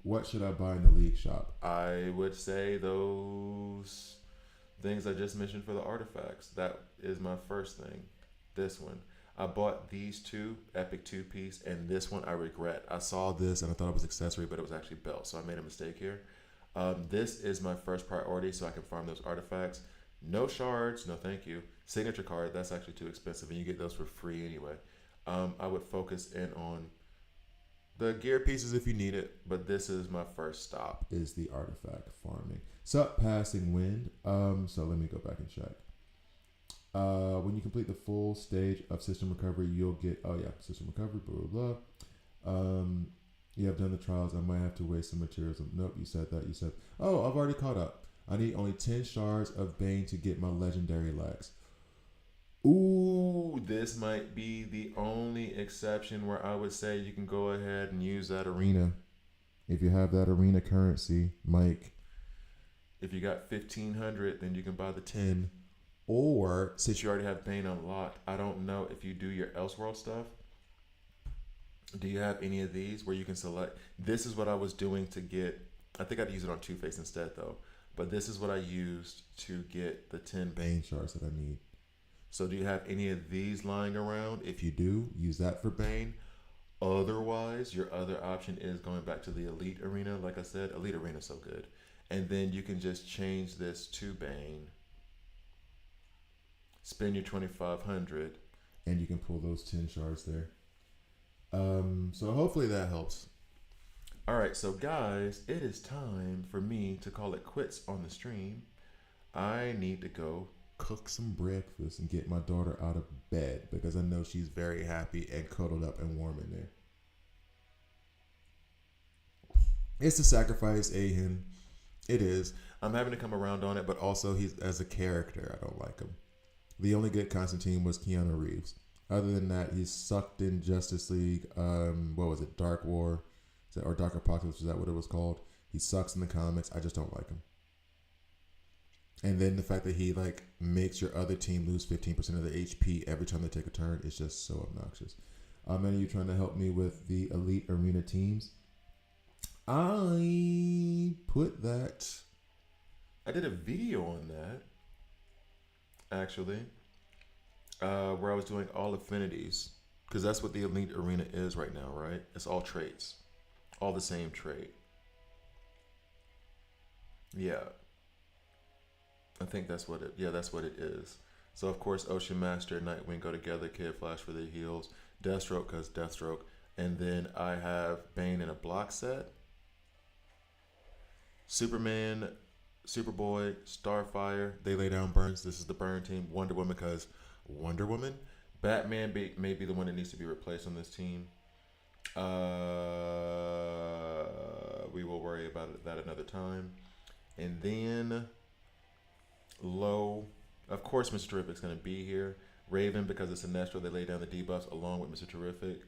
What should I buy in the league shop? I would say those things I just mentioned for the artifacts. That is my first thing. This one. I bought these two, Epic 2-piece, and this one I regret. I saw this and I thought it was accessory, but it was actually belt, so I made a mistake here. This is my first priority so I can farm those artifacts. No shards, no thank you. Signature card, that's actually too expensive, and you get those for free anyway. I would focus in on the gear pieces if you need it, but this is my first stop. Is the artifact farming. Sup, passing wind. So let me go back and check. When you complete the full stage of system recovery, you'll get, system recovery, blah, blah, blah. You have done the trials. I might have to waste some materials. Nope, you said that. You said, oh, I've already caught up. I need only 10 shards of Bane to get my legendary legs. Ooh, this might be the only exception where I would say you can go ahead and use that arena. If you have that arena currency, Mike. If you got 1,500, then you can buy the 10. Or, since you already have Bane unlocked, I don't know if you do your Elseworld stuff. Do you have any of these where you can select? This is what I was doing to get, I think I'd use it on Two-Face instead though. But this is what I used to get the 10 Bane shards that I need. So do you have any of these lying around? If you do, use that for Bane. Otherwise, your other option is going back to the Elite Arena. Like I said, Elite Arena is so good. And then you can just change this to Bane. Spend your 2,500. And you can pull those 10 shards there. So hopefully that helps. All right, so guys, it is time for me to call it quits on the stream. I need to go cook some breakfast and get my daughter out of bed because I know she's very happy and cuddled up and warm in there. It's a sacrifice, Ahin. It is. I'm having to come around on it, but also he's as a character, I don't like him. The only good Constantine was Keanu Reeves. Other than that, he's sucked in Justice League. What was it? Dark War, or Dark Apocalypse? Is that what it was called? He sucks in the comics. I just don't like him. And then the fact that he like makes your other team lose 15% of their HP every time they take a turn is just so obnoxious. And are you trying to help me with the Elite Arena teams? I put that. I did a video on that, actually, where I was doing all affinities, because that's what the Elite Arena is right now, right? It's all traits, all the same trait. Yeah. I think that's what it, that's what it is. So of course, Ocean Master, Nightwing go together, Kid Flash for the heals, Deathstroke because Deathstroke, and then I have Bane in a block set, Superman, Superboy, Starfire, they lay down burns. This is the burn team. Wonder Woman because Wonder Woman. Batman may be the one that needs to be replaced on this team. We will worry about that another time. And then Low, of course, Mr. Terrific's going to be here. Raven, because it's Sinestro, they lay down the debuffs along with Mr. Terrific.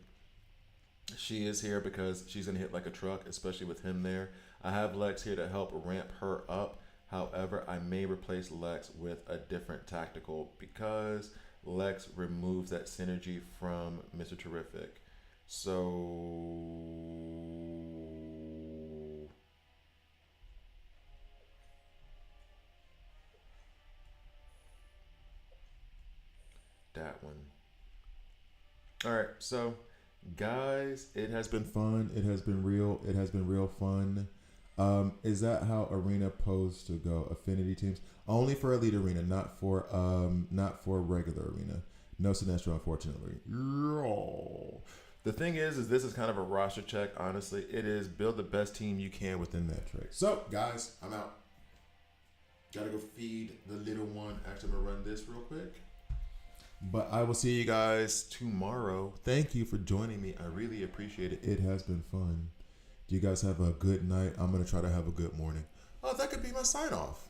She is here because she's going to hit like a truck, especially with him there. I have Lex here to help ramp her up. However, I may replace Lex with a different tactical because Lex removes that synergy from Mr. Terrific. So that one. All right, so guys, it has been Fun. It has been real. It has been real fun. Is that how Arena posed to go? Affinity teams only for Elite Arena, not for regular Arena. No Sinestro, unfortunately. The thing is this is kind of a roster check. Honestly, it is build the best team you can within that trait. So, guys, I'm out. Gotta go feed the little one. Actually, I'm gonna run this real quick. But I will see you guys tomorrow. Thank you for joining me. I really appreciate it. It has been fun. Do you guys have a good night? I'm gonna try to have a good morning. Oh, that could be my sign off.